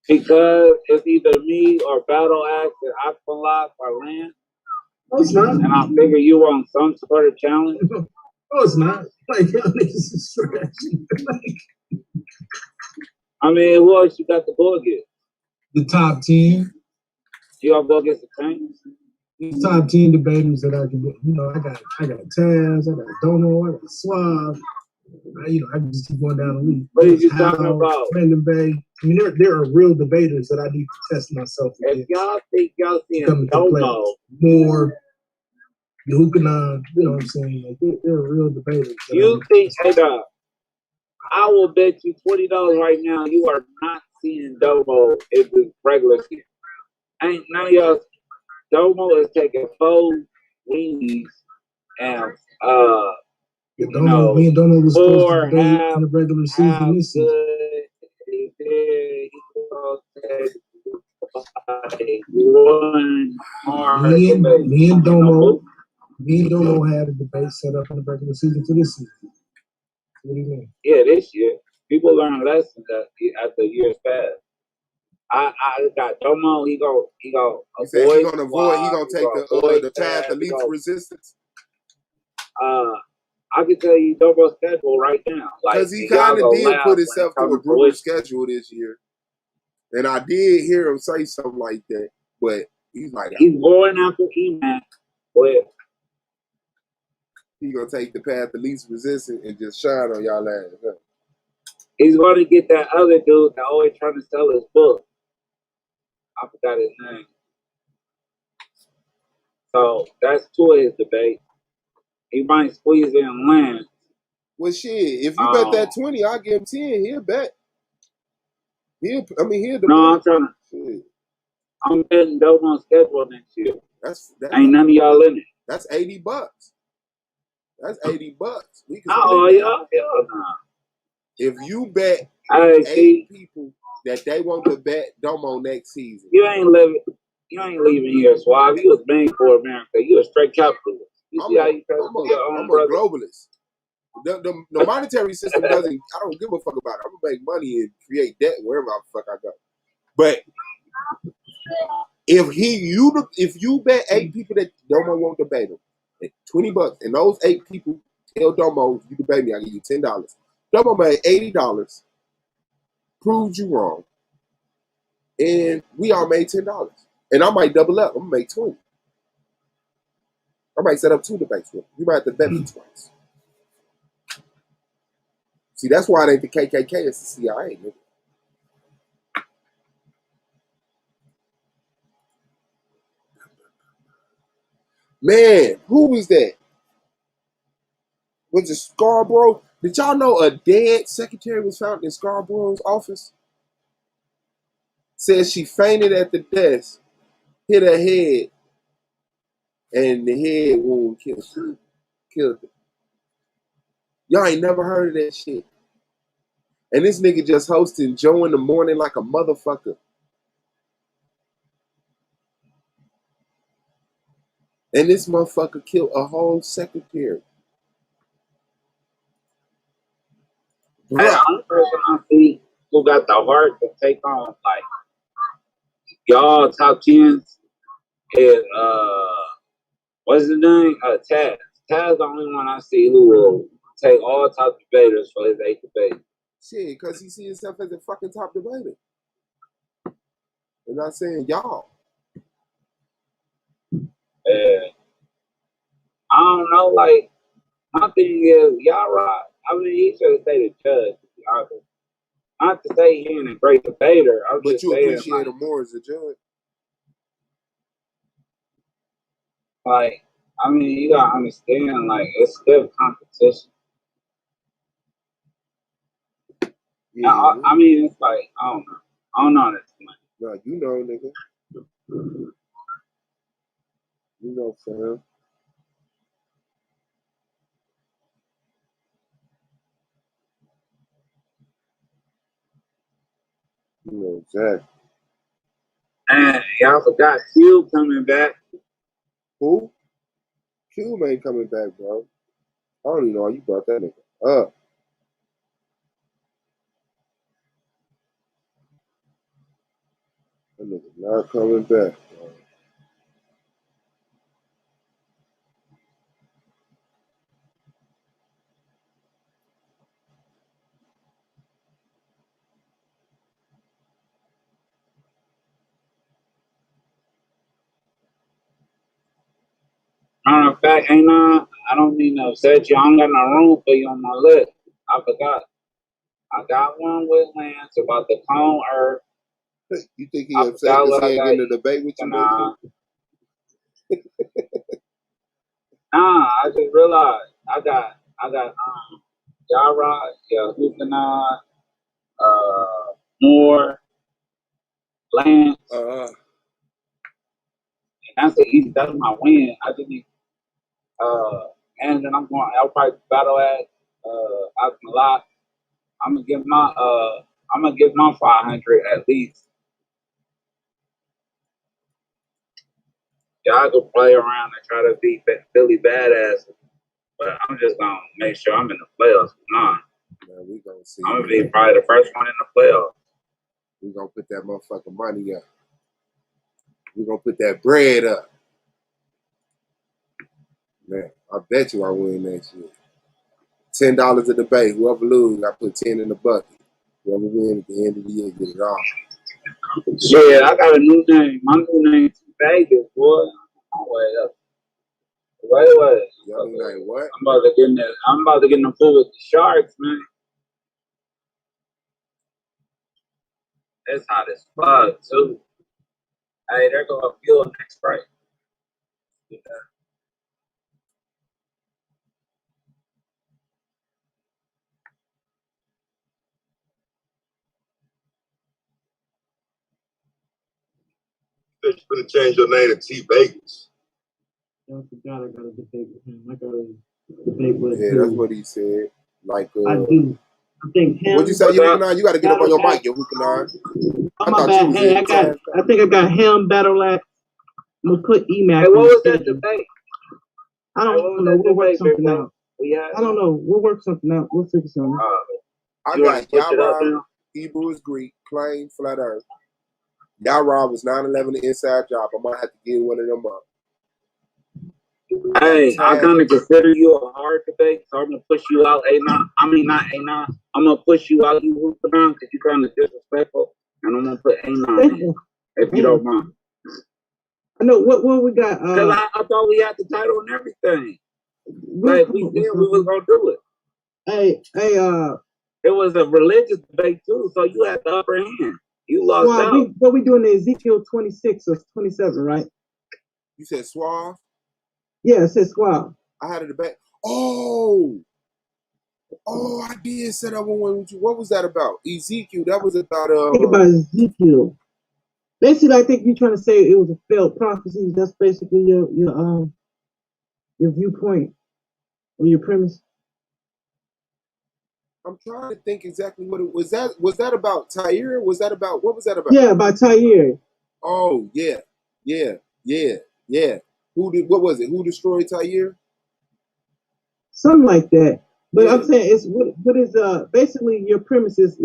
Because it's either me or Battle Axe and Aqualock or Land. No, it's not. And I figure you want some sort of challenge. No, it's not. Like, y'all niggas is trash. I mean, who else you got to go against? The top 10. You gonna go against the Saints? These top 10 debaters that I can do. You know, I got Taz, I got Domo, I got Suave. I can just keep going down the list. What are you talking about? Brandon Bay. I mean, there are real debaters that I need to test myself If against. y'all think y'all seeing Domo more, who can, you know what I'm saying? Like, there are real debaters. You think, hey, dog, I will bet you $20 right now you are not seeing Domo in the regular season. Ain't none of y'all. Domo is taking 4 wings and me and Domo was supposed to debate in the regular season this season. Me and Domo had a debate set up in the regular season for this season. What do you mean? Yeah, this year. People learn lessons after years past. I got Domo. He gonna avoid. He gonna take the path of least resistance. I can tell you Domo's schedule right now. Because he kind of did put himself to a brutal schedule this year, and I did hear him say something like that. But he's like, he's going after E-Man, but he gonna take the path of least resistance and just shine on y'all ass. Huh? He's gonna get that other dude that always trying to sell his book. I forgot his name. So that's 2 of his debate. He might squeeze in Lance. Well, shit, if you bet that 20, I'll give him 10. He'll bet. He'll debate. No, I'm trying to. Shit. I'm betting Domo's schedule next year. Ain't none of y'all in it. That's $80. That's $80. We can y'all nah. If you bet 8 people that they want to bet Domo next season, you ain't leaving here, Suave. You was made for America. You a straight capitalist. You see how you try to do your own I'm a globalist. The monetary system doesn't. I don't give a fuck about it. I'm gonna make money and create debt wherever the fuck I go. But if you bet 8 people that Domo won't debate him, at $20, and those 8 people tell Domo, you debate me, I give you $10. Domo made $80, proved you wrong, and we all made $10. And I might double up. I'm gonna make 20. I might set up 2 debates with him. You might have to bet me twice. See, that's why it ain't the KKK, it's the CIA, nigga. Man, who was that? Was it Scarborough? Did y'all know a dead secretary was found in Scarborough's office? Says she fainted at the desk, hit her head, and the head wound killed her. Y'all ain't never heard of that shit. And this nigga just hosting Joe in the Morning like a motherfucker. And this motherfucker killed a whole secretary. Hey, the only person I see who got the heart to take on like y'all top 10s is what's his name? Taz. Taz the only one I see who will take all top debaters for his 8th debate. Shit, because he sees himself as a fucking top debater. And not saying y'all. I don't know, like, my thing is, y'all right. I mean, he should have stayed a judge, to be honest. Not to say he ain't a great debater. But you appreciate him more as a judge. Like, I mean, you gotta understand, like, it's still competition. Yeah. I mean, it's like, I don't know. I don't know how to explain. No, you know, nigga. You know, fam. You know exactly. And y'all forgot Cube coming back. Who? Cube ain't coming back, bro. I don't even know why you brought that nigga up. nigga not coming back. Bro. Matter of fact, ain't I don't mean to upset you. I don't got no room for you on my list. I forgot. I got one with Lance about the clone Earth. You think he I upset forgot because what he I ain't got getting a you. debate with you, Nah, Benji? I just realized I got Yara, Hukanah, Moore, Lance, and that's the easy. That's my win. I just need and then I'll probably battle at Alcalá. I'm gonna give my 500 at least. Yeah, I could play around and try to beat Billy Badass, but I'm just gonna make sure I'm in the playoffs. Nah, Man, we gonna see. I'm gonna be probably the first one in the playoffs. We gonna put that motherfucking money up. We gonna put that bread up. Man, I bet you I win that shit. $10 a debate. Whoever lose, I put 10 in the bucket. Whoever win at the end of the year, get it all. Yeah, I got a new name. My new name is Vegas, boy. Wait up. Wait. Your new name what? I'm about to get in the pool with the Sharks, man. It's hot as fuck too. Hey, they're gonna fuel next break. Yeah. You better change your name to T Vegas. I forgot I got a debate with him. I got a debate with Yeah, that's what he said. Like, I do. I think him. What'd you say, Hukanah? You got to get up on your mic, yo, Hukanah. Oh, my bad. Hey, I think I got him, Battle Axe. I'm going to put EMAC. Hey, what was that debate? I don't know. We'll work something out. I don't know. We'll work something out. We'll figure something out. I got Yara, Hebrew is Greek, plain, flat earth. Yara was 9/11 the inside job. I might have to get one of them up. Hey, I kind of consider you a hard debate, so I'm gonna push you out. Not A9. I'm gonna push you out. You hoop around because you're kind of disrespectful, and I'm gonna put A9 in, if you don't mind. I know what we got. Because I thought we had the title and everything. Like we said, we was gonna do it. Hey. It was a religious debate too, so you had the upper hand. You lost out. What we doing in Ezekiel 26 or 27, right? You said Suave? Yeah, it says Suave. I had a debate. Oh, I did say that one with you. What was that about? Ezekiel. That was about think about Ezekiel. Basically, I think you're trying to say it was a failed prophecy. That's basically your viewpoint or your premise. I'm trying to think exactly what it was. Was that about Tyre? Was that about what was that about? Yeah, about Tyre. Oh yeah. What was it? Who destroyed Tyre? Something like that. But yeah. I'm saying it's what is basically your premise is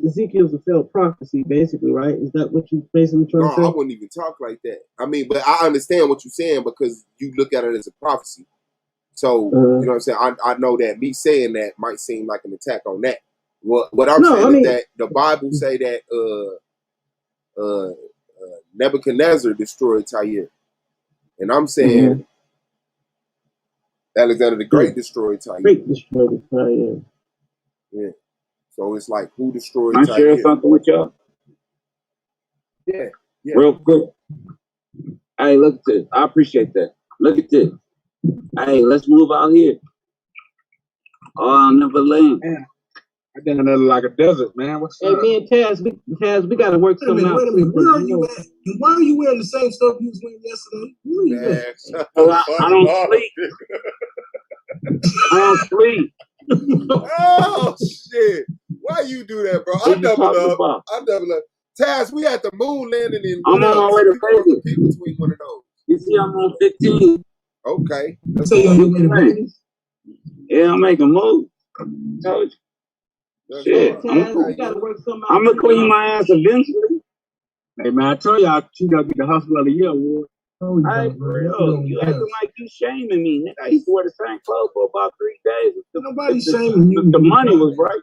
Ezekiel's a failed prophecy, basically, right? Is that what you basically trying to say? No, I wouldn't even talk like that. I mean, but I understand what you're saying because you look at it as a prophecy. So, you know what I'm saying? I know that me saying that might seem like an attack on that. What I'm saying is that the Bible say that Nebuchadnezzar destroyed Tyre. And I'm saying Alexander the Great destroyed Tyre. Yeah. So it's like, who destroyed Tyre? Can I share something with y'all? Yeah. Real quick. Hey, look at this. I appreciate that. Look at this. Hey, let's move out here. Oh, I'll never land. I down there like a desert, man. What's up? Hey, me and Taz, we gotta work something out. Wait a minute. Where are you at? And why are you wearing the same stuff you was wearing yesterday? Where are you at? I don't sleep. I don't sleep. Oh shit! Why you do that, bro? I double up. Taz, we at the moon landing in. I'm on my way to Vegas. Between one of those. You see, I'm on 15. Okay. So you're on your way to Vegas? Yeah, I'm making moves. Told you. Shit, I'm gonna clean my ass eventually. Hey man, I told y'all she gotta get the hustle of the year award. Oh, yeah, Hey, man. for real, you acting like you shaming me, nigga. I used to wear the same clothes for about 3 days. Nobody If the- shaming you. if the money was right.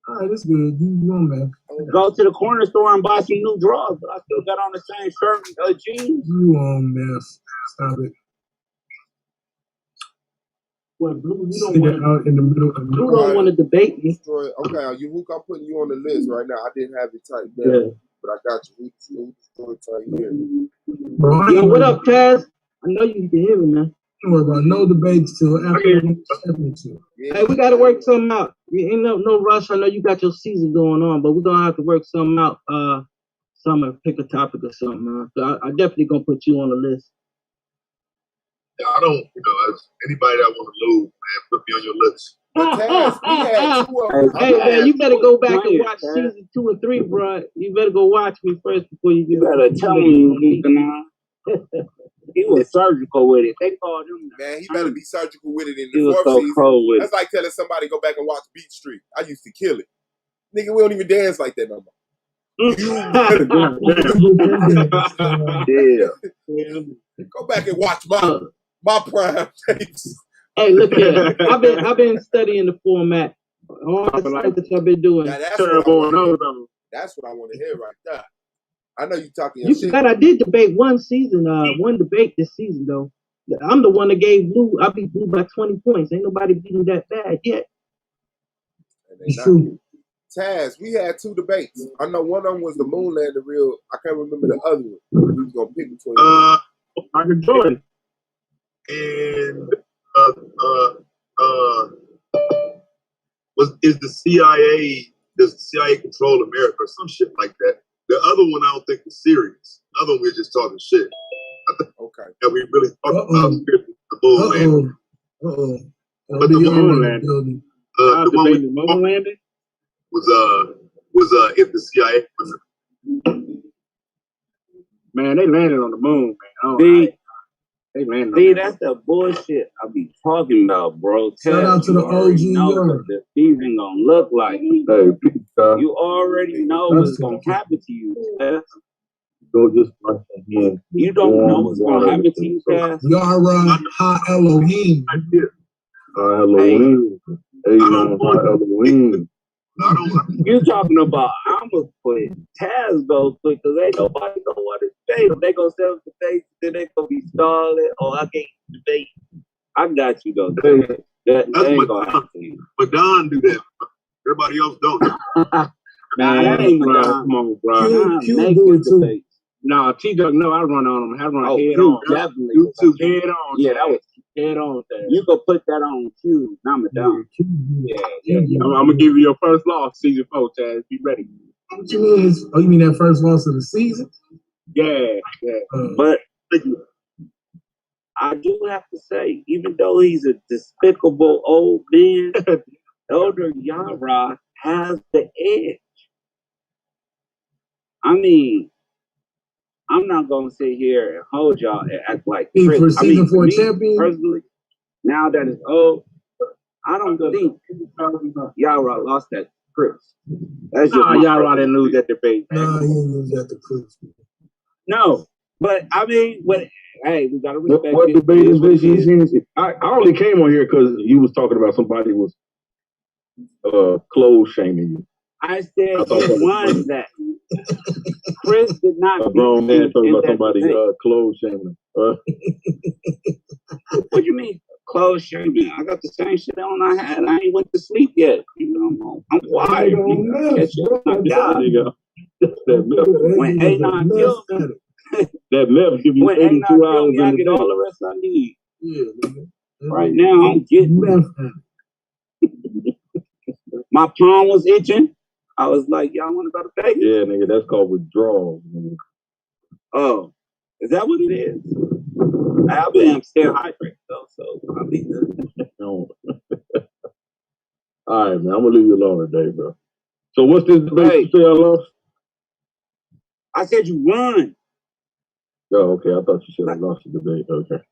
All right, that's good. You on, man. Go to the corner store and buy some new drawers, but I still got on the same shirt and jeans. You on, man. Stop it. Well, Blue, you Sit don't want it out in the middle of Blue the don't want to debate me. Destroy. Okay, you Hook, I'm putting you on the list right now. I didn't have it typed down, Yeah. but I got you. Who Destroy type here. Bro, I Yo, ain't what worried- up, Taz? I know you can hear me, man. Don't worry about no debates till after the championship. Yeah, Hey, we got to work something out. We ain't no rush. I know you got your season going on, but we're gonna have to work something out. Summer, pick a topic or something, man. So I definitely gonna put you on the list. Yeah, I don't, as anybody that want to lose, man, put me on your list. But Taz, we had 2 of them. Hey man, you better go back and Playing, watch Taz. season 2 and 3, bro. You better go watch me first before you You get. better tell me you keeping on. He was surgical with it. They called him. Man, he better be surgical with it in He the was fourth so season. cold with it. That's like telling somebody go back and watch Beat Street. I used to kill it. Nigga, we don't even dance like that no more. Yeah. Go back and watch my prime tapes. Hey, look here. I've been studying the format. All the like- stuff that I've been doing. Now, that's Turbo what and I those want of them. That's what I want to hear right there. I know you talking your You shit. forgot I did debate one debate this season though. I'm the one that gave Blue. I beat Blue by 20 points. Ain't nobody beating that bad yet. And they It's not. true. Taz, we had 2 debates. I know one of them was the Moonlander real. I can't remember the other one. We was gonna pick between them. Michael Jordan. And is the CIA, does the CIA control America or some shit like that? The other one I don't think was serious. The other one we're just talking shit. Okay. That we really talking Uh-oh. about the Moonlander. Uh-oh. But the Moonlander. building. The one Debating the moon landing. was if the CIA was Man, they landed on the moon, man. Oh, See, they landed see, on that's the bullshit I be talking about, bro. Shout out to You the already OG know Yard. what the season gonna look like. Hey, Peter, You already know what's gonna happen to you, Taz. go just wash your hands. You don't know what's gonna happen to you, Taz. Yara Ha Elohim. Halloween. Hey, man, Halloween. I don't You talking about I'ma put Taz goes quick because ain't nobody gonna want to debate him. They gonna sell the debate, then they gonna be stalling. Oh, I can't debate. I got you though. That ain't gonna happen to you. Madon do that. Everybody else don't. Nah, that ain't bro. Madon. Come on, bro. Q- Nah, Q make do his it too. debate. Nah, T-Duck, no, I run on him. I run Oh, head you on. definitely. You was two head on. Yeah, that was. Head on there. You could put that on Q, not Madon. Yeah. I'm gonna give you your first loss, season 4, Chaz. Be ready. What you mean? Oh, you mean that first loss of the season? Yeah. But I do have to say, even though he's a despicable old man, Elder Yara has the edge. I mean, I'm not gonna sit here and hold y'all and act like For Chris. season 4 me, champion? personally, now that it's old, I don't think Yara lost that Chris. That's just Nah, my y'all didn't lose that debate, man. Nah, he didn't lose that to Chris. No, but I mean, hey, we gotta What, respect what it. debate is this? I only came on here because you was talking about somebody was clothes shaming you. I said I thought that you was won funny. that. Chris did not A grown beat you man talking in about that somebody debate. clothes shaming him. What do you mean clothes shaming? I got the same shit on I had. I ain't went to sleep yet. You know, I'm wired. You know, catch up with my job. There you go. That meth, When A9 kills me, that meth give you when A9 82 kills hours me, I in get the all day. the rest I need. Yeah, man. Right now, I'm getting my palm was itching. I was like, y'all want to go to Vegas? Yeah, nigga, that's called withdrawal. Nigga. Oh, is that what it is? I've been staying hydrated though, so I'll be good. No. All right, man, I'm gonna leave you alone today, bro. So what's this debate Hey. you say I lost? I said you won. Oh, okay. I thought you said I lost the debate. Okay.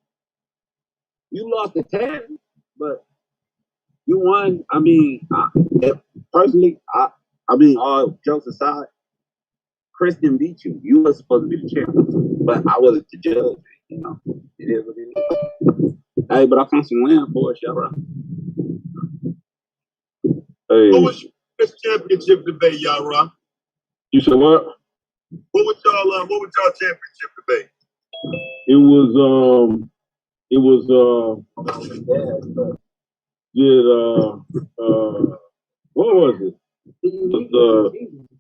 You lost the 10, but you won. I mean, personally, I mean, all jokes aside, Christian beat you. You were supposed to be the champ, but I wasn't the judge. You know, it is what it is. Hey, but I found some wins for us, y'all, bro. Hey, What was your championship debate, y'all, Rock? you said what? What was y'all championship debate? It was what was it?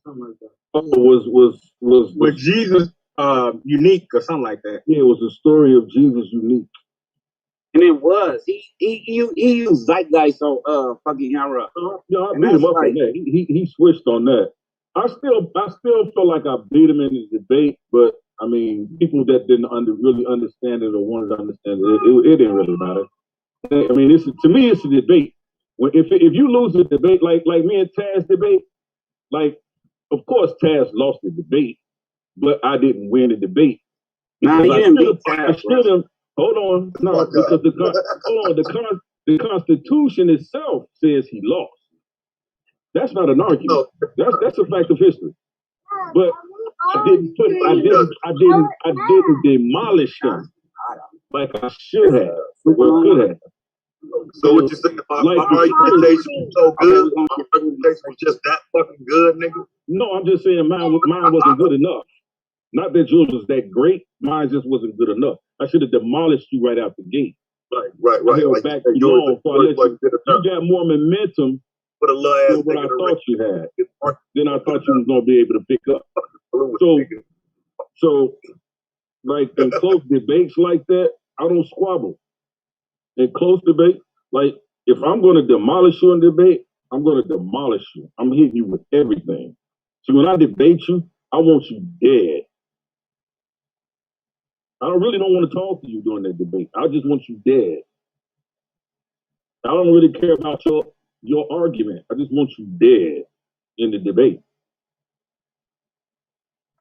Something like that. Was Jesus unique or something like that? Yeah, it was the story of Jesus unique. And it was. He used zeitgeist on fucking Yara. Yeah, I And beat him that's up on like- that. He switched on that. I still feel like I beat him in the debate, but I mean, people that didn't really understand it or wanted to understand it didn't really matter. I mean, to me, it's a debate. If you lose the debate, like me and Taz debate, like of course Taz lost the debate, but I didn't win the debate. Nah, you I didn't should beat have. Taz. Hold on, no, because the Constitution itself says he lost. That's not an argument. That's a fact of history. But I didn't demolish him like I should have or could have. So what you saying? My argumentation was so good. My argumentation was just that fucking good, nigga. No, I'm just saying mine wasn't good enough. Not that yours was that great. Mine just wasn't good enough. I should have demolished you right out the gate. Right. I held Like, back too long, so I let you got more momentum put a little ass than what I nigga thought you had. had. Then I thought you was gonna be able to pick up. So like in close debates like that, I don't squabble. In close debate, like if I'm gonna demolish you in debate, I'm gonna demolish you. I'm hitting you with everything. So when I debate you, I want you dead. I don't want to talk to you during that debate. I just want you dead. I don't really care about your argument. I just want you dead in the debate.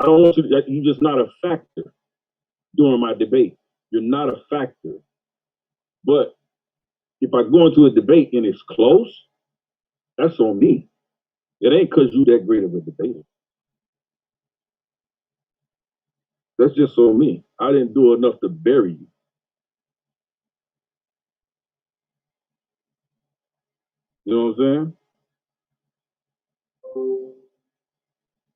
I don't want you. You're just not a factor during my debate. You're not a factor. But if I go into a debate and it's close, that's on me. It ain't because you that great of a debater. That's just on me. I didn't do enough to bury you. You know what I'm saying?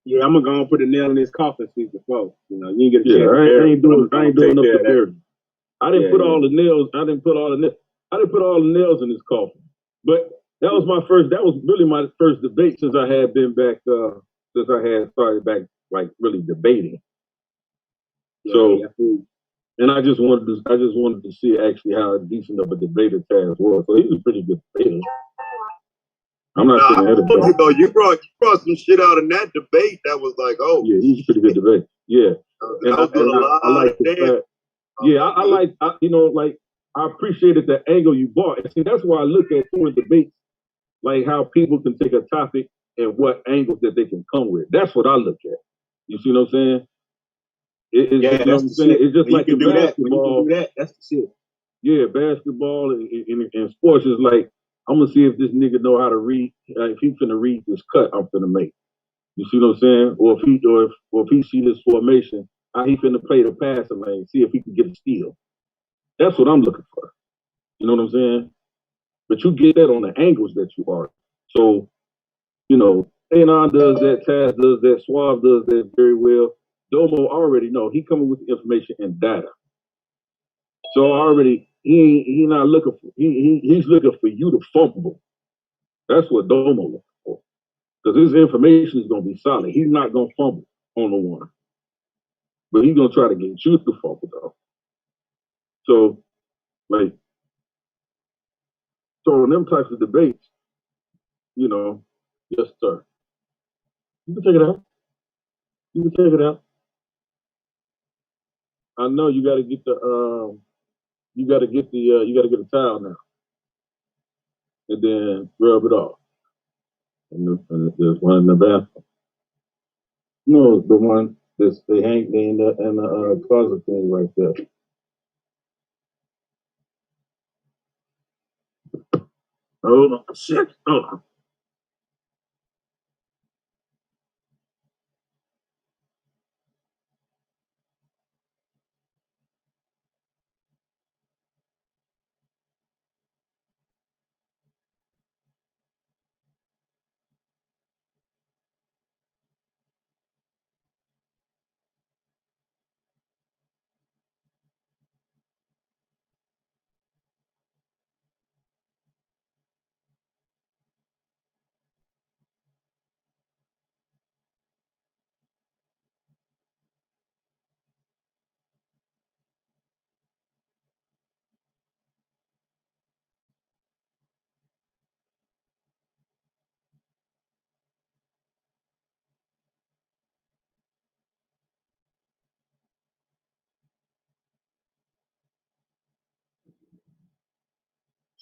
Yeah, I'm gonna go and put a nail in his coffin season 4. You know, you ain't get a chance. I ain't doing enough to bury you. I didn't put all the nails. I didn't put all the nails in his coffin. But that was really my first debate since I had been back. Since I had started back, like really debating. So, and I just wanted to see actually how decent of a debater Taz was. So he was a pretty good debater. I'm not saying that. You brought some shit out in that debate that was like, oh. Yeah, he's a pretty good debate. Yeah. And I like the fact. Yeah, I appreciated the angle you brought. And see, that's why I look at doing debates, like how people can take a topic and what angles that they can come with. That's what I look at. You see what I'm saying? It's just like in basketball. That's the shit. Yeah, basketball and sports is like, I'm gonna see if this nigga know how to read. If he finna read this cut, I'm finna make. You see what I'm saying? Or if he see this formation, how he finna play the passing lane, see if he can get a steal. That's what I'm looking for. You know what I'm saying? But you get that on the angles that you are. So, you know, Anon does that, Taz does that, Suave does that very well. Domo already know he coming with the information and data. So already he not looking for he's looking for you to fumble. That's what Domo looking for. Because his information is gonna be solid. He's not gonna fumble on the one. But he's gonna try to get you to fumble though. So in them types of debates, you know, yes sir. You can take it out. You can take it out. I know you gotta get a towel now. And then rub it off. And there's one in the bathroom. No, the one they hang in the closet thing right there. Hold on, shit. Hold on.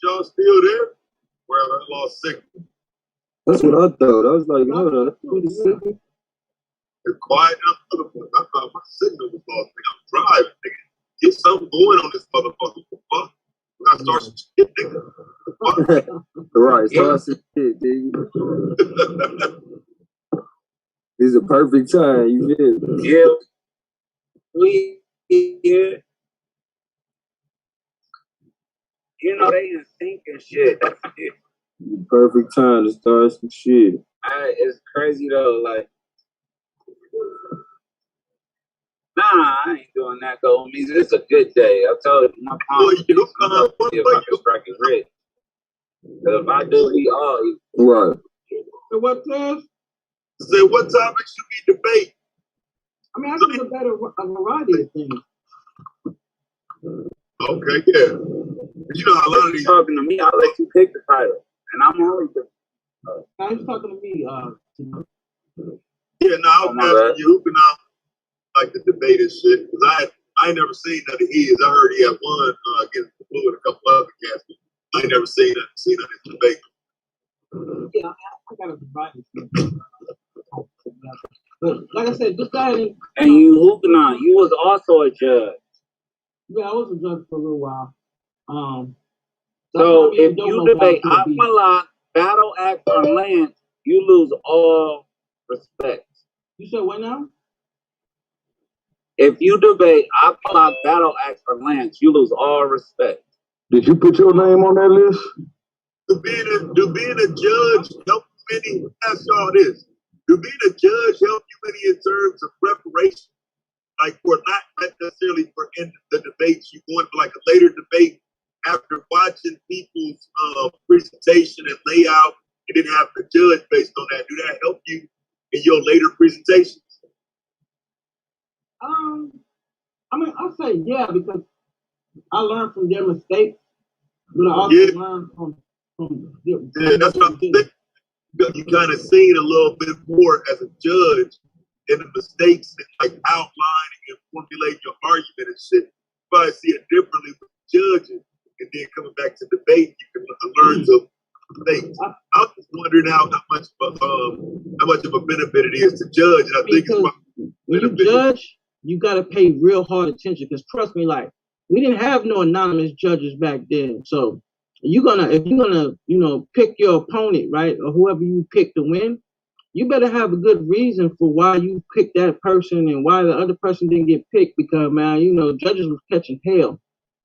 Y'all still there? Well, I lost signal. That's what I thought. I was like, hold on, that's pretty simple. It's quiet enough, motherfucker. I thought my signal was lost. Nigga, I'm driving, nigga. Get something going on this motherfucker. Fuck. We gotta start some shit, nigga. Right, start some shit, nigga. This is a perfect time, you feel me? Yeah. We here. You know, they in sync and shit. Perfect time to start some shit. It's crazy though, like, nah, I ain't doing that though. It's a good day. I told you, my mom, if I can strike it rich. But if I do, we all eat. Right. So what says? Say, what topics should we debate? I mean, I think it's a variety of things. Okay, yeah. You know, a lot of these talking to me, I'll let you pick the title, and I'm only the. Now he's talking to me. Yeah, no, I was asking you who can like the debate and shit because I ain't never seen none of his. I heard he had one against the Blue and a couple other cats. I ain't never seen none of his debate. Yeah, I got a variety. But like I said, this guy. And you, Hukanon, you was also a judge. Yeah, I was a judge for a little while. So if you debate Akmalak, Battle Axe, or Lance, you lose all respect. You said what now? If you debate Akmalak, Battle Axe, or Lance, you lose all respect. Did you put your name on that list? Do being a judge help you any? Ask y'all this. Do being a judge help you any in terms of preparation? Like for not necessarily for in the debates, you going for like a later debate after watching people's presentation and layout and then have the judge based on that. Do that help you in your later presentations? I mean, I'll say yeah because I learned from their mistakes, but I also learned from that's what I'm saying. You kind of seen a little bit more as a judge in the mistakes and like outlining and formulating your argument and shit. You probably see it differently with judging and then coming back to debate, you can learn to think. I was just wondering how much of a benefit it is to judge. And I think it's when you judge, you got to pay real hard attention because trust me, like we didn't have no anonymous judges back then. So if you're gonna pick your opponent, right, or whoever you pick to win, you better have a good reason for why you picked that person and why the other person didn't get picked. Because man, judges was catching hell.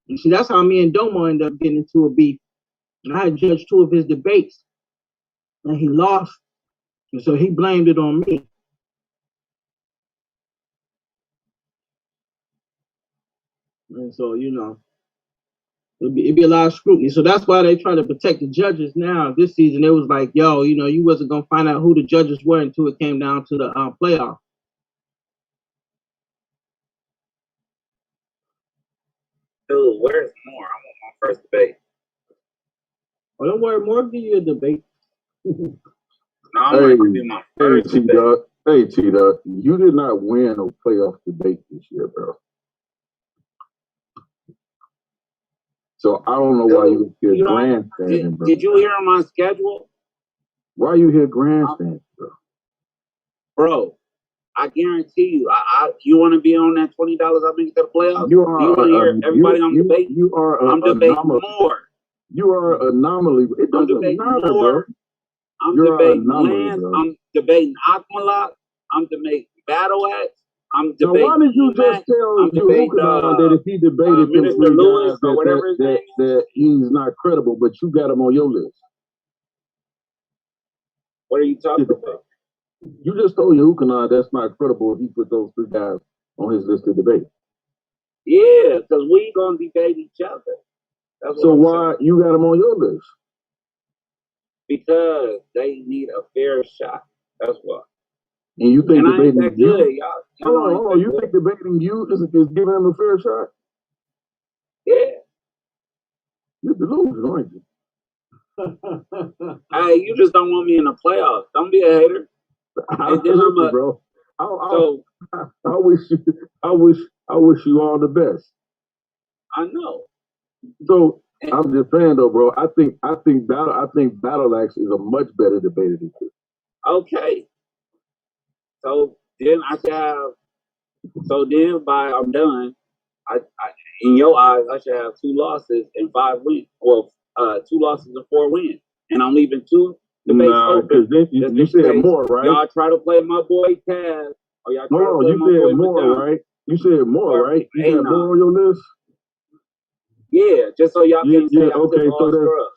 You see, that's how me and Domo ended up getting into a beef. And I had judged 2 of his debates, and he lost, and so he blamed it on me. And so, it'd be a lot of scrutiny. So that's why they try to protect the judges now. This season, it was like, yo, you wasn't going to find out who the judges were until it came down to the playoff. Dude, where's more? I want my first debate. Oh, don't worry, more give you a debate. No, I want to do my first debate. Hey, T-Dot, you did not win a playoff debate this year, bro. So I don't know why you here grandstanding, bro. Did you hear on my schedule? Why you here grandstanding, bro? Bro, I guarantee you, you want to be on that $20 I make to the playoffs? You want to hear everybody I'm debating? You are I'm debating more. You are an anomaly. It doesn't matter, bro. I'm debating Lance. I'm debating Akmalak. I'm debating Battle Axe. I'm debating. Now, why did you just tell that if he debated Minister Lewis or whatever his name that he's not credible, but you got him on your list? What are you talking about? You just told Hukanon that's not credible if he put those 3 guys on his list to debate. Yeah, because we gonna debate each other. That's so why you got them on your list? Because they need a fair shot. That's why. And you think debating that good, y'all? Hold on. You think debating you is giving him a fair shot? Yeah. You're delusional, aren't you? Hey, you just don't want me in the playoffs. Don't be a hater. And then bro. I wish you all the best. I know. So I'm just saying though, bro. I think Battle Axe is a much better debater than you. Okay. So then I should have. So then by I'm done. I in your eyes I should have 2 losses and 5 wins. Well, 2 losses and 4 wins, and I'm leaving 2 debates open. Because you said more, right? Y'all try to play my boy Taz, or y'all try to play my boy you said more, Madonna. right? You said more, right? You got more on your list. Yeah, just so y'all can say okay.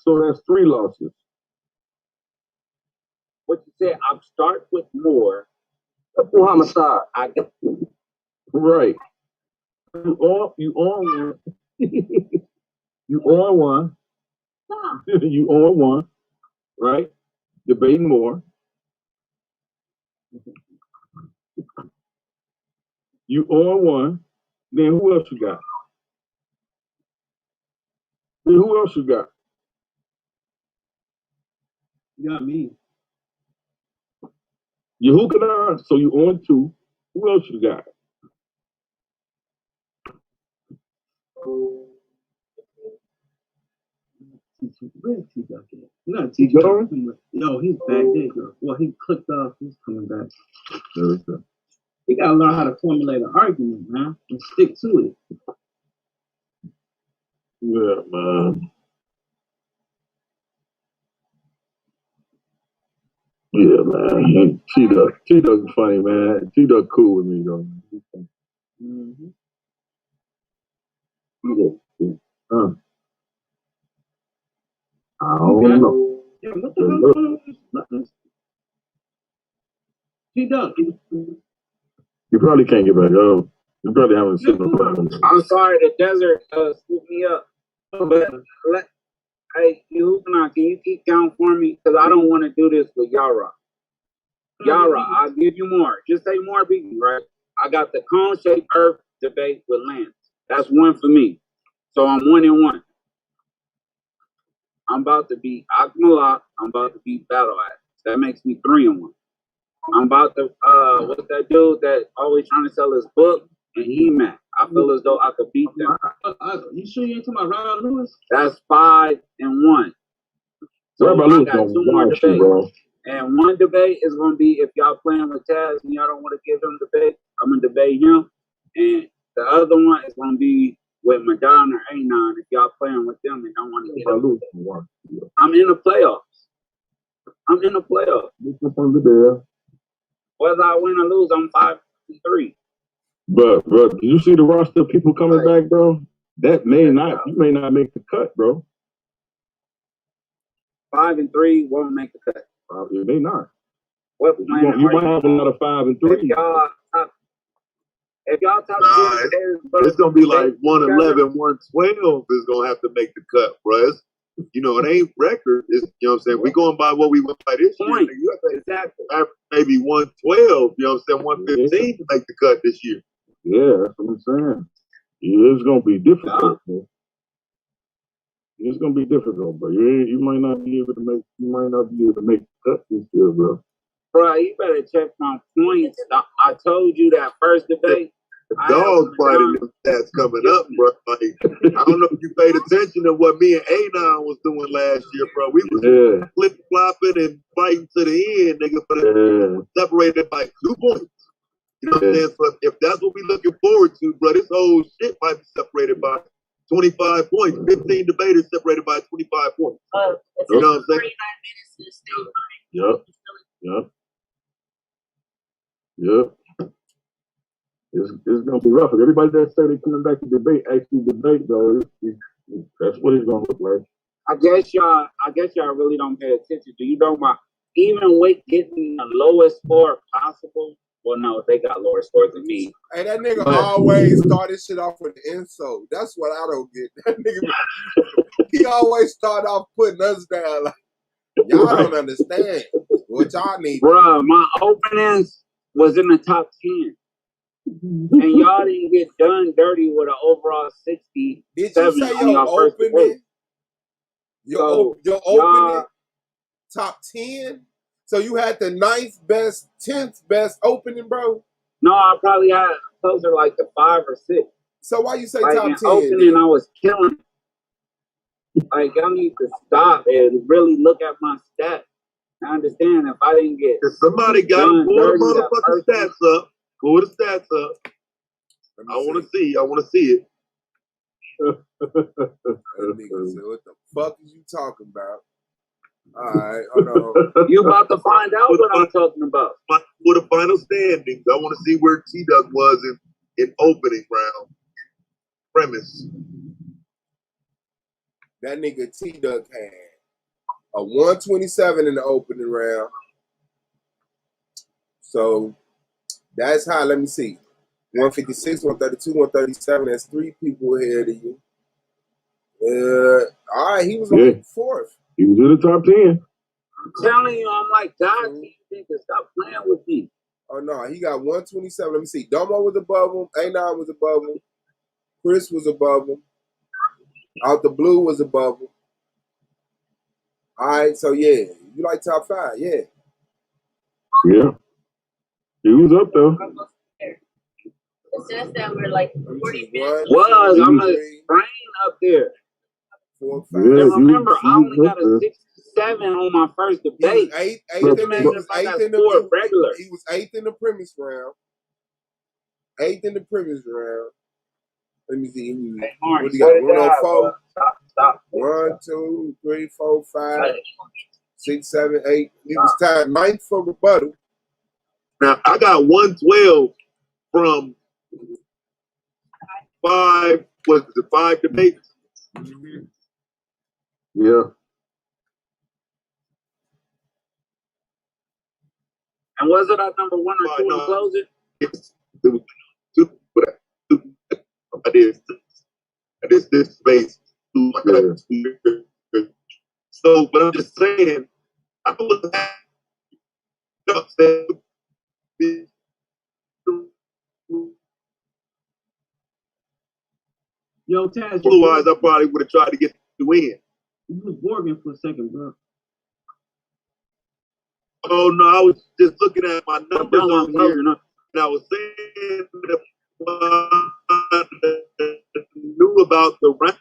So that's 3 losses. What you said? I'm start with more. Triple homicide. Right. You on one. You on one. You on one. Right? Debating more. You on one. Then who else you got? You got me. You hooking on, so you on 2. Who else you got? Where's T-Duck at? Not T-Duck. Yo, he's back there. Well, he clicked off. He's coming back. You gotta learn how to formulate an argument, man, and stick to it. Yeah, man. Yeah, man. T-Duck's funny, man. T-Duck cool with me, though. Mm-hmm. I don't know. Yeah, what the hell? T-Duck. You probably can't get back up. You probably haven't seen no problem. I'm sorry, the desert scooped me up. But hey, you can you keep counting for me? Because I don't want to do this with Yara. Yara, I'll give you more. Just say more, Biggie, right? I got the cone-shaped earth debate with Lance. That's 1 for me. So I'm 1-1. I'm about to beat Akmalak. I'm about to beat Battle Axe. That makes me 3-1. I'm about to what's that dude that always trying to sell his book and EMAC. I feel as though I could beat them. You sure you ain't talking about Robert Lewis? That's 5-1. So I got 2 more debates. Bro. And 1 debate is gonna be if y'all playing with Taz and y'all don't want to give him debate, I'm gonna debate him. And the other one is gonna be with Madonna or A9 if y'all playing with them and don't want to get him. I'm in the playoffs. Whether I win or lose, I'm 5-3. But bro, did you see the roster of people coming back, bro? That may not. You may not make the cut, bro. 5-3 won't make the cut. It may not. What you might have a lot of 5 and 3. If y'all talk it's gonna be like 111, 112 is gonna have to make the cut, bro. You know, it ain't record. It's, you know what I'm saying? We going by what we went by this year. You have to maybe 112, you know what I'm saying, 115 to make the cut this year. Yeah, that's what I'm saying. Yeah, it's gonna be difficult, bro. It's gonna be difficult, bro. You might not be able to make the cut this year, bro. Bro, you better check my points. I told you that first debate. The dog fighting them stats coming up, bro. Like, I don't know if you paid attention to what me and A9 was doing last year, bro. We was flip-flopping and fighting to the end, nigga, but separated by 2 points. You know what I'm saying? So if that's what we're looking forward to, bro, this whole shit might be separated by 25 points. 15 debaters separated by 25 points. You know what I'm saying? 45 minutes Yep. It's gonna be rough. Everybody that say they're coming back to debate actually debate, though. That's what it's gonna look like. I guess y'all really don't pay attention. Do you know my even weight getting the lowest score possible? Well, no, they got lower scores than me. Hey, that nigga always start his shit off with the insult. That's what I don't get. That nigga, he always start off putting us down. Like, y'all don't understand what y'all need. Bruh, my openings was in the top 10. And y'all didn't get done dirty with an overall 60. Did you say your opening? Your opening top 10? So you had the 9th best, 10th best opening, bro? No, I probably had closer like to 5 or 6. So why you say like top 10? Opening, I was killing. Like, y'all need to stop and really look at my stats. I understand if I didn't get If somebody got to done pull the dirty that motherfucking first stats up, pull the stats up. Let I me want to see. see. I want to see it. That nigga said, what the fuck is you talking about? All right, hold on. You about to find out what I'm talking about. For the final standings, I want to see where T-Duck was in opening round. Premise. That nigga T-Duck had a 127 in the opening round. So that's how, let me see. 156, 132, 137. That's 3 people ahead of you. All right, he was on fourth. He was in the top 10. I'm telling you, I'm like, God, you need to stop playing with me. Oh, no, he got 127. Let me see. Domo was above him. A9 was above him. Chris was above him. Out the Blue was above him. All right, so yeah, you like top 5, yeah. Yeah. He was up though. It says that we're like 40 minutes. I'm a brain up there. 4, 5. Yeah, And remember, I only was got a 67 on my first debate. Eighth He was eighth in the premise round. 8th in the premise round. Let me see. Hey, Mark, what do you got? 104. Stop. 1, 2, 3, 4, 5, 6, 7, 8. He was tied 9th for rebuttal. Now I got 112 from 5. Was it 5 debates? Mm-hmm. Yeah. And was it at number 1 or 2 in closing? Yes. There was 2. I did this space. So, but I'm just saying, I was upset. Yo, Taz. Otherwise, I probably would have tried to get the win. You was Borging for a second, bro. Oh no, I was just looking at my numbers on here, and I was saying that I knew about the round.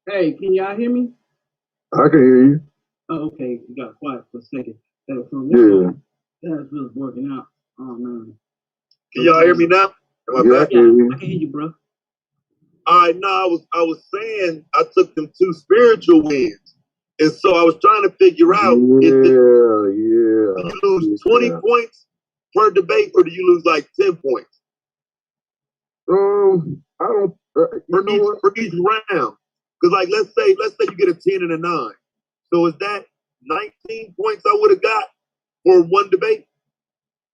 Hey, can y'all hear me? I can hear you. Oh, okay. You got quiet for a second. Yeah. That's really working out. Oh man. Can y'all hear me now? Am I back? Yeah, I can hear you, bro. All right, no, I was saying I took them 2 spiritual wins, and so I was trying to figure out if you lose 20 points per debate, or do you lose like 10 points? I don't. For each round, because like let's say you get a 10 and a 9, so is that 19 points I would have got for one debate?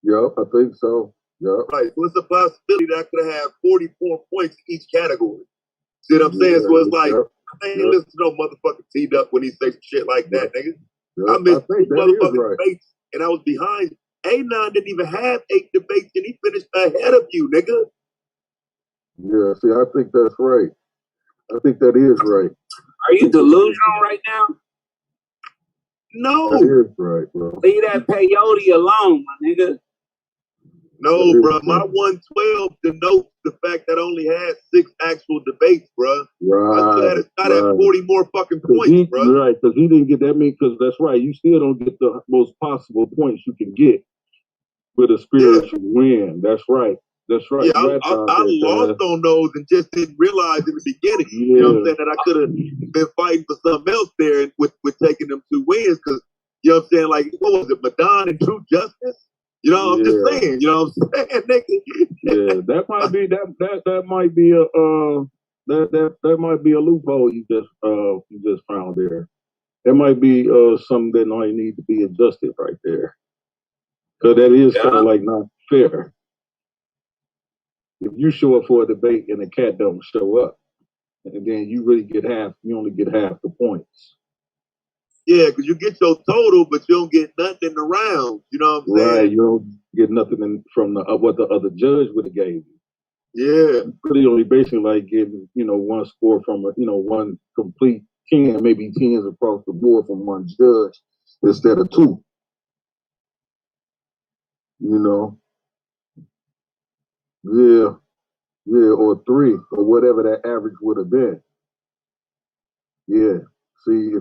Yep, I think so. Yep. Right, so it's a possibility that I could have 44 points in each category. See what I'm saying? So it's like, I ain't listen to no motherfucking T-Duck when he say some shit like that, nigga. I missed 2 motherfucking debates, and I was behind. A9 didn't even have 8 debates, and he finished ahead of you, nigga. Yeah, see, I think that's right. I think that is right. Are you delusional right now? No. That is right, bro. Leave that peyote alone, my nigga. No, bro. My 112 denotes the fact that I only had 6 actual debates, bro. Right. I had 40 more fucking points, bro. Right, because he didn't get that many. Because that's right. You still don't get the most possible points you can get with a spiritual win. That's right. That's right. Yeah, I lost on those and just didn't realize in the beginning. Yeah. You know what I'm saying? That I could have been fighting for something else there with taking them 2 wins. Because, you know what I'm saying? Like, what was it? Madon and True Justice? You know, I'm just saying. You know what I'm saying, nigga? Yeah, that might be that might be a that might be a loophole you just found there. There might be something that might need to be adjusted right there. Because that is kind of like not fair. If you show up for a debate and the cat don't show up, and then you only get half the points. Yeah, because you get your total, but you don't get nothing in the round. You know what I'm saying? Right, you don't get nothing from what the other judge would have gave you. Yeah. Really only basically like getting, one score from one complete 10, maybe 10s across the board from one judge instead of two. Yeah, or three, or whatever that average would have been. Yeah. See,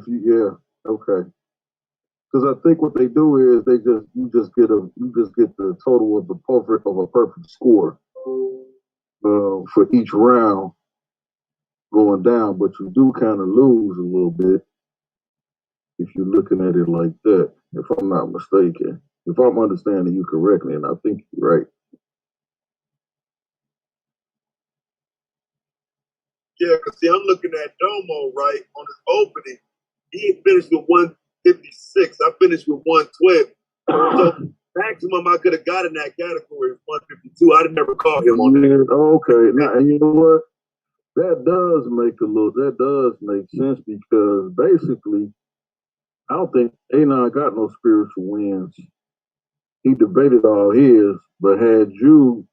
okay. Because I think what they do is you just get the total of a perfect score for each round going down, but you do kind of lose a little bit if you're looking at it like that, if I'm not mistaken. If I'm understanding you correctly, and I think you're right. Yeah, because see, I'm looking at Domo, right, on his opening. He finished with 156. I finished with 112. So maximum I could have got in that category is 152. I'd have never caught him on that. Okay, now, and you know what? That does make sense because basically, I don't think Anon got no spiritual wins. He debated all his, but had you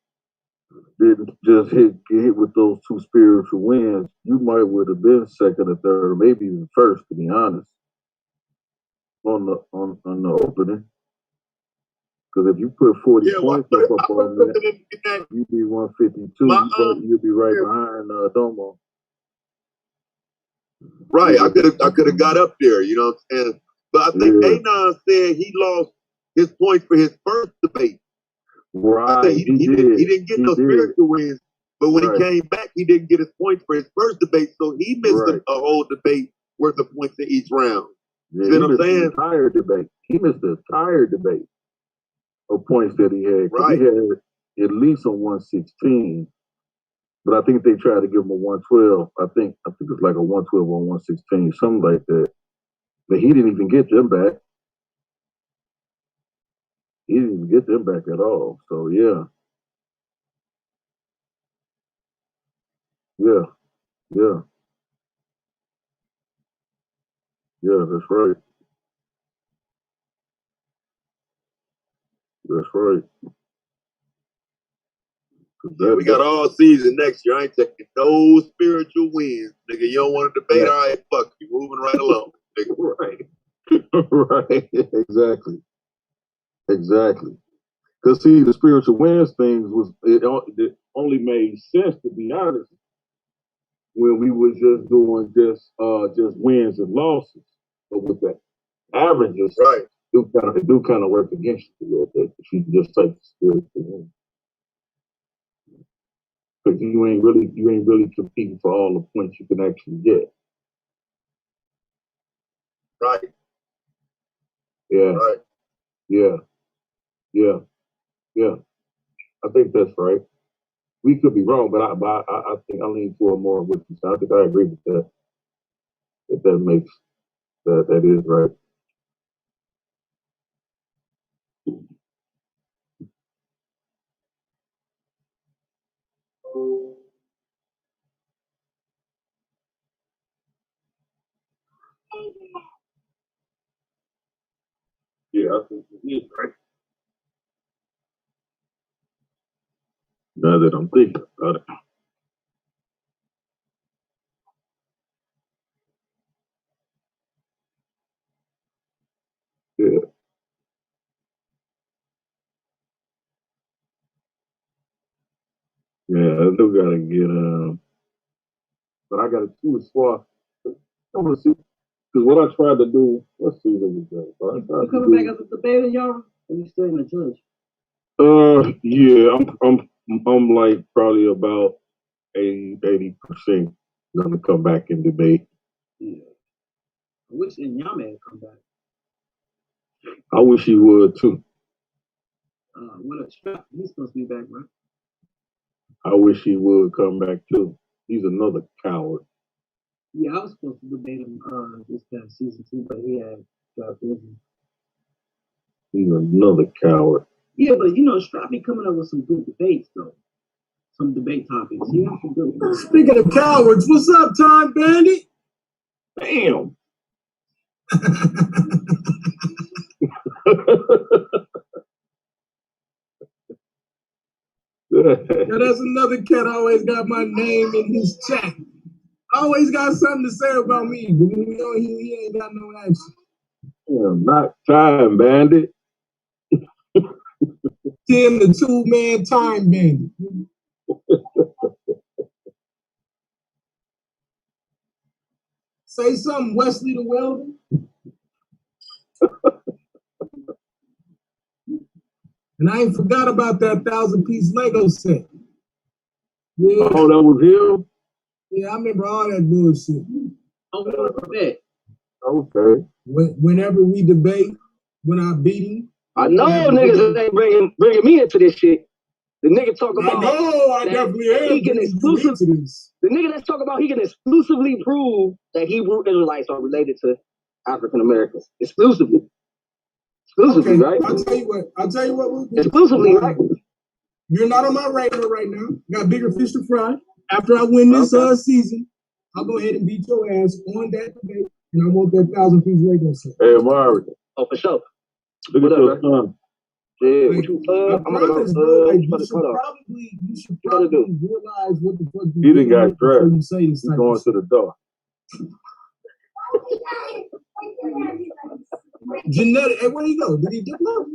didn't just get hit with those two spiritual wins, you might would have been second or third, or maybe even first, to be honest, on the opening. Because if you put 40 points up on that, you'd be 152. You'd be right behind Domo. Right, I could have got up there, you know what I'm saying? But I think Anon said he lost his points for his first debate. Right, I think he didn't get no spiritual wins, but when he came back, he didn't get his points for his first debate, so he missed a whole debate worth of points in each round. Yeah, you know what I'm saying? He missed the entire debate of points that he had. Right. He had at least a 116. But I think they tried to give him a 112. I think it's like a 112 or 116, something like that. But he didn't even get them back. He didn't even get them back at all. So yeah. Yeah. Yeah, that's right. That's right. Yeah, we got all season next year. I ain't taking no spiritual wins, nigga. You don't want to debate? All right, fuck you. Moving right along, nigga. Right. Exactly. Because see, the spiritual wins things it only made sense, to be honest, when we was just doing just wins and losses. But with the averages, right, it do kind of work against you a little bit if you just take the spiritual wins. Because you ain't really competing for all the points you can actually get. Right. Yeah. Right. Yeah. I think that's right. We could be wrong, but I think I lean toward more with you. So I think I agree with that. If that makes that is right. Yeah, I think it is right. Now that I'm thinking about it. Yeah. Yeah, I do gotta get but I gotta do as far. I wanna see, because what I tried to do, let's see what we got. You coming back as a debater, y'all? Or you still in the judge? Yeah, I'm like probably about 80% gonna come back and debate. Yeah. I wish Inyame had come back. I wish he would too. What a strap. He's supposed to be back, right? I wish he would come back too. He's another coward. Yeah, I was supposed to debate him this past season too, but he had dropped injury. He's another coward. Yeah, but you know, Strap be coming up with some good debates though. Some debate topics. He has some good ones. Speaking of cowards, what's up, Time Bandit? Damn. Now that's another cat always got my name in his chat. Always got something to say about me, but when we on here, he ain't got no action. Damn, not Time Bandit. Tim, the two-man Time Bandit. Say something, Wesley the Welder. And I ain't forgot about that 1,000-piece Lego set. Yeah. Oh, that was him? Yeah, I remember all that bullshit. Oh, what was that? Okay. Whenever we debate, when I beat him. I know niggas ain't bringing me into this shit. The nigga talk about. I know, I definitely am. He can exclusively. The nigga that's talking about he can exclusively prove that Hebrew Israelites are related to African Americans. Exclusively. Exclusively, okay, right? I'll tell you what we'll do. Exclusively, right? You're not on my radar right now. Got bigger fish to fry. After I win this season, I'll go ahead and beat your ass on that debate, and I want that 1,000-piece Lego set. Hey, Amari. Oh, for sure. Look at your son. Yeah, Like, you should probably realize what the fuck you didn't got dressed. You say this. He's going to the door. Genetic. Hey, where he go? Did he dip up?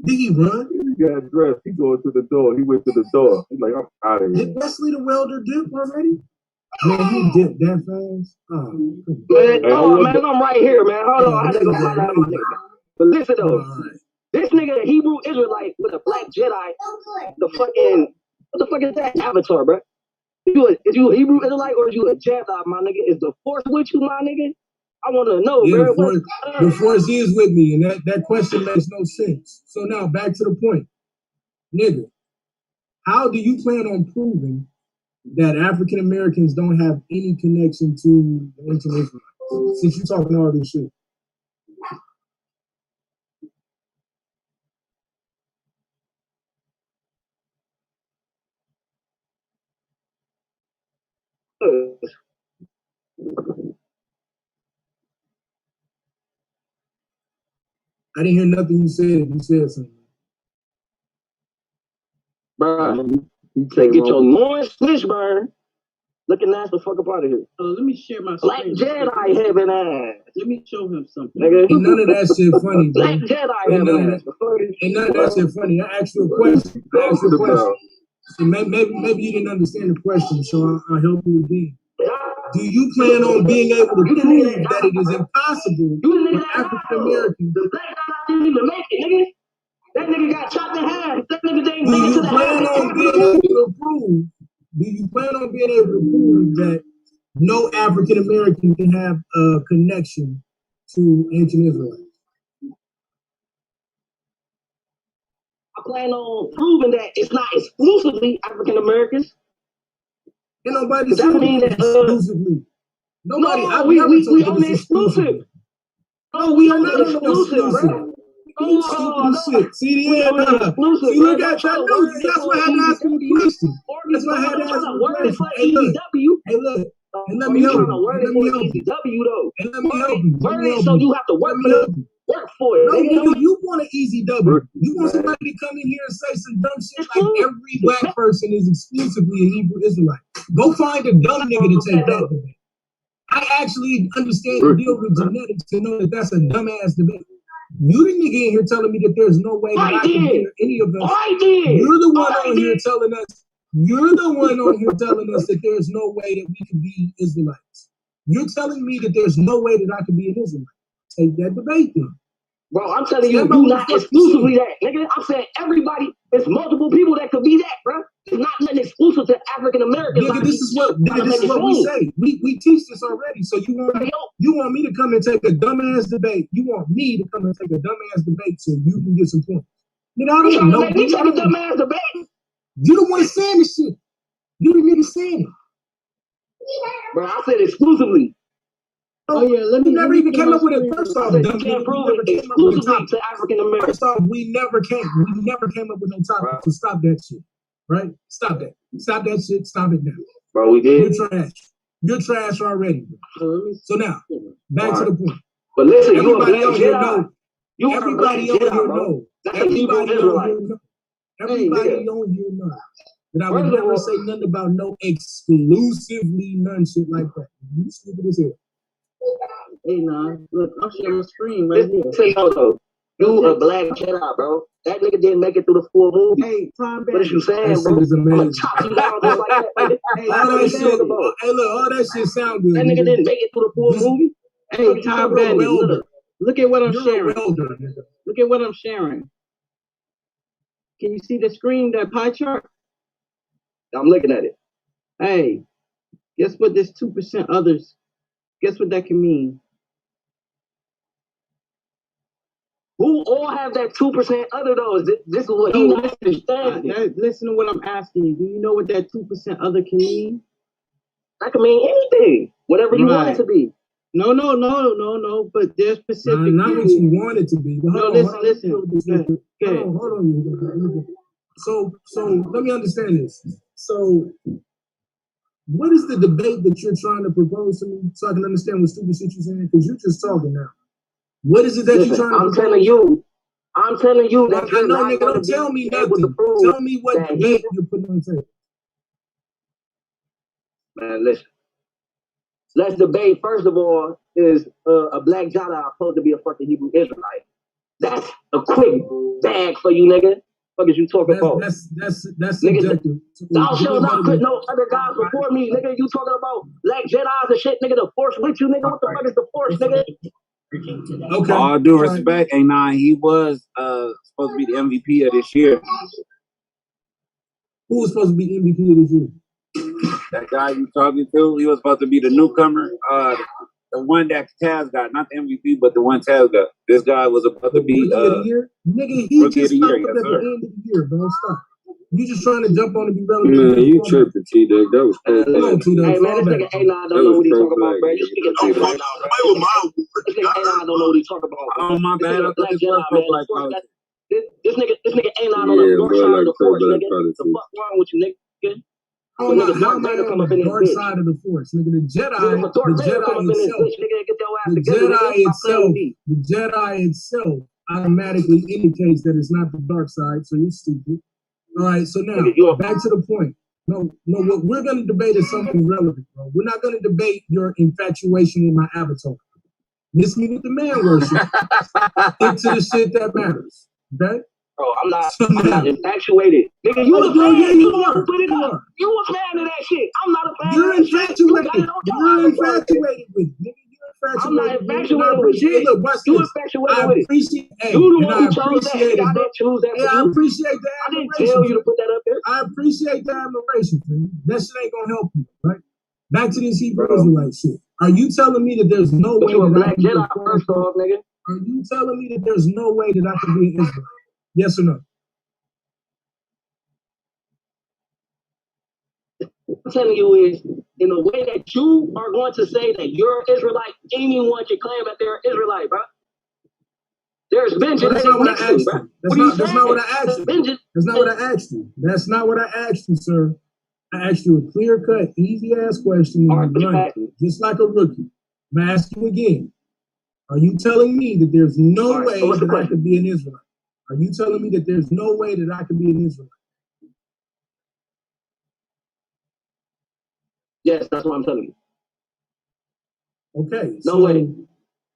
Did he run? He got dressed. He going to the door. He went to the door. He's like, I'm out of here. Did Wesley the Welder dip already? Man, he dipped that fast. Oh, man, I'm right here, man. Hold on, I had to go find out my nigga. But listen though, this nigga, Hebrew Israelite with a black Jedi, what the fuck is that avatar, bro? Is you a Hebrew Israelite or is you a Jedi, my nigga? Is the Force with you, my nigga? I want to know, yeah, bro. The Force is with me, and that question makes no sense. So now, back to the point. Nigga, how do you plan on proving that African Americans don't have any connection to the ancient Israelites, since you're talking all this shit? I didn't hear nothing you said. You said something. Bro, you can't get your loins fish burn. Looking ass the fuck up out of here. Let me share my Black Jedi having ass. Let me show him something. Nigga. Ain't none of that shit funny, bro. Black Jedi having ass. Ain't none of that shit funny. I asked you a question. So maybe you didn't understand the question, so I'll help you again. Do you plan on being able to prove that it is impossible for African Americans? The black guy didn't even make it, nigga. That nigga got chopped in half. That nigga didn't Do you plan on being able to prove? Do you plan on being able to prove that no African American can have a connection to ancient Israelites? I plan on proving that it's not exclusively African Americans. Ain't nobody saying exclusively. Nobody. No, we on the exclusive. No, we are not on the exclusive. Bro. Shit. See, look at that. That's why I had to ask you a question. That's why I had to ask you a question. Hey, look. And let me help you. Let me help you. So you have to work for it. No, you want an easy W. You want somebody to come in here and say some dumb shit like every black person is exclusively a Hebrew Israelite. Go find a dumb nigga to take that debate. I actually understand the deal with genetics to know that that's a dumbass debate. You the nigga in here telling me that there's no way that I can hear any of us. You're the one on here telling us. You're the one on here telling us that there's no way that we can be Israelites. You're telling me that there's no way that I can be an Israelite. Take that debate then. Bro, I'm telling you, you not exclusively that, nigga. I'm saying everybody, there's multiple people that could be that, bro. It's not nothing exclusive to African Americans. Nigga, this is what we say. We teach this already. So you want me to come and take a dumbass debate. You want me to come and take a dumbass debate so you can get some points. Nigga, I don't know. You take a dumbass debate. You the one saying this shit. You the nigga saying it. Bro, I said exclusively. Oh yeah, let me. We never even came up with it. First off, You dumb can't nigga, prove we never it came up with a exclusively topic. to African Americans. First off, we never came up with no topic. Right. So stop that shit. Right? Stop that. Stop that shit. Stop it now. Bro, we did. You're trash. You're trash already. So now, back to the point. But listen, you a Everybody black on here Jedi. know. You a black Everybody on Jedi, here bro. know. That's a Hebrew Everybody on Israelite. here know. Everybody on here know that I would First of never all- say nothing about no exclusively none shit like that. You stupid as hell. Hey, nah, look, I'm sharing my screen right here. Listen, though. You a black Jedi, bro. That nigga didn't make it through the full movie. Hey, Tom What is you saying, That bro? shit is I'm gonna amazing. chop you down just like that, nigga. Hey, All What that you shit. talking about? Hey, look, all that shit sound good. That nigga didn't make it through the full movie. Hey, Tom You're a Bandit, welder. look at what I'm You're a sharing. welder, nigga. Look at what I'm sharing. Can you see the screen, that pie chart? I'm looking at it. Hey, guess what this 2% others, guess what that can mean? Who all have that 2% other though? This is what he understands. Listen to what I'm asking you. Do you know what that 2% other can mean? That can mean anything. Whatever you want it to be. No. But there's specific. Not what you want it to be. But No, hold on, listen. Hold on. So let me understand this. So what is the debate that you're trying to propose to me so I can understand what stupid shit you're saying? Because you're just talking now. What is it that you're trying to propose? I'm telling you that I know, nigga, don't tell me nothing. Tell me what debate you're putting on the table. Man, listen. Let's debate, first of all, is a black Jedi supposed to be a fucking Hebrew Israelite? That's a quick bag for you, nigga. What is you talking about? That's subjective. Thou shalt not put no other gods before me, nigga. You talking about black Jedis and shit, nigga. The Force with you, nigga. What the fuck is the Force, nigga? Okay. All due respect, A9, he was supposed to be the MVP of this year. Who was supposed to be MVP of this year? That guy you talking to, he was supposed to be the newcomer. The one that Taz got, not the MVP, but the one Taz got. This guy was supposed to be Rookie of the year? Nigga, he just popped up at the end of the year, bro. Stop. You just trying to jump on and be relevant. Man, you tripping, T-Dog. That was Come on, T-Dog. Hey, man, this nigga A9 don't know what he talking about, bro. You speaking black right now, bro. This nigga A9 don't know what he talking about, bro. Oh, my bad. I thought this was pro black politics. This nigga A9 on the dark side of the Force, nigga. What the fuck wrong with you, nigga? How am I on the dark side of the Force, nigga? The Jedi itself automatically indicates that it's not the dark side, so you're stupid. All right, so now back to the point. No, what we're gonna debate is something relevant, bro. We're not gonna debate your infatuation with my avatar. Miss me with the man worship. Stick to the shit that matters. Okay? Bro, I'm not infatuated. Nigga, you a fan. Yeah, you are. Put it up. You a fan of that shit. I'm not a fan You're of that shit. infatuated. You're infatuated with it, nigga. I'm not infatuated with shit. Look, watch You this. infatuated with it. Hey, You the and one who chose that. appreciate Nigga, I it, bro. didn't choose that for Yeah, I you. appreciate the I didn't admiration. tell you to put that up there. I appreciate the admiration, man. That shit ain't gonna help you, right? Back to this Hebrew Israelite shit. Are you telling me that there's no way You a that black I can be Jedi first off, nigga. Are you telling me that there's no way that I can be an Israelite? Yes or no? I'm telling you is, in the way that you are going to say that you're an Israelite, anyone can claim that they're an Israelite, bro. There's been That's not what I asked bro. you. That's not what I asked you. That's not what I asked you. That's not what I asked you, sir. I asked you a clear-cut, easy-ass question, and you run it, just like a rookie. I'm gonna ask you again. Are you telling me that there's no way that I could be an Israelite? Are you telling me that there's no way that I could be an Israelite? Yes, that's what I'm telling you. Okay. No way.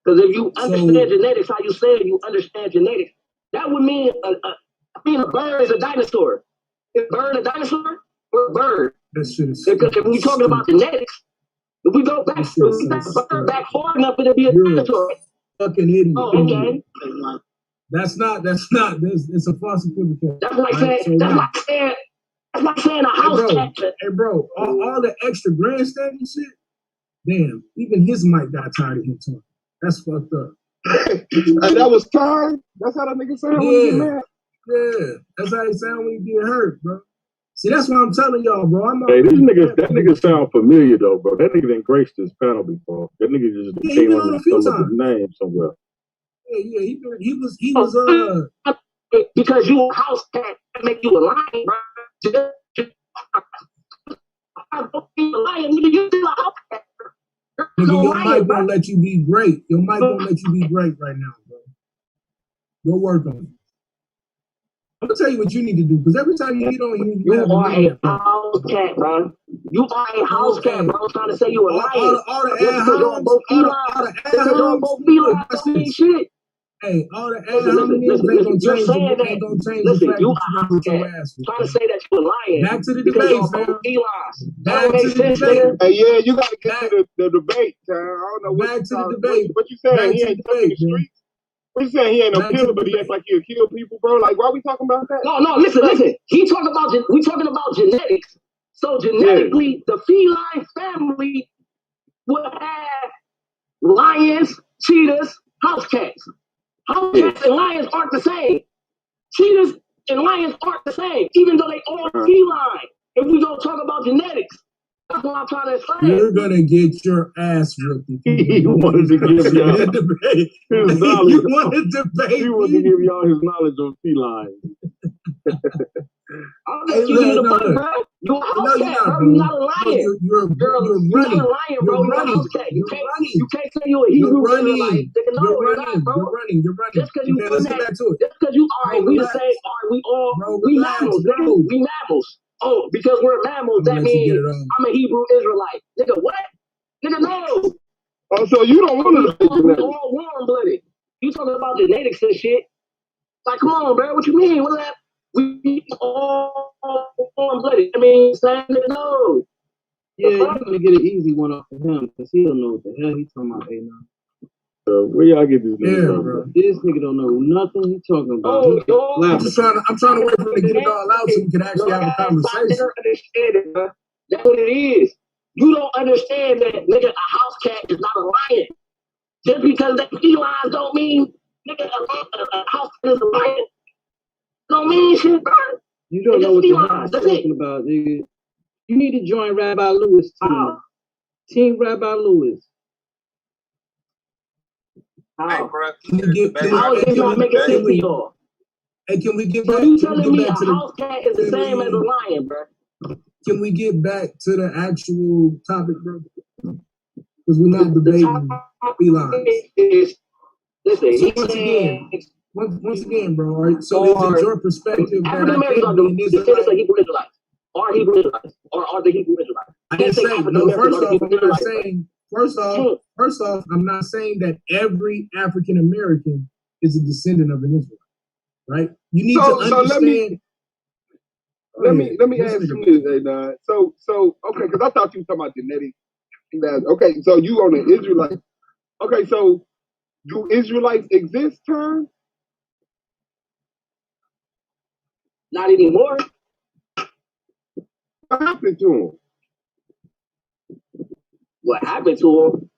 Because if you understand genetics, how you said you understand genetics, that would mean a bird is a dinosaur. Is a bird a dinosaur or a bird? That shit is because if we're talking about genetics, if we go back, bird back far enough, it'll be a dinosaur. Fucking idiot. Oh, okay. That's it's a false equivocation. That's like saying, that's like saying a house cat. Hey, bro, all the extra grandstanding shit, damn, even his mic got tired of him talking. That's fucked up. That was time? That's how that nigga sound when he get mad? Yeah, that's how he sound when he get hurt, bro. See, that's what I'm telling y'all, bro. Hey, that nigga sound familiar though, bro. That nigga didn't grace this panel before. That nigga just came on some of his name somewhere. Yeah, he was because you a house cat make you a lion, bro. A lion, nigga, you still a house cat. Nigga, your mic won't let you be great. Your mic won't let you be great right now, bro. Go work on it. I'm gonna tell you what you need to do, because every time you get on here, you are a house cat, bro. You are a house cat, bro. I'm trying to say you a lion. All the ad homies, shit. Hey, all the ad homies ain't gonna change the fact that you gonna get your ass. Trying to say that you're a lion. Back to the debate, fam. Back to the debate. Hey, yeah, you gotta get to the debate, Tom. I don't know what back to the debate. What you saying? He ain't in the streets? What you saying? He ain't no killer, but he acts like he'll kill people, bro. Like, why are we talking about that? No, listen. We talking about genetics. So genetically, the feline family will have lions, cheetahs, house cats. House cats and lions aren't the same. Cheetahs and lions aren't the same, even though they all feline. If we don't talk about genetics, that's what I'm trying to say. You're gonna get your ass ripped. He wanted to give y'all his knowledge. You wanted to debate. He wanted to give y'all his knowledge on feline. I'm just giving you the point, bro. You're a house cat, bro. You're not a lion. You're running. You're not a lion, bro. You're a house cat. You can't say you're a Hebrew Israelite. You're running. Just because you let's get back to it. Just because you are, we the same. We mammals, nigga. We mammals. Oh, because we're mammals, that means I'm a Hebrew Israelite. Nigga, what? Nigga, no. Oh, so you don't want to We're all warm-blooded. You talking about genetics and shit. Like, come on, bro. What you mean? What is that? We all warm-blooded. I mean, same nigga, no. Yeah, you're going to get an easy one off of him, because he don't know what the hell he's talking about, now. Where y'all get this nigga from? Bro. This nigga don't know nothing he's talking about. I'm trying to wait for him to get it all out so we can actually have a conversation. That's what it is. You don't understand that, nigga, a house cat is not a lion. Just because that felines don't mean, nigga, a house cat is a lion. Don't mean shit, bro. You don't know what the hell he's talking about, nigga. You need to join Rabbi Lewis team. Team Rabbi Lewis. How? Can we get back? You telling me a house cat is the same as a lion, bro? Can we get back to the actual topic, bro? Because we're not debating felines. Listen, once again, bro. All right, so is it your perspective that I can't be an Israelite? Hebrew Israelites. Are Hebrew Israelites? Or are the Hebrew Israelites? I didn't say no. First off, I'm not saying. First off, I'm not saying that every African American is a descendant of an Israelite, right? You need to understand. Let me ask you this, So okay, because I thought you were talking about genetics. Okay, so you on the Israelite. Okay, so do Israelites exist, Turn? Not anymore. What happened to them? What happened to them?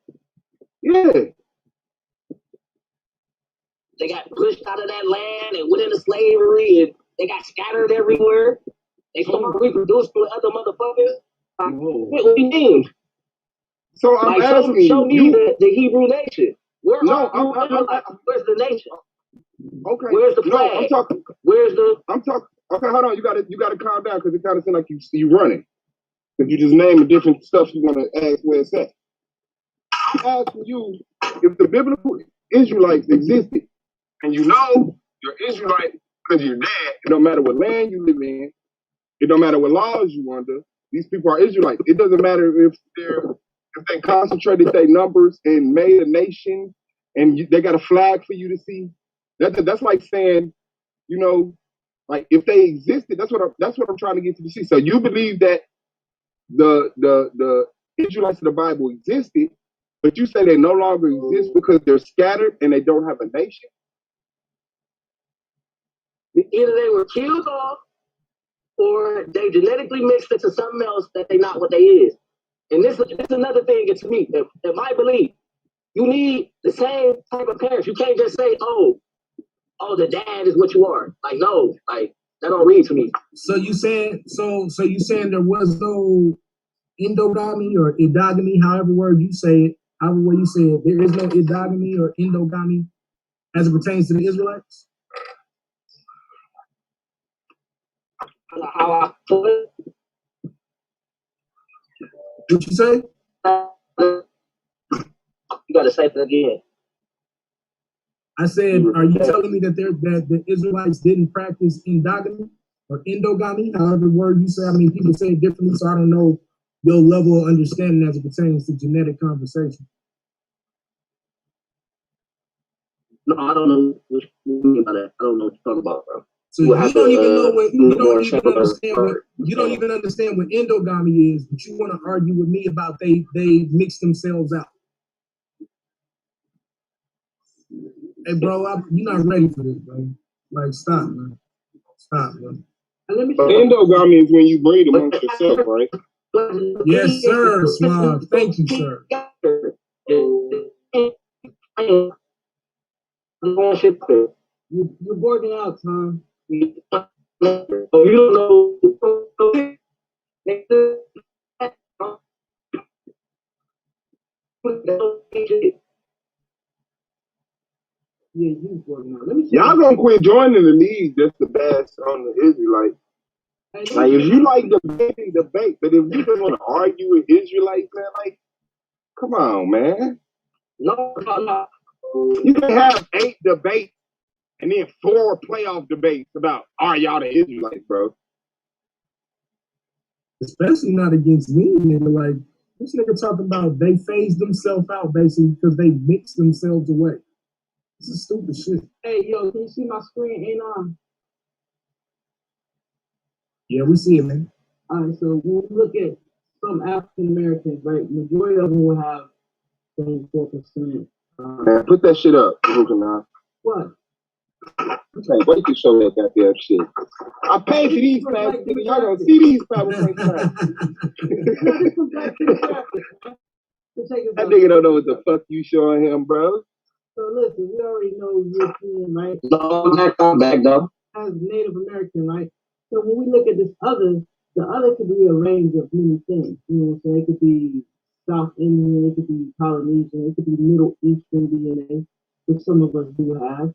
Yeah. They got pushed out of that land and went into slavery and they got scattered everywhere. They started reproducing with other motherfuckers. What do you mean? So I'm asking show me you, the Hebrew nation. Where's the nation? Okay. Where's the flag? No, I'm talking. Okay, hold on. You gotta calm down because it kind of seems like you running. If you just name the different stuff you want to ask where it's at. I'm asking you if the biblical Israelites existed, and you know you're Israelite because you're dead. It don't matter what land you live in. It don't matter what laws you under. These people are Israelites. It doesn't matter if they concentrated their numbers and made a nation, and they got a flag for you to see. That's like saying, you know, like if they existed. That's what I'm trying to get you to see. So you believe that the Israelites of the Bible existed, but you say they no longer exist because they're scattered and they don't have a nation? Either they were killed off or they genetically mixed into something else that they not what they is. And this is another thing to me, in my belief. You need the same type of parents. You can't just say, oh, the dad is what you are. Like, no. Like, That don't read to me. So you saying there was no endogamy or endogamy, however word you say it, however way you say it, there is no endogamy or endogamy as it pertains to the Israelites? How I put it. What you say? You gotta say that again. I said, are you telling me that the Israelites didn't practice endogamy or endogamy, however word you say? I mean, people say it differently, so I don't know your level of understanding as it pertains to genetic conversation. No, I don't know what you mean by that. I don't know what you're talking about, bro. So you don't even know what you don't even understand what endogamy is, but you want to argue with me about they mix themselves out. Hey, bro, you're not ready for this, bro. Like, stop, man. Stop, man. Endogamy is when you breed amongst yourself, right? Yes, sir, Suave. Thank you, sir. You're working out, Tom. Oh, you don't know. Yeah, you working out. Let me see. Y'all gonna quit joining the league just to bash on the Israelites. Like, if you like debating, debate, but if you just want to argue with Israelites, man, like, come on, man. No. You can have 8 debates and then 4 playoff debates about, are y'all the Israelites, bro? Especially not against me, nigga. Like, this nigga talking about they phased themselves out basically because they mixed themselves away. This is stupid shit. Hey, yo, can you see my screen? Ain't on. Yeah, we see it, man. All right, so when we look at some African Americans, right, majority of them will have 24%. Man, put that shit up. What? I can't wait to show that goddamn shit. I paid for these facts, nigga. Y'all gonna see these PowerPoint facts. That nigga don't know what the fuck you showing him, bro. So listen, we already know European, right? No, I'm back though. As Native American, right? So when we look at this other, the other could be a range of many things. You know what I'm saying? It could be South Indian, it could be Polynesian, it could be Middle Eastern DNA, which some of us do have.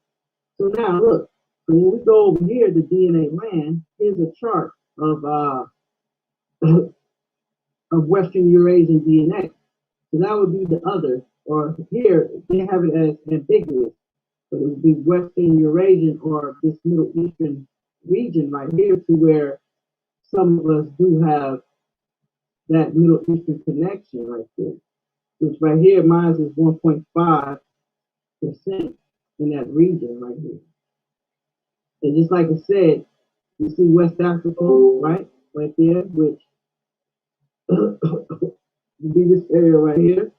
So now look, so when we go over here to DNA land, here's a chart of of Western Eurasian DNA. So that would be the other, or here they have it as ambiguous. But it would be Western Eurasian or this Middle Eastern region right here, to where some of us do have that Middle Eastern connection right there, which right here, mine is 1.5% in that region right here. And just like I said, you see West Africa, right there, which would be this area right here,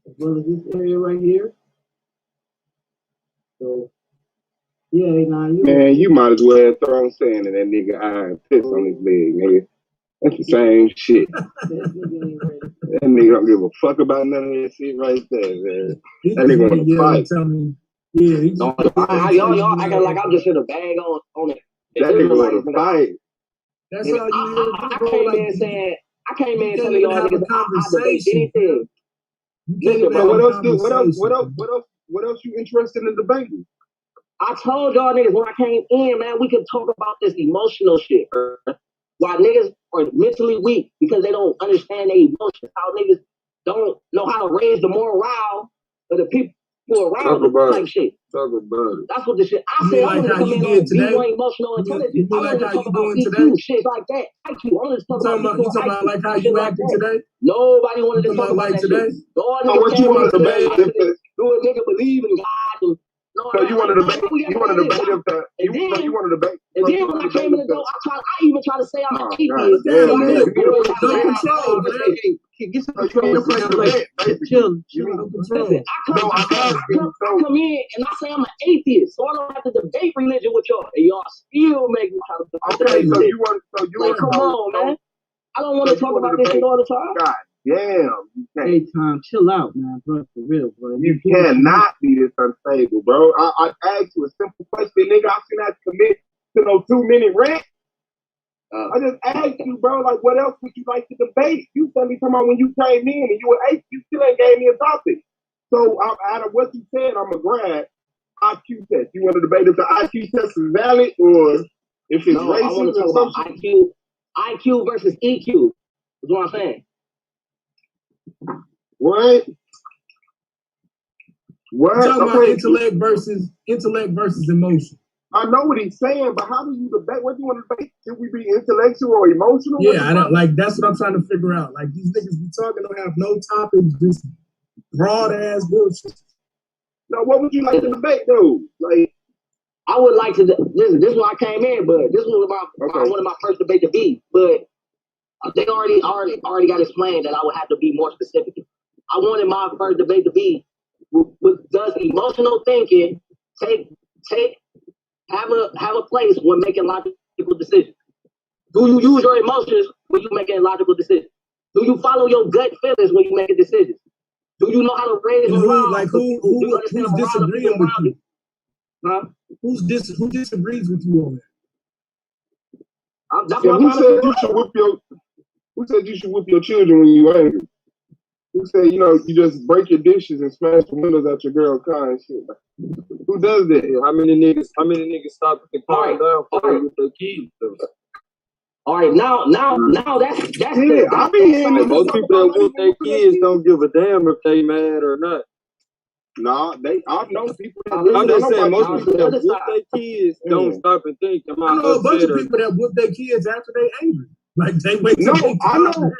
as well as this area right here. So, yeah, now you might as well throw sand in that nigga eye and piss on his leg, nigga. That's the same shit. That nigga don't give a fuck about none of that shit right there, man. That nigga want to fight. Y'all acting like I'm just here to bag on it. That nigga want to fight. That's all you hear. I came in telling y'all niggas I debate anything. Listen, but what else you interested in debating? I told y'all niggas when I came in, man, we could talk about this emotional shit. Why niggas are mentally weak because they don't understand their emotions. How niggas don't know how to raise the morale of the people around them type shit. Talk about it. That's what the shit. I said I want to come in on B1 emotional intelligence. I want to talk about EQ, shit like that. IQ. I want to talk about you talking about like how you acting today? Nobody wanted to talk about that today? shit. No, what you want to debate? Do a nigga believe in God? So you want to debate? You want to debate him? You want to debate? And then when I came in the door, I even tried to say I'm an atheist. Damn, man. No control, man. Get some control. Chill. Listen, I come in and I say I'm an atheist, so I don't have to debate religion with y'all, and y'all still make me try to debate. Okay, so you want? Come on, man. I don't want to talk about this shit all the time. God damn, you Hey, Tom, chill out, man, bro. For real, bro. You cannot be this unstable, bro. I asked you a simple question, nigga. I shouldn't have to commit to no 2-minute rant. I just asked you, bro, like, what else would you like to debate? You said me talking about when you came in and you were 8, you still ain't gave me a topic. So out of what you said, I'm a grad IQ test. You want to debate if the IQ test is valid or if it's racist? I want to talk about IQ versus EQ. Is what I'm saying. What? What? Talking about intellect versus emotion. I know what he's saying, but how do you debate? What do you want to debate? Should we be intellectual or emotional? Yeah, I don't like. That's what I'm trying to figure out. Like these niggas be talking, don't have no topics, just broad ass bullshit. Now, what would you like to debate, though? Like, I would like to. This is why I came in, but this was one of my first debate to be. But they already got explained that I would have to be more specific. I wanted my first debate to be: does emotional thinking have a place when making logical decisions? Do you use your emotions when you making logical decisions? Do you follow your gut feelings when you make decisions? Do you know how to raise morale? Like who's disagreeing with you? Huh? Who disagrees with you on that? Who said you should whip your children when you angry? Who said, you just break your dishes and smash the windows out your girl's car and shit? Who does that? How many niggas stop and calm down with their kids? All right, now that's it. I be hearing most people that whoop their kids don't give a damn if they mad or not. Nah, I know people. I'm just saying, most people that whoop their kids don't stop and think. I know a bunch of people that whoop their kids after they angry. Like they wait. No, I know.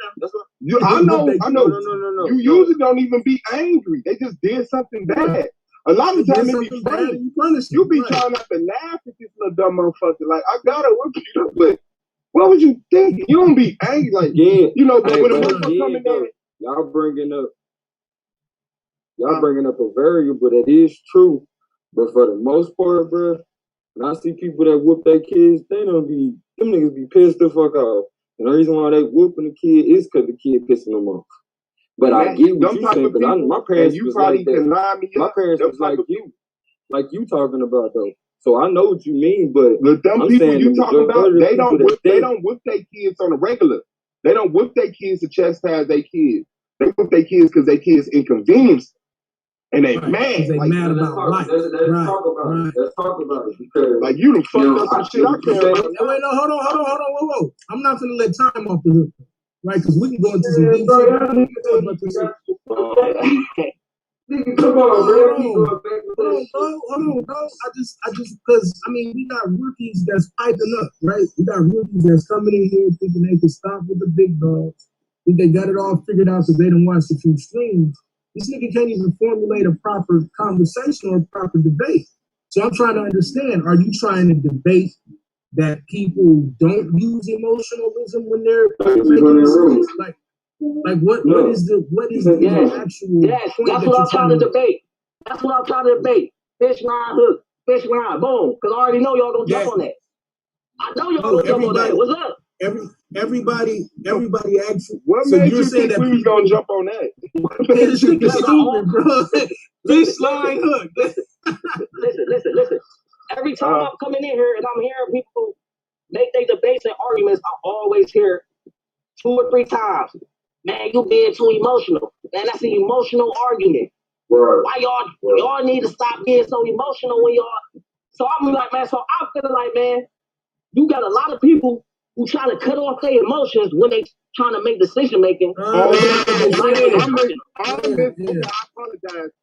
I know. No. You usually don't even be angry. They just did something bad. A lot of times it be funny. You be trying not to laugh at this little dumb motherfucker. Like, I gotta whip you, but what was you thinking? You don't be angry like, but when a motherfucker coming down, y'all bringing up a variable that is true, but for the most part, bro, when I see people that whoop their kids, them niggas be pissed the fuck off. And the reason why they whooping the kid is because the kid pissing them off. But I get what you're saying, because my parents was like that. My parents was like you talking about though. So I know what you mean, but the dumb people you talking about, they don't whip their kids on a regular. They don't whip their kids to chastise their kids. They whip their kids because their kids inconvenience. And they mad. They mad about life. Let's talk about it because like you done fucked up some shit. I can't. Wait, no, hold on, whoa. I'm not gonna let time off the hook, right? Because we can go into some deep shit. Come on, Hold on, bro. I just because we got rookies that's piping up, right? We got rookies that's coming in here thinking they can stop with the big dogs. Think they got it all figured out because they done watched a few streams. This nigga can't even formulate a proper conversation or a proper debate. So I'm trying to understand, are you trying to debate that people don't use emotionalism when they're making decisions? Like what is the actual point that's what I'm trying to debate. That's what I'm trying to debate. Fish line hook, fish line, boom. Because I already know y'all gonna jump on that. I know y'all gonna jump on that. What's up? Everybody actually. What made you think we was gonna jump on that? This nigga stupid, bro. Fish line hook. Listen. Every time I'm coming in here and I'm hearing people make their debates and arguments, I always hear 2 or 3 times. Man, you being too emotional. Man, that's an emotional argument. Right. Why y'all need to stop being so emotional when y'all. So I'm like, man. So I'm feeling like, man, you got a lot of people who trying to cut off their emotions when they trying to make decision making. I apologize,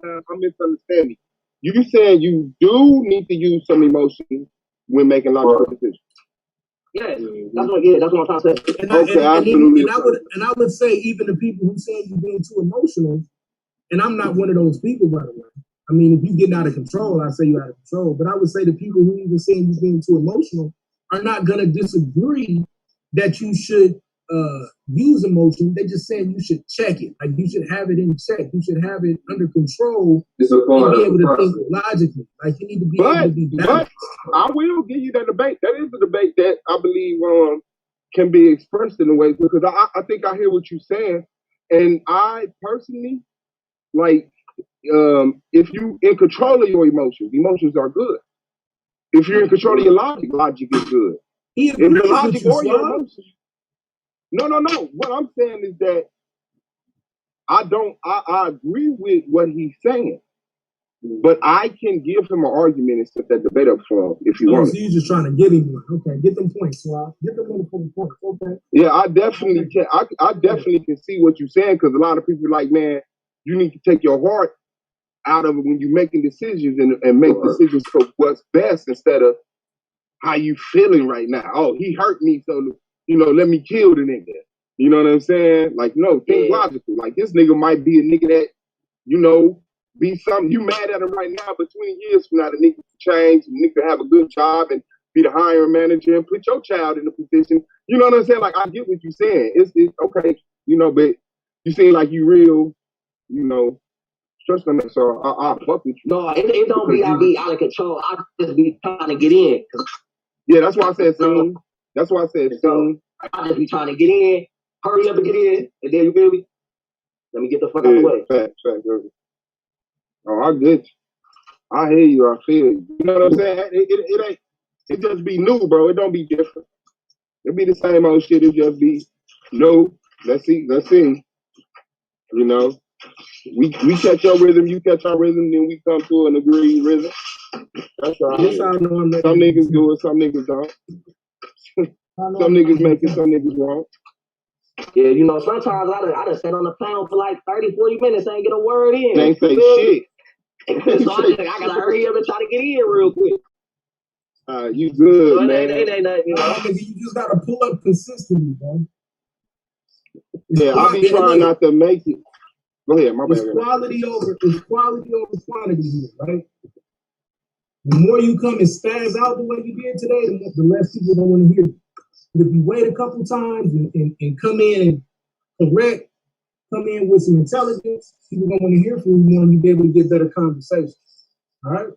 I'm misunderstanding. You saying you do need to use some emotion when making logical decisions. Yes, that's what I'm trying to say. Absolutely. And I would say even the people who say you're being too emotional, and I'm not one of those people, by the way. I mean, if you getting out of control, I say you're out of control. But I would say the people who even saying you're being too emotional are not going to disagree that you should use emotion. They just saying you should check it. Like you should have it in check. You should have it under control and be able to think logically. Like you need to be able to be balanced. But I will give you that debate. That is a debate that I believe can be expressed in a way because I think I hear what you're saying. And I personally, like, if you in control of your emotions are good. If you're in control of your logic is good. If your logic or your emotions. No. What I'm saying is that I agree with what he's saying. But I can give him an argument and set that debate up for him if you want. So you're just trying to get him one. Okay, get them points, Swab. Get them motherfucking points. Okay. Yeah, I definitely can. I definitely can see what you're saying because a lot of people are like, man, you need to take your heart out of it when you're making decisions and make decisions for what's best instead of how you feeling right now. Oh, he hurt me, so let me kill the nigga. You know what I'm saying? Like, no, think logical. Like, this nigga might be a nigga that, be something. You mad at him right now, but 20 years from now, the nigga can change, the nigga have a good job and be the hiring manager and put your child in a position. You know what I'm saying? Like, I get what you're saying. It's okay, but you seem like you real, trust them. So I'll fuck with you. No, it don't be I be out of control. I just be trying to get in. Yeah, that's why I said soon. That's why I said soon. I just be trying to get in, hurry up and get in, and then you feel me? Let me get the fuck out of the way. Fact. Oh, I get you. I hear you. I feel you. You know what I'm saying? It ain't. It just be new, bro. It don't be different. It be the same old shit. It just be no. Let's see. We catch your rhythm. You catch our rhythm. Then we come to an agreed rhythm. That's all. Some niggas do it. Some niggas don't. Some niggas make it. Some niggas won't. Yeah, sometimes I done sat on the panel for like 30, 40 minutes. Ain't get a word in. Ain't say shit. So I gotta hurry up and try to get in real quick. You good, so man. It ain't nothing, You just gotta pull up consistently, man. I be trying not to make it. Go ahead, my bad. It's quality over quantity here, right? The more you come and spaz out the way you did today, the less people don't want to hear you. But if you wait a couple times and come in and correct, come in with some intelligence, people don't want to hear from you more and you be able to get better conversations. All right?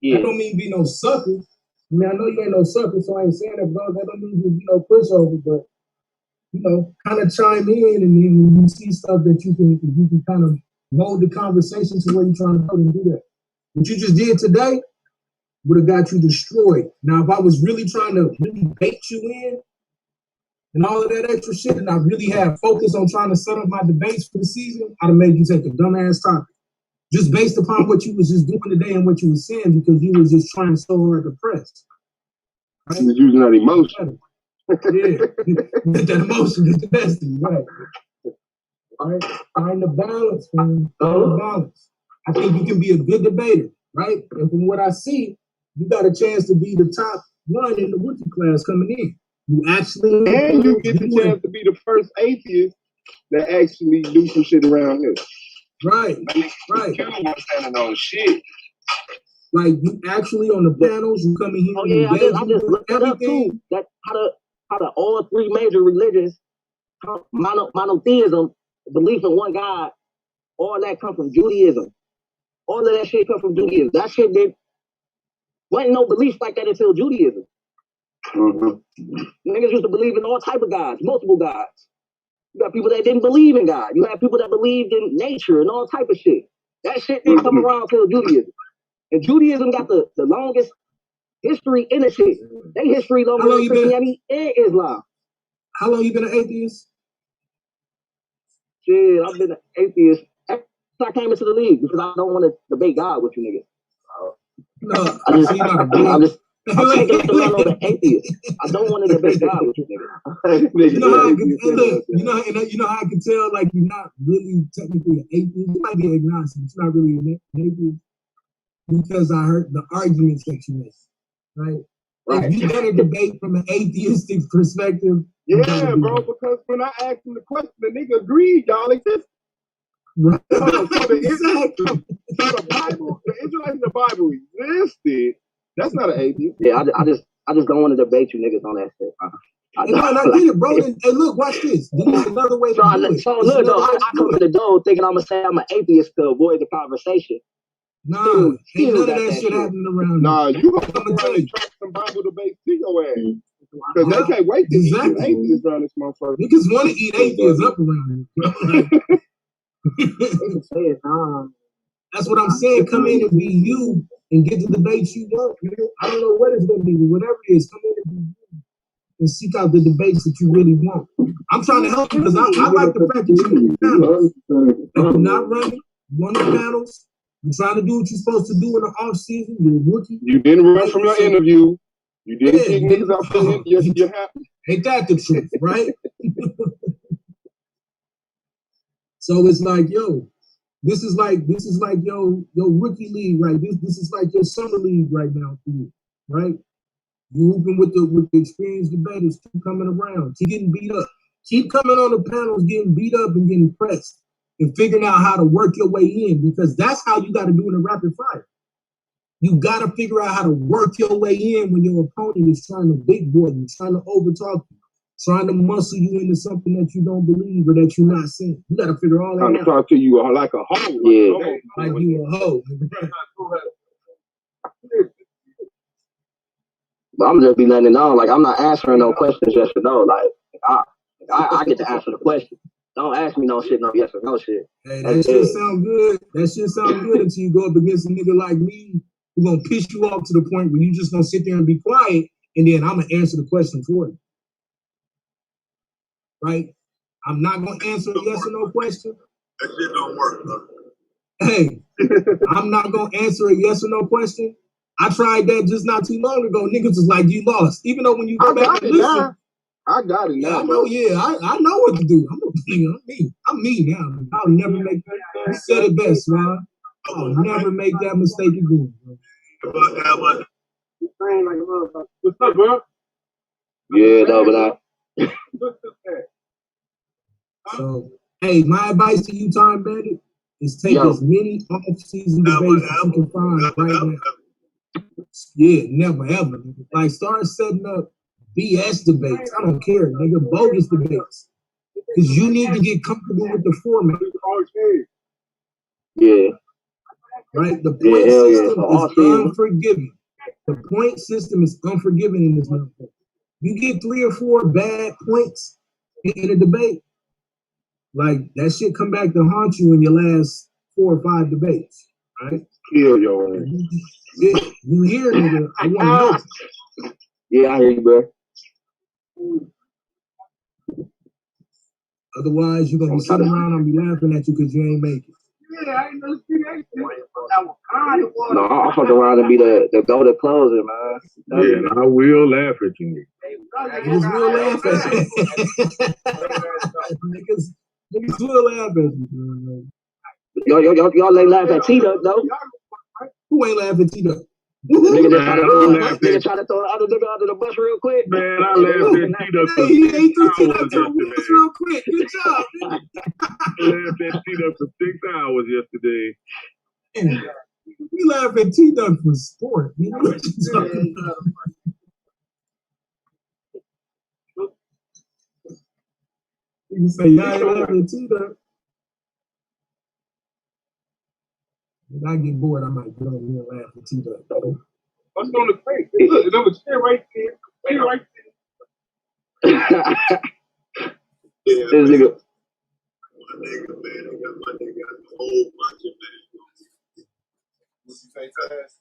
Yeah. That don't mean be no sucker. I mean, I know you ain't no sucker, so I ain't saying that, bro. That don't mean you be no pushover, but kind of chime in, and then when you see stuff that you can kind of mold the conversation to where you're trying to go and do that. What you just did today would have got you destroyed. Now, if I was really trying to really bait you in and all of that extra shit, and I really had focus on trying to set up my debates for the season, I'd have made you take a dumbass topic. Just based upon what you was just doing today and what you was saying because you was just trying so hard to press. Right? You was using that emotion. Yeah, that emotion is the best thing, right? All right, find the balance, man. Find the balance. I think you can be a good debater, right? And from what I see, you got a chance to be the top one in the rookie class coming in. You get the chance to be the first atheist that actually do some shit around here. Right. You don't standing on shit. Like you actually on the panels, you come in here. Oh yeah, I just looked it up too. That how the all three major religions, monotheism, belief in one God, all that come from Judaism. All of that shit come from Judaism. That shit wasn't no belief like that until Judaism. Niggas used to believe in all type of gods, multiple gods. You got people that didn't believe in God. You had people that believed in nature and all type of shit. That shit didn't come around till Judaism. And Judaism got the longest history in the shit. They history longer than Christianity and Islam. How long you been an atheist? Shit, I've been an atheist since I came into the league because I don't want to debate God with you niggas. No, I'm taking up the man on the atheist. I don't want to debate God with you niggas. You know how I can tell like you're not really technically an atheist. You might be agnostic, but you're not really an atheist. Because I heard the arguments that you make, right? If you got a debate from an atheistic perspective. Yeah, bro, because when I asked him the question, the nigga agreed, y'all exist. Right. So the Bible, the Israelites in the Bible existed. That's not an atheist. Yeah, I just don't want to debate you niggas on that shit. I get it, bro. Hey, look, watch this. There's another way to do it. So look, though, I come to the door thinking I'm going to say I'm an atheist to avoid the conversation. Nah, ain't none of that shit happening around. Nah, you gonna come around and track some Bible debates to your ass. Because they can't wait to eat Exactly. atheists around this motherfucker. Niggas want to eat atheists up around here. That's what I'm saying. Come in and be you and get the debates you want. I don't know what it's going to be, but whatever it is, come in and be you and seek out the debates that you really want. I'm trying to help you because I like the fact that you're in the panels. If you're not running, you're on the panels, you're trying to do what you're supposed to do in the off season, you're a rookie. You didn't run from your interview. You didn't kick niggas off your happy. Ain't that the truth, right? So it's like, yo, this is like your rookie league, right? This is like your summer league right now for you, right? You hooping with the experienced debaters, keep coming around, keep getting beat up, keep coming on the panels, getting beat up and getting pressed, and figuring out how to work your way in, because that's how you got to do in a rapid fire. You got to figure out how to work your way in when your opponent is trying to big boy you, trying to overtalk you, trying to muscle you into something that you don't believe or that you're not saying. You got to figure all that out. Trying to talk to you like a hoe. Yeah. Like you a hoe. But I'm just be letting it know, like, I'm not answering no questions yes or no. Like, I get to answer the question. Don't ask me no shit, no yes or no shit. Hey, that shit sound good. That shit sound good until you go up against a nigga like me who gonna piss you off to the point where you just gonna sit there and be quiet, and then I'm gonna answer the question for you. Right? I'm not gonna answer a yes or no question. That shit don't work, bro. Hey, I'm not gonna answer a yes or no question. I tried that just not too long ago. Niggas was like, you lost. Even though when you go back and listen, I got it now. I know, I know what to do. I'm me now. I'll never make that. You said it best, man. I'll never make that mistake again. What's up, bro? Yeah, no, but So, hey, my advice to you, Time Bandit, is take as many off-season debates as you can find right now. Yeah, never ever. Like, start setting up BS debates. I don't care, nigga. Bogus debates. Because you need to get comfortable with the format. Yeah. Right? The point system is unforgiving. The point system is unforgiving in this motherfucker. You get 3 or 4 bad points in a debate, like, that shit come back to haunt you in your last 4 or 5 debates. Right? Kill your ass. You hear, nigga, I want to help you. Yeah, I hear you, bro. Otherwise, you're going to be sitting around and be laughing at you because you ain't make it. No, I'll fuck around and be the go-to closer, man. Yeah, and I will laugh at you. Niggas will laugh at you. Niggas will laugh at you. Y'all ain't laugh at T-Duck, though. Who ain't laughing at T-Duck? Nigga try to throw the other nigga under the bus real quick. Man, I laughed at T-Duck for 6 hours yesterday. Real quick. Good job, man. I laughed at T-Duck for 6 hours yesterday. We laugh at T-Duck for sport. You know what you're talking about? You can say, y'all ain't laughing at T-Duck. If I get bored, I might go over here and laugh at T-Duck. What's on the crate? Look, there was chair right there. Chair right there. This nigga. My nigga, man, I got a whole bunch of man. What you say, fast?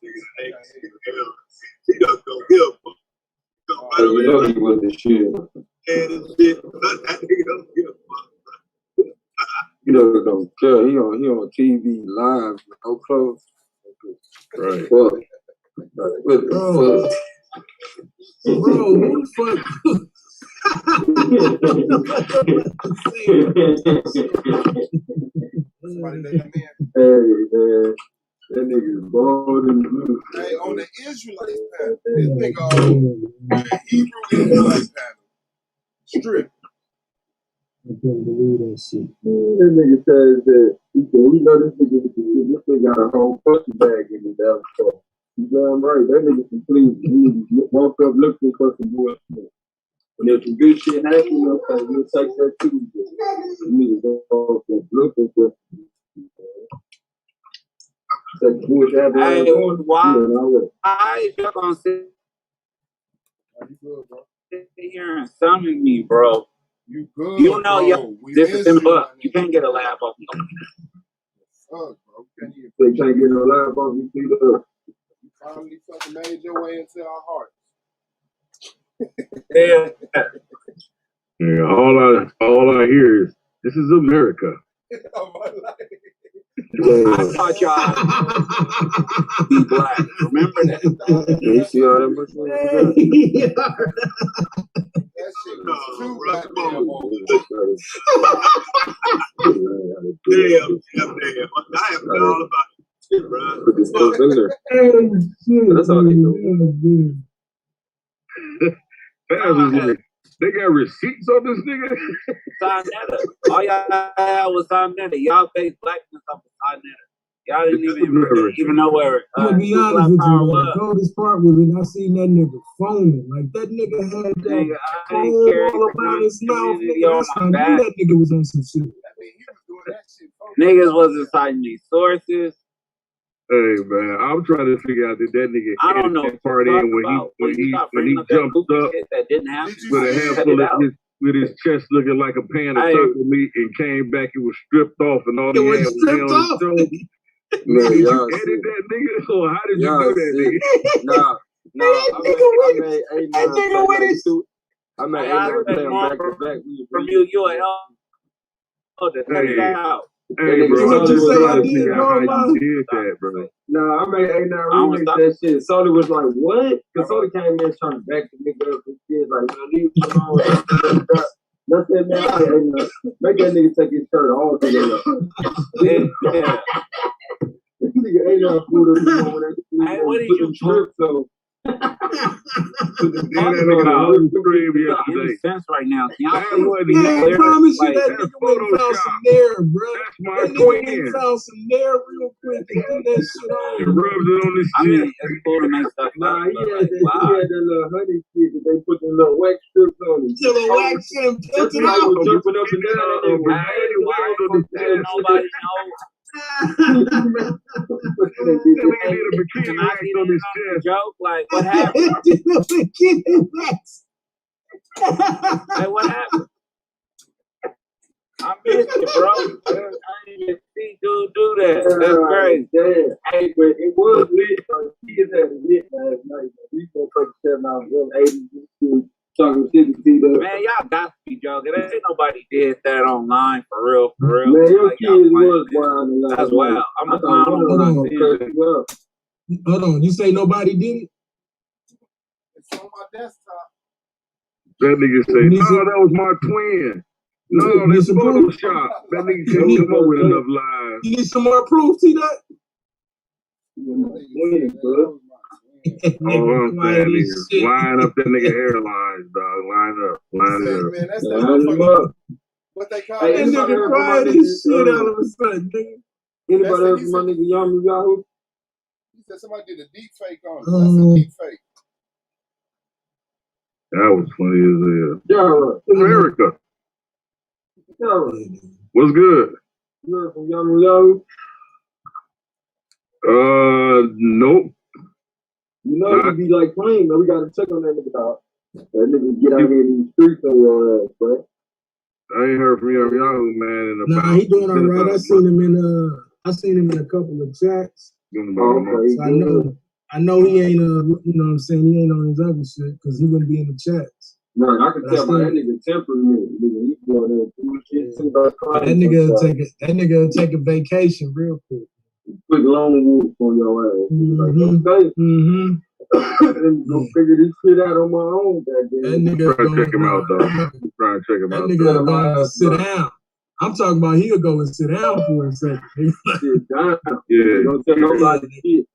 He don't go here, bro. You know he was the shit. And shit, that nigga don't give a fuck. You know, don't care. He on TV live with no clothes. Right. Fuck. Like, what the fuck? Bro, who the fuck? Somebody let him in. Hey, man. That nigga's bald and blue. Hey, on the Israelite panel, this nigga on the Hebrew Israelite panel. Strip. I couldn't believe that shit. That nigga says that he said, we know this nigga got a whole fucking bag in his damn car. You damn right. That nigga complete. He woke up looking for some bullshit. When there's some good shit happening, you'll take that too. You need to go up looking for some bullshit. Hey, why if y'all gonna sit? You good, bro? here and summon me, bro. You good, You know, bro. yo, We this is miss in the you, book. my You nigga. can't get a laugh off me. Fuck, bro. Can't even- They can't get no laugh off you, see that? You finally fucking made your way into our hearts. Yeah. Yeah, all I hear is, this is America. I thought y'all be black. Remember that? You see all that much That shit was too goddamn old. Damn. I have been all about this shit, bro. Put this stuff in there. That's all they do. Faz was like, they got receipts on this nigga? Sarnetta. All y'all had was Sarnetta. Y'all faced blackness off of Sarnetta. Y'all didn't even know where I'm gonna be honest with you, the coldest part was when I seen that nigga foaming. Like that nigga had that Nigga, I foam didn't carry all around his mouth. community Nigga, on that's my how I knew back. that nigga was on some shit. Niggas wasn't citing these sources. Hey man, I'm trying to figure out that nigga I don't know that part in when he jumped up that didn't happen. with a handful of his chest looking like a pan of taco meat and came back, it was stripped off and all It was he had stripped was off. on his shoulder. Man, Did you y'all edit that nigga or how did you Y'all do that see. nigga? Nah, I made That nigga with his I made I A9 play expect them more back to back. from you. You an elder. Cut it Hey. out. Hey, bro, What I'm you just say I trying to did, figure out how Carl? you did that, bro. Nah, I made A9 I was remix talking- that shit. Soda was like, what? Because Soda came in trying to back the nigga up and shit. Like, man, leave him alone. That's it, man. I A9. Make that nigga take his shirt off. Yeah. This nigga A9 pulled up on with that. Hey, what did put you them strips on. Then that nigga about? the crib Any yesterday. sense right now? Can y'all That please wasn't Yeah, I clear? promise you Like, that that's nigga went and found Photoshop. some nair, bro. That's my That nigga went twin. and found some nair real quick and threw that shit He on. rubbed it on his I mean, chin. it's cool to make stuff Nah, up, he but had like, that, wow. he had that little honey shit that they put the little wax strips on it. Till the wax shit and That's tilted why he out. was jumping up and down. That nigga was Hey, Daddy why Weld on fuck his that? chest. Nobody know. That nigga did a bikini Can I wax see on that his on the chest. joke? Like, what happened? Hey, what happened? I missed it, bro. I didn't even see dude do that. That's crazy. Yeah, hey, but it was lit. Kids had it lit last night. We gonna take 7 out of them 80s. Talking shit to see that. Man, y'all got to be joking. There ain't nobody did that online for real, for real. Man, your Like, y'all kids playing was this. wild. That's wild. I'm a clown on Hold my on. sin. Hold on, you say nobody did it? It's on my desktop. That nigga say, You need no, some- that was my twin. No, You need that's some proof? Photoshop. That nigga couldn't come up with enough lies. You need some more proof, see that? All I'm saying is line up that nigga hairlines, dog. Line up. Line it up. Man, that's that Line them motherfucker. up. What they call Hey, That it? anybody nigga heard from my quiet nigga, as shit all of a sudden, nigga. Anybody That's heard what from he my said. nigga Yahoo? He said somebody did a deep fake on it. That's a deep fake. That was funny as hell. Yeah, America. yeah. What's good? You heard from Yahoo? Nope. You know he be like playing, man. We gotta check on that nigga, dog. That nigga get out here in these streets on your ass, bro. I ain't heard from Yahoo, man, in about. Nah, he doing all right. I seen him in a couple of chats. Okay, So I know he ain't you know what I'm saying, he ain't on his other shit because he wouldn't be in the chats. No, I can tell by that nigga temperament. Nigga, he going there do shit too about That nigga will take a vacation real quick. Quick long walk on your ass. Mm-hmm. Like, okay. Mm-hmm. And go figure this shit out on my own. That Goddamn. nigga Try to check him out, though. Try to check him That out. nigga going to sit down. I'm talking about he'll go and sit down for a second. Sit down. Yeah. Don't tell nobody shit.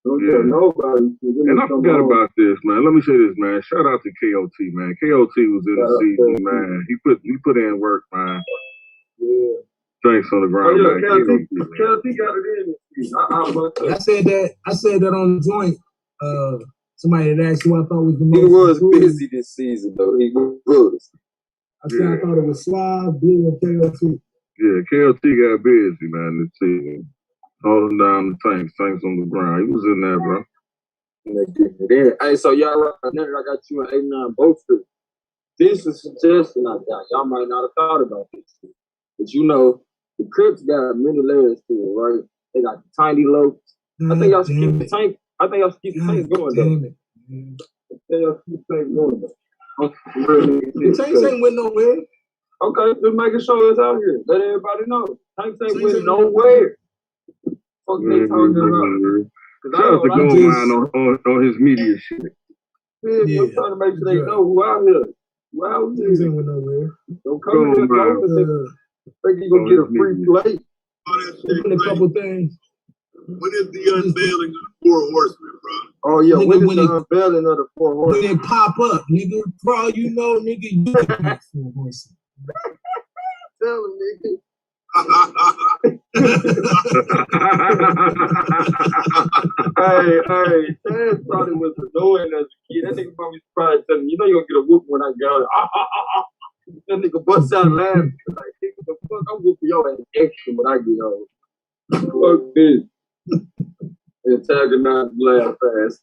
Don't tell nobody shit. And I forgot about this, man. Let me say this, man. Shout out to KOT, man. KOT was in the season, man. He put in work, man. Yeah. Drinks on the ground, man. KLT got it in. I said that on the joint. Somebody had asked who I thought was the most. He was improved. busy this season, though. He was. I said I thought it was Suave, Blue, and KLT. Yeah, KLT got busy, man, this season. Holding down the tanks on the ground. He was in there, bro. Hey, so y'all right now, I got you an 89 Boat Street. this is a suggestion I got. Y'all might not have thought about this shit. But you know, the Crips got many layers to it, right? They got the Tiny Lopes. I think y'all should keep the tank. I think y'all should keep the tank going though. I think y'all should keep the tank going though. The Tanks ain't went nowhere. Okay, just making sure it's out here. Let everybody know. Tanks ain't went nowhere. Fuck they talking about. Shout out to Goldmine on his media shit. Yeah, I'm trying to make sure they know who out here. Who out here? Tanks ain't went nowhere. Don't come here, bro. Think you gonna get a free plate. A couple things. When is the unveiling of the Four Horsemen, bro? Oh yeah, when is the unveiling of the Four Horsemen? When they pop up, nigga. For all you know, nigga, you can make Four Horsemen. Tell them, nigga. hey, Chad thought it was annoying as a kid. That nigga probably surprised telling you know you're gonna get a whoop when I go. That nigga bust out laughing. Like, nigga, the fuck, I'm whooping your ass extra when I get home. Fuck this. Antagonize laugh fast.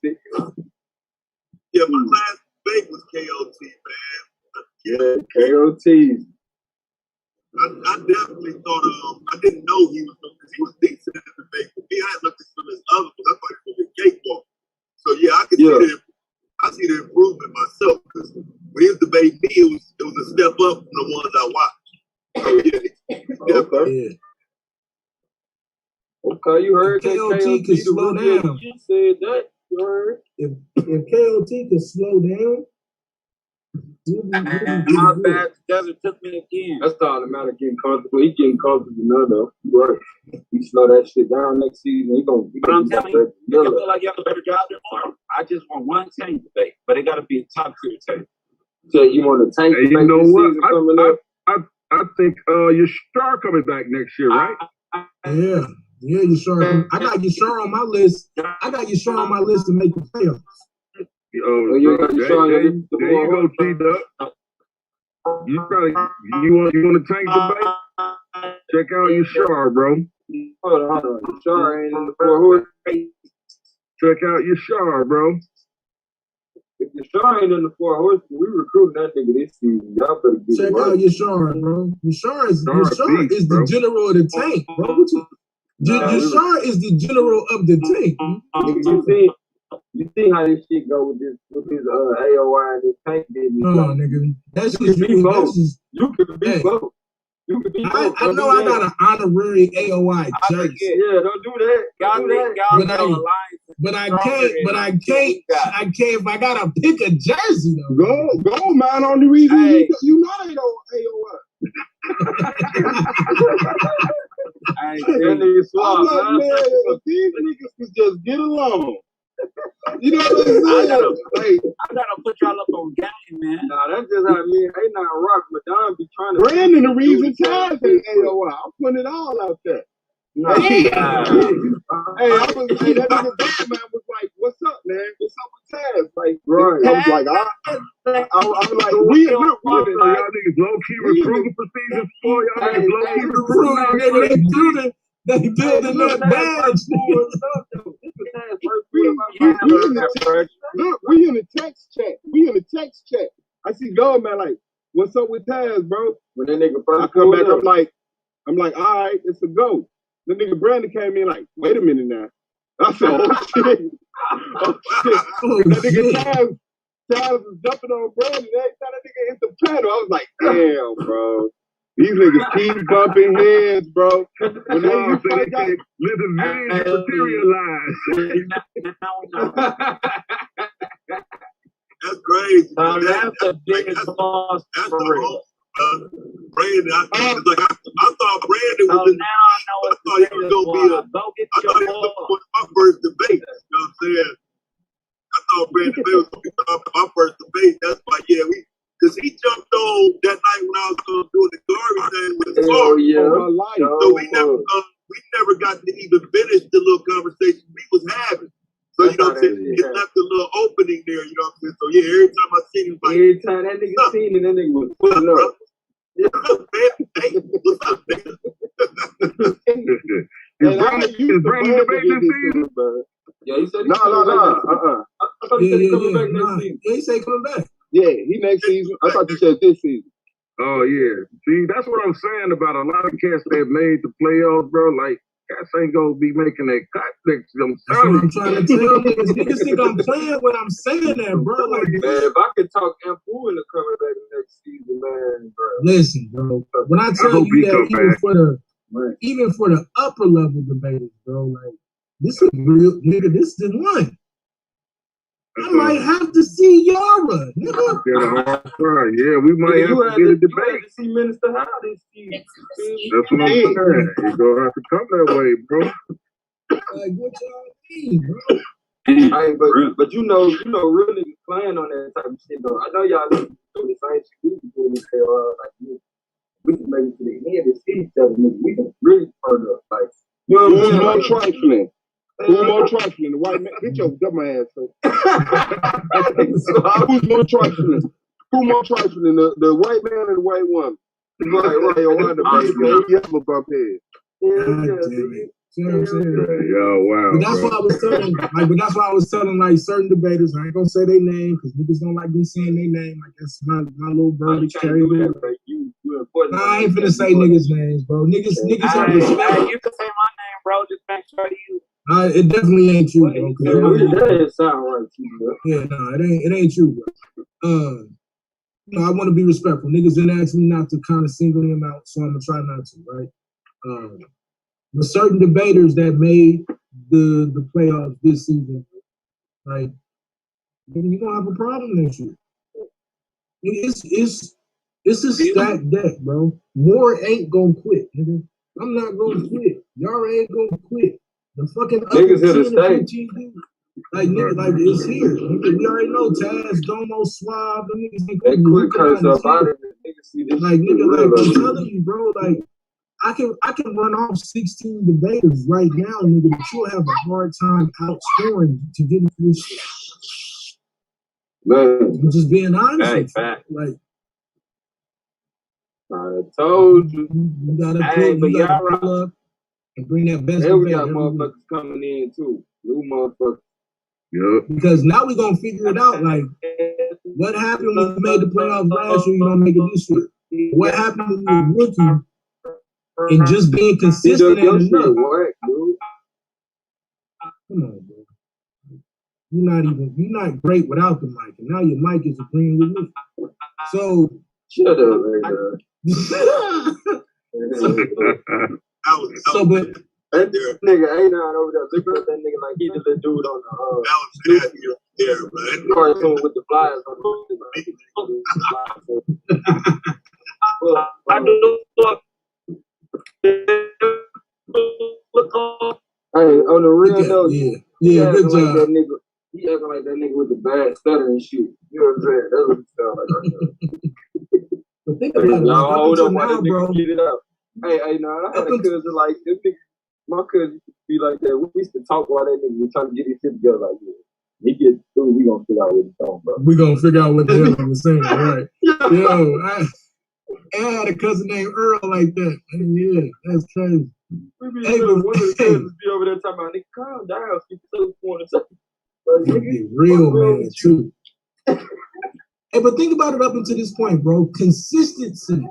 Yeah, my last debate was KOT, man. Yeah, KOT. I definitely thought I didn't know he was because he was decent in the debate. For me, I looked at some of his other ones. I thought he was gonna be a cakewalk. So yeah, I can see the improvement myself because when he was debating me, it was a step up from the ones I watched. So yeah, Okay, you heard that KOT could slow down. You said that. You heard. If KOT could slow down, How bad Desert took me again. That's the automatic getting comfortable. He getting comfortable now though. Right. He slow that shit down next season. He gonna But I'm telling you, I feel like you have a better job than Mark. I just want one tank debate, but it got to be a top tier tank. So you want a tank? Hey, you know what? I think Yashar coming back next year, right? Yeah, Yashar. I got Yashar on my list. I got Yashar on my list to make the playoffs. There you go, T-Duck. You want to tank debate? Check out Yashar, bro. Hold on. Yashar ain't in the Four Horsemen. Check out Yashar, bro. If Yashar ain't in the Four Horsemen, we recruiting that nigga this season. Y'all better get Check out Yashar, bro. Yashar is the general of the tank, bro. Yashar is the general of the tank. You see how this shit go with this AOI and this tank business? No, nigga. That's just you. You can be both. You can be both. I know I got an honorary AOI jersey. Yeah, don't do that. But I can't. If I gotta pick a jersey though. Go, man. Only reason you know they don't AOI. That nigga swap, I'm like, man, if these niggas could just get along. You know what I'm saying? I gotta put y'all up on game, man. Nah, that's just how me and A9 rock. Madonna be trying to. Brandon, the reason Taz ain't AOI. I'm putting it all out there. Hey, that nigga man was like, "What's up, man? What's up with Taz?" Like, right? I was like, I'm like, we y'all niggas low key recruiting for season 4. Y'all niggas low key recruiting. They building that badge. Look, we in the text chat. I see Goldman like, "What's up with Taz, bro?" When that nigga first I come back, I'm like, all right, it's a go. The nigga Brandon came in like, wait a minute now. I said, oh shit. That nigga Taz was jumping on Brandon. Every time that nigga hit the panel, I was like, damn, bro. These niggas keep bumping heads, bro. When they let the vision materialize. That's crazy. That's the biggest loss for real. Brandon, I thought Brandon was. I thought he was gonna be one of my first debates. You know what I'm saying? I thought Brandon was gonna be my first debate. That's why, because he jumped on that night when I was doing the garbage thing with his car. So we never got to even finish the little conversation we was having. So you know what I'm saying? It left a little opening there. You know what I'm saying? So every time I seen him, like, every time that nigga seen it, that nigga was pulling up. What's up, man? Hey, what's up, nigga? Is Brandon debating this season? Yeah, he said no. I thought he said he coming back next season. Yeah, he said coming back. Yeah, he next season. I thought you said this season. Oh yeah. See, that's what I'm saying about a lot of cats that made the playoffs, bro. Like cats ain't gonna be making that cut next. That's what I'm trying to tell niggas. Niggas think I'm playing when I'm saying that, bro. Like, man, if I could talk Ampu into coming back next season, man, bro. Listen, bro. When I tell you that even for the upper level debaters, bro, like this is real, nigga. This is one. I might have to see Yara, nigga. Yeah, we might have to get a debate. To see Minister Howe this season. That's what I'm saying. You're gonna have to come that way, bro. Like, what y'all mean, bro? Hey, but you know, real niggas playing on that type of shit, though. I know y'all do the same shit we can do. Say, like, we can make it to the end and see each other, nigga. We can really turn up, like, you know what I'm saying? Trifling. Who's more trifling? The white man? Get your dumb ass up. Who's more trifling? Who more trifling? The white man or the white woman? Right. You have a bump head. Yo, wow. But that's why I was telling, but that's why I was telling like certain debaters. I ain't gonna say their name because niggas don't like me saying their name. Like that's my little verbiage carry. I ain't finna say niggas' names, bro. Niggas have respect. You can say my name, bro. Just make sure you. It definitely ain't you, bro. That didn't sound right to you, bro. Yeah, no, it ain't you, bro. You know, I want to be respectful. Niggas didn't ask me not to kind of single them out, so I'm gonna try not to, right? But certain debaters that made the playoffs this season, like, you're gonna have a problem next year. It's a stacked deck, bro. Moore ain't gonna quit, nigga. I'm not gonna quit. Y'all ain't gonna quit. The fucking niggas here to stay. Like, nigga, like it's here. Nigga, we already know Taz, Domo, Suave, them niggas ain't they quit curse up out of it. Niggas see this like, nigga, like, I'm telling you, bro, like, I can run off 16 debaters right now, nigga, but you'll have a hard time outscoring to get into this shit. Man. I'm just being honest. Like, I told you. You gotta pull up and bring that best. And we got motherfuckers coming in too. New motherfuckers. Yep. Because now we're gonna figure it out. Like, what happened when you made the playoffs last year? You don't make it this year. What happened when you were rookie and just being consistent and enough? Come on, bro. You're not great without the mic, and now your mic is agreeing with me. So shut up, man. But that nigga ain't on over there looking at that nigga like he the little dude on the cartoon with the flyers on Hey, on the real note, yeah, good job. Like that nigga, he acting like that nigga with the bad stutter and shit. You know what I'm saying? That's what it sound like right now. But think about it. Y'all hold up now, bro. Get it up. Hey, nah, I had a cousin like this nigga. My cousin used to be like that. We used to talk while that nigga was trying to get his shit together like this. He gets through, we gonna figure out what he's talking about. We gonna figure out what the hell he was saying, right? Yo, I had a cousin named Earl like that. Yeah, that's crazy. Hey, but one of the cousins be over there talking about, nigga, calm down. Be real, man, too. Hey, but think about it up until this point, bro. Consistency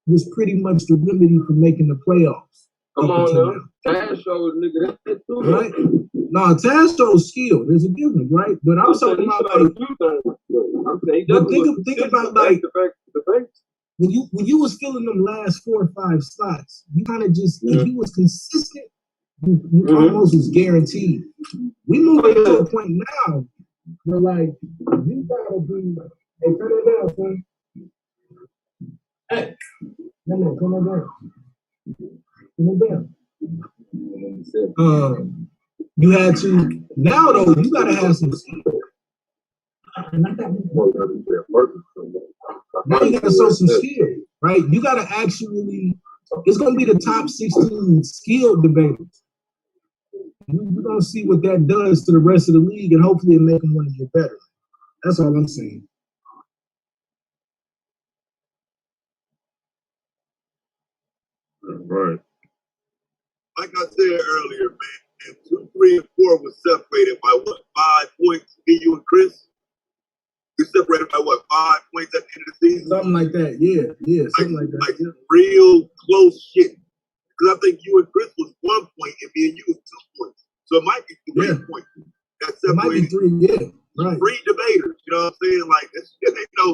was pretty much the remedy for making the playoffs. Come on, now. Taz shows, nigga, that's too. Right? No, Taz shows skill. There's a difference, right? But I'm talking about, like, but think about, like, when you was filling them last 4 or 5 slots, you kind of just, if you was consistent, you almost was guaranteed. We moving to a point now where, like, you gotta be, hey, turn it down, son. Hey, no, come on down. Come on down. You had to, now though, you gotta have some skill. Now you gotta show some skill, right? You gotta actually, it's gonna be the top 16 skilled debaters. We're gonna see what that does to the rest of the league, and hopefully it make them want to get better. That's all I'm saying. Right. Like I said earlier, man, 2, 3, and 4 was separated by what, 5 points? Me, you, and Chris. We separated by what, 5 points at the end of the season? Something like that. Yeah, something like that. Like real close shit. Because I think you and Chris was 1 point and me and you was 2 points. So it might be 3 points. That It might be separated 3, right. 3 debaters. You know what I'm saying? Like, that shit ain't no,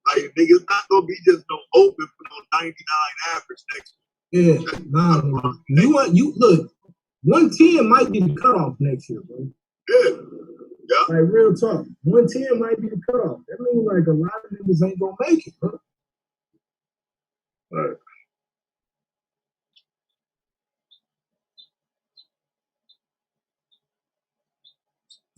like, nigga, it's not going to be just no open for no 99 average next year. Yeah, nah. You look, 110 might be the cutoff next year, bro. Yeah. Like, real talk. 110 might be the cutoff. That means, like, a lot of niggas ain't going to make it, bro. Right.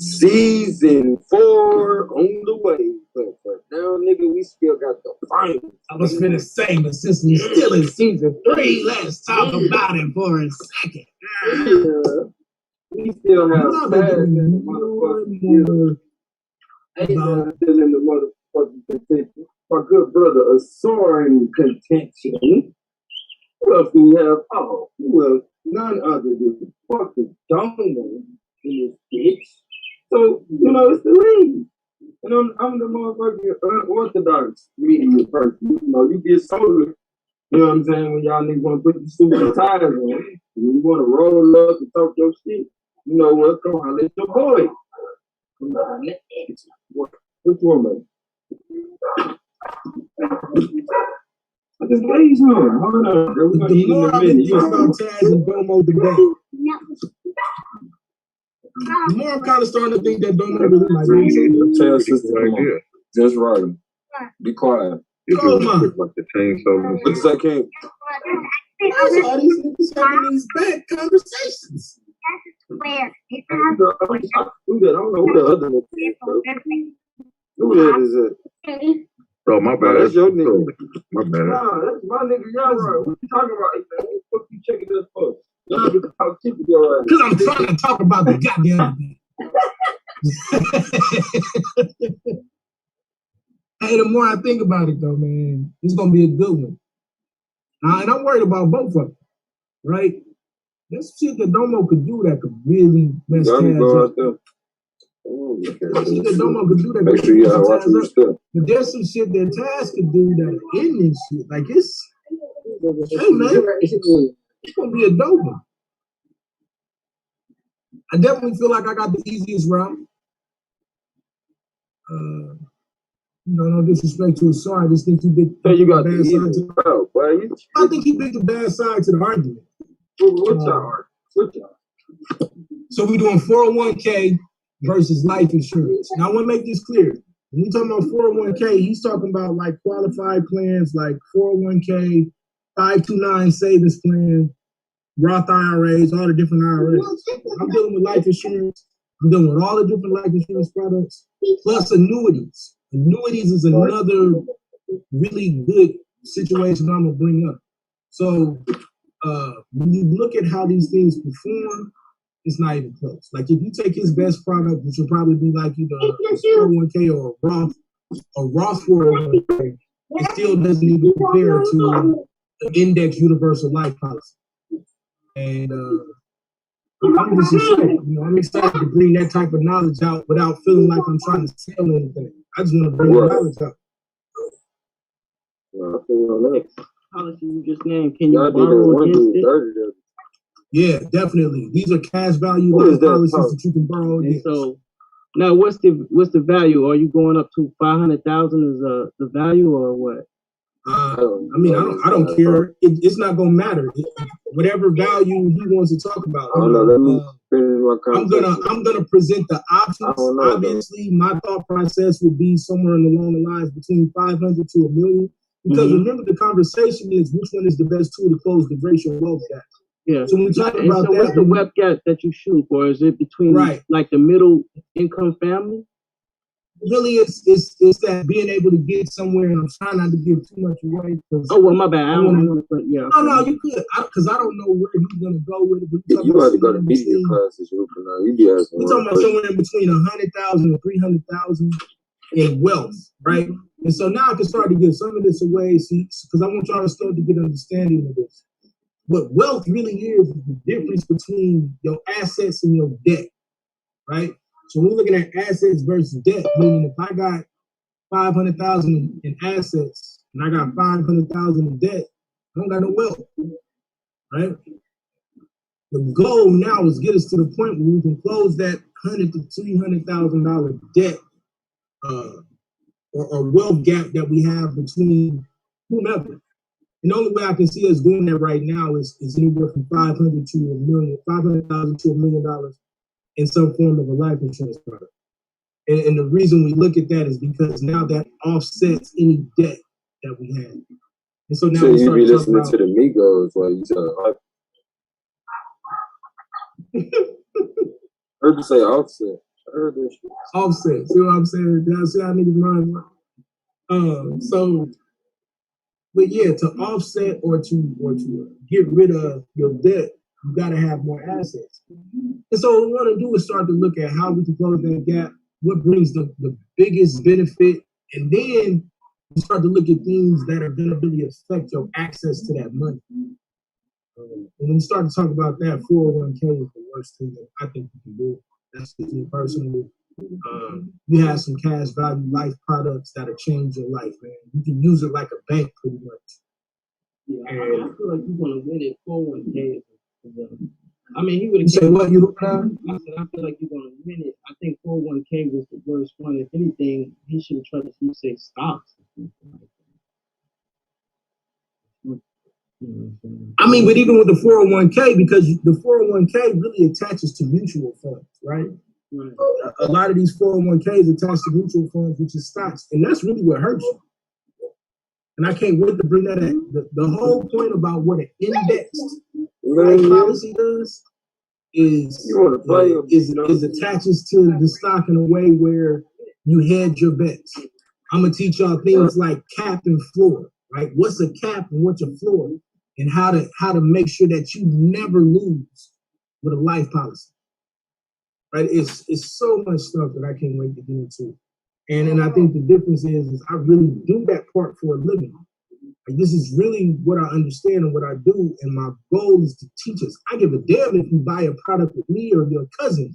Season 4 on the way. But now, nigga, we still got the finals. I was finna say, but since we still in season 3, let's talk about it for a second. Yeah. We still have still in the motherfucking contention. My good brother, a soaring contention. Who else do we have? Oh, who else? None other than fucking Domo in this bitch. So, you know, it's the league. And I'm the motherfucking unorthodox media person. You know, you get sober. You know what I'm saying? When y'all niggas want to put the stupid tires on, you want to roll up and talk your shit. You know what? Come on, let your boy. Come on, which one, man? I just raised him. Hold on. The more I've been thinking about Taz and Domo debate, the more I'm kind of starting to think that Domo really might be Tell sister, idea. Just right. Be quiet. Go, man. Like the chainsaw. What does that came? All these niggas having these bad conversations. I do that. I don't know who the other nigga is, bro. Who that is it? Oh, my bad. That's your nigga. My bad. Nah, that's my nigga. Y'all right. What you talking about? What the fuck you checking this for? Y'all get to talk shit to your ass. Because I'm trying to talk about the goddamn thing. Hey, the more I think about it, though, man, it's going to be a good one. And I'm worried about both of them, right? There's shit that Domo could do that could really mess Taz up. Shit that Domo could do that Make sure you watch your stuff. But there's some shit that Taz could do that in this shit. Like, it's, hey, man, it's going to be a dope one. I definitely feel like I got the easiest route. You know, no disrespect to his side. I just think he picked you got the bad side to the route, boy. I think he picked the bad side to the argument. What's y'all? So we're doing 401k versus life insurance. Now I want to make this clear. When we talking about 401k, he's talking about like qualified plans like 401k, 529 savings plan, Roth IRAs, all the different IRAs. I'm dealing with life insurance. I'm dealing with all the different life insurance products, plus annuities. Annuities is another really good situation I'm going to bring up. So when you look at how these things perform, it's not even close. Like if you take his best product, which will probably be like either a 401k or a Roth 401k, it still doesn't even compare to the index universal life policy. And I'm just excited. You know, I'm excited to bring that type of knowledge out without feeling like I'm trying to sell anything. I just want to bring the knowledge out. Policy you just named, can you borrow against it? Yeah, definitely. These are cash value life policies that you can borrow against. So now what's the value? Are you going up to 500,000 as the value or what? I mean, I don't care. It's not gonna matter. Whatever value he wants to talk about. I'm gonna present the options. Obviously, my thought process would be somewhere along the lines between 500 to $1 million. Because remember, the conversation is which one is the best tool to close the racial wealth gap. Yeah. So when we talk about so what's the wealth gap that you shoot for? Is it between like the middle income family? Really, it's that being able to get somewhere, and I'm trying not to give too much away. Oh well, my bad. I don't want to put No, you could, because I don't know where he's gonna go with it. But you have to go to media classes. You be asking. We're talking about somewhere in between 100,000 and 300,000 in wealth, right? And so now I can start to give some of this away, because I want y'all to start to get an understanding of this. What wealth really is the difference between your assets and your debt, right? So we're looking at assets versus debt, meaning if I got $500,000 in assets and I got $500,000 in debt, I don't got no wealth, right? The goal now is get us to the point where we can close that $100,000 to $200,000 debt or wealth gap that we have between whomever. And the only way I can see us doing that right now is anywhere from $500,000 to $1 million in some form of a life insurance product. And the reason we look at that is because now that offsets any debt that we have. And so now we you start be talking listening about, to the Migos while you tell. Heard you say Offset. I heard that shit. Offset. See what I'm saying? See how niggas mind work? So, but yeah, to offset or to get rid of your debt, you gotta have more assets. And so what we want to do is start to look at how we can close that gap, what brings the biggest benefit, and then we start to look at things that are gonna really affect your access to that money. And when we start to talk about that, 401k is the worst thing that I think you can do. That's just me personally. You have some cash value life products that'll change your life, man. You can use it like a bank pretty much. Yeah, I feel like you're gonna win it 401k. I mean, he would have said what you I said I feel like you're gonna win it. I think 401k was the worst one. If anything, he should have tried to say stocks. I mean, but even with the 401k, because the 401k really attaches to mutual funds, right? Right. A lot of these 401ks attach to mutual funds, which is stocks, and that's really what hurts you. And I can't wait to bring that in. The whole point about what an indexed life policy does is attaches to the stock in a way where you hedge your bets. I'm gonna teach y'all things like cap and floor, right? What's a cap and what's a floor, and how to make sure that you never lose with a life policy. Right? It's so much stuff that I can't wait to get into. And I think the difference is I really do that part for a living. Like, this is really what I understand and what I do, and my goal is to teach us. I give a damn if you buy a product with me or your cousin.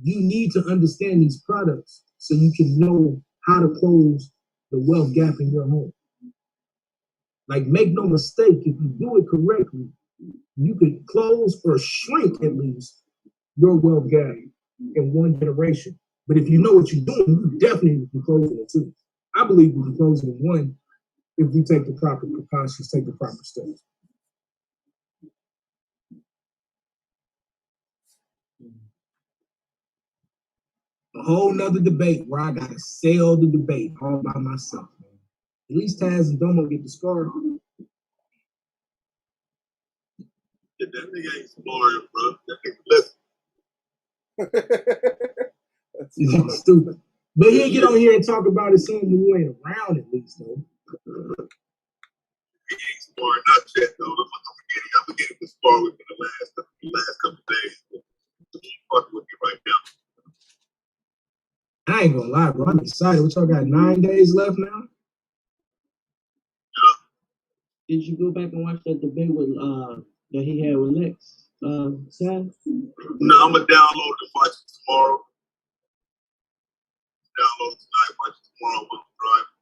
You need to understand these products so you can know how to close the wealth gap in your home. Like, make no mistake, if you do it correctly, you could close or shrink at least your wealth gap in one generation. But if you know what you're doing, you definitely can close it in two. I believe we can close it in one if we take the proper precautions, take the proper steps. A whole nother debate where I gotta sell the debate all by myself, man. At least Taz and Domo get the scar. Yeah, that nigga ain't sparring, bro. That nigga listen. That's stupid. But he'll get on here and talk about it soon when you ain't around, at least, though. He ain't sparring, not yet, though. I'm beginning to spar with me the last couple of days. He's fucking with me right now. I ain't gonna lie, bro. I'm excited. What y'all got 9 days left now? Yeah. Did you go back and watch that debate with that he had with Lex? Sam? No, I'm gonna download it and watch it tomorrow. Download it tonight, watch it tomorrow while I'm driving.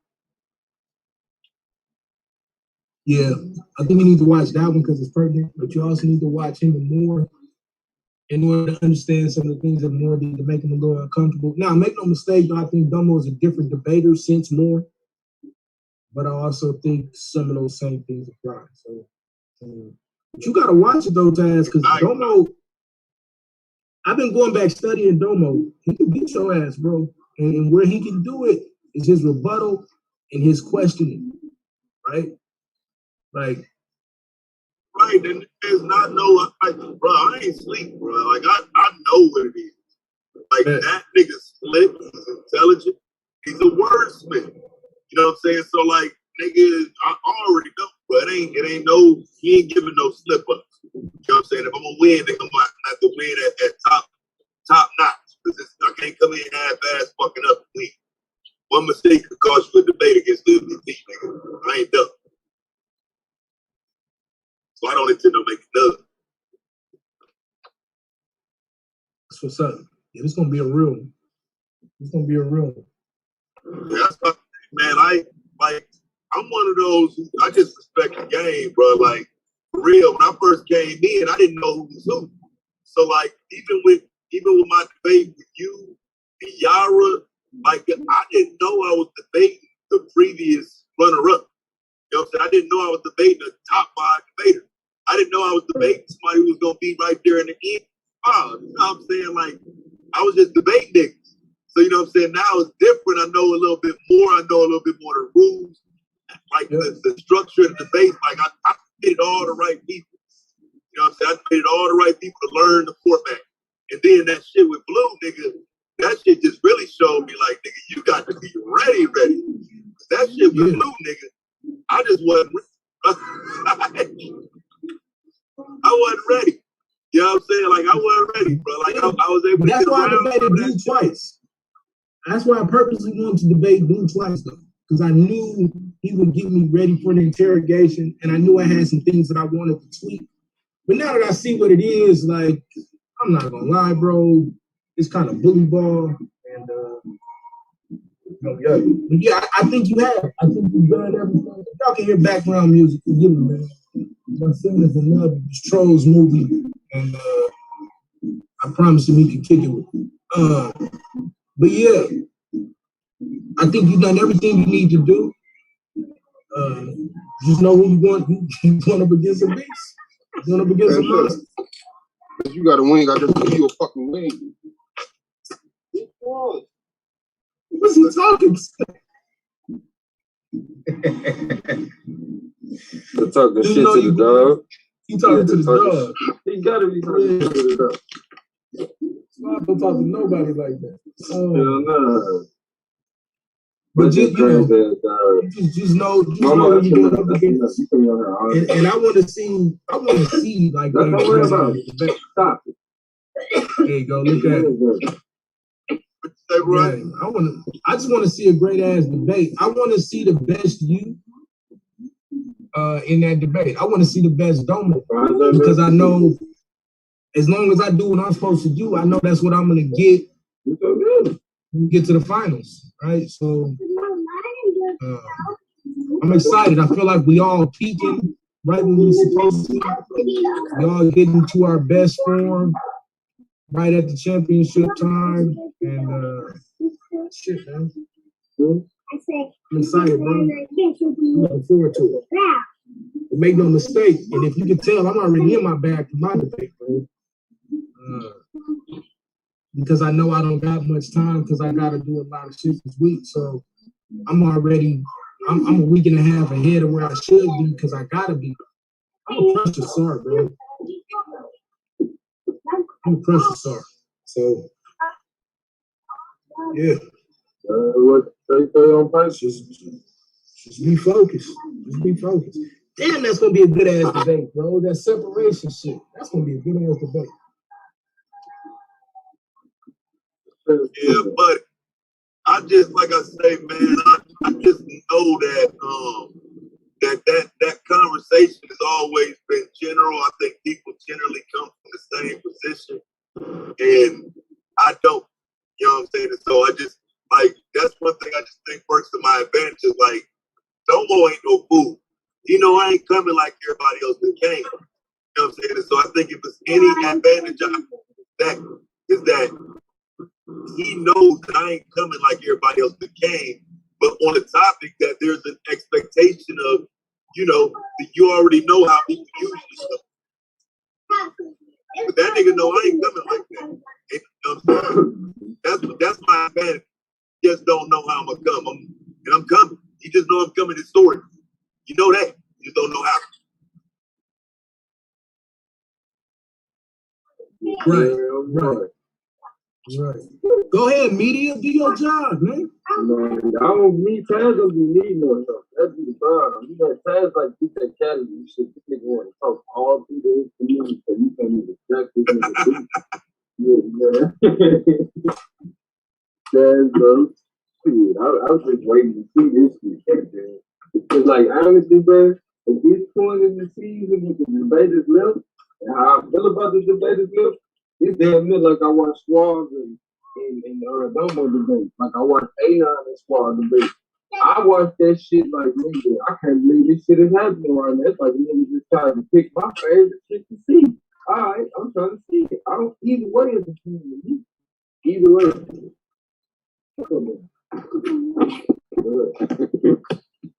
Yeah, I think you need to watch that one because it's pertinent, but you also need to watch him more in order to understand some of the things that more to make him a little uncomfortable. Now, make no mistake, though, I think Domo is a different debater since more, but I also think some of those same things apply. So, but you gotta watch it though, Taz, because Domo, I've been going back studying Domo. He can beat your ass, bro. And where he can do it is his rebuttal and his questioning, right? Like, right, and there's not no, like, bro, I ain't sleep, bro. Like, I know what it is. Like, that nigga's slick, he's intelligent, he's a wordsmith. You know what I'm saying? So, like, nigga, I already know, bro. It ain't no, he ain't giving no slip ups. You know what I'm saying? If I'm gonna win, nigga, I'm gonna have to win at top notch. Because I can't come in half-ass fucking up and win. One mistake could cost you a debate against Lil Big D, nigga. I ain't dumb. So I don't intend to make another. That's what's up. Yeah, this gonna be a real one. It's gonna be a real one. That's what, man. I'm one of those who I just respect the game, bro. Like for real, when I first came in, I didn't know who was who. So like even with my debate with you and Yara, like I didn't know I was debating the previous runner-up. You know what I'm saying? I didn't know I was debating a top 5 debater. I didn't know I was debating somebody who was gonna be right there in the end. Oh, you know what I'm saying? Like I was just debating niggas. So you know what I'm saying? Now it's different. I know a little bit more. I know a little bit more of the rules, like the structure of the debate. Like I debated all the right people. You know what I'm saying? I debated all the right people to learn the format. And then that shit with Blue, nigga, that shit just really showed me like, nigga, you got to be ready. That shit with Blue, nigga, I just wasn't I wasn't ready. You know what I'm saying? Like I wasn't ready, bro. Like I was able to That's get why I around debated Blue twice. That's why I purposely wanted to debate Blue twice, though, because I knew he would get me ready for the interrogation, and I knew I had some things that I wanted to tweak. But now that I see what it is, like, I'm not gonna lie, bro, it's kind of bully ball, and yeah, I think you have. I think you've done everything. Y'all can hear background music. Forgive me, man. My son is in love with this Trolls movie, and I promised him he could kick it with me. But yeah, I think you've done everything you need to do. Just know who you want. You want up against a beast. You want up against a monster. If you got a wing, I just give you a fucking wing. What's he talking to? They're talking shit to the dog. He talking to the dog. He gotta be talking shit to the dog. I don't talk to nobody like that. Hell no. But just know when you're going up against. And I want to see like. Don't worry about it. Stop it. There you go. Look at it. Yeah, I just want to see a great ass debate. I want to see the best you in that debate. I want to see the best Domo, because I know as long as I do what I'm supposed to do, I know that's what I'm gonna get. Get to the finals, right? So I'm excited. I feel like we all peaking right when we're supposed to. We all getting to our best form right at the championship time, and shit, man. I'm excited, bro. I'm looking forward to it. But make no mistake, and if you can tell, I'm already in my bag for my debate, bro. Because I know I don't got much time, because I got to do a lot of shit this week. So I'm a week and a half ahead of where I should be, because I got to be. I'm a precious star, bro. I'm a precious star. So, yeah. What they say on purpose? Just be focused. Just be focused. Damn, that's going to be a good ass debate, bro. That separation shit. That's going to be a good ass debate. Yeah, but I just, like I say, man, I just know that that conversation has always been general. I think people generally come from the same position, and I don't. You know what I'm saying? And so I just, like, that's one thing I just think works to my advantage is, like, Domo ain't no fool. You know, I ain't coming like everybody else that came. You know what I'm saying? And so I think if there's any advantage that is that he knows that I ain't coming like everybody else that came, but on the topic that there's an expectation of, you know, that you already know how people usually stuff. But that nigga know I ain't coming like that. You know what I'm saying? That's my advantage. He just don't know how I'm gonna come. I'm coming. You just know I'm coming historic. You know that. You just don't know how. Right. Go ahead, media. Do your job, man. Man, I don't need Taz don't be needing no stuff. That's the problem. You got Taz like you that category shit. This nigga want to talk all through this community, so you can't even jack this nigga. Yeah. Taz, bro. Shit, I was just waiting to see this shit. Because, like, honestly, bro, at this point in the season, with the debaters left, and how I feel about the debaters left, it's damn near like I watched Squad and in Domo debate. Like I watched A9 and Squad debate. I watched that shit like, nigga, I can't believe this shit is happening right now. It's like nigga just trying to pick my favorite shit to see. All right, I'm trying to see it. I don't, either way is a win to me. Either way.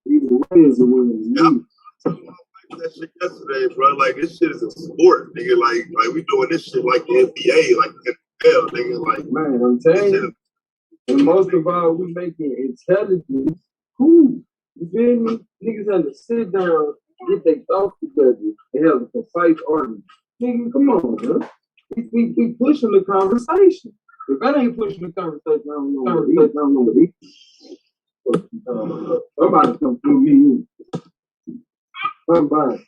Either way is a win to me. That shit yesterday, bro. Like this shit is a sport, nigga. Like we doing this shit like the NBA, like the NFL, nigga. Like man, I'm telling you. And most of all, we making intelligence cool. You feel me? Niggas have to sit down, get their thoughts together, and have a concise argument. Nigga, come on, man. We pushing the conversation. If that ain't pushing the conversation, I don't know what it is. Somebody come through me. Somebody.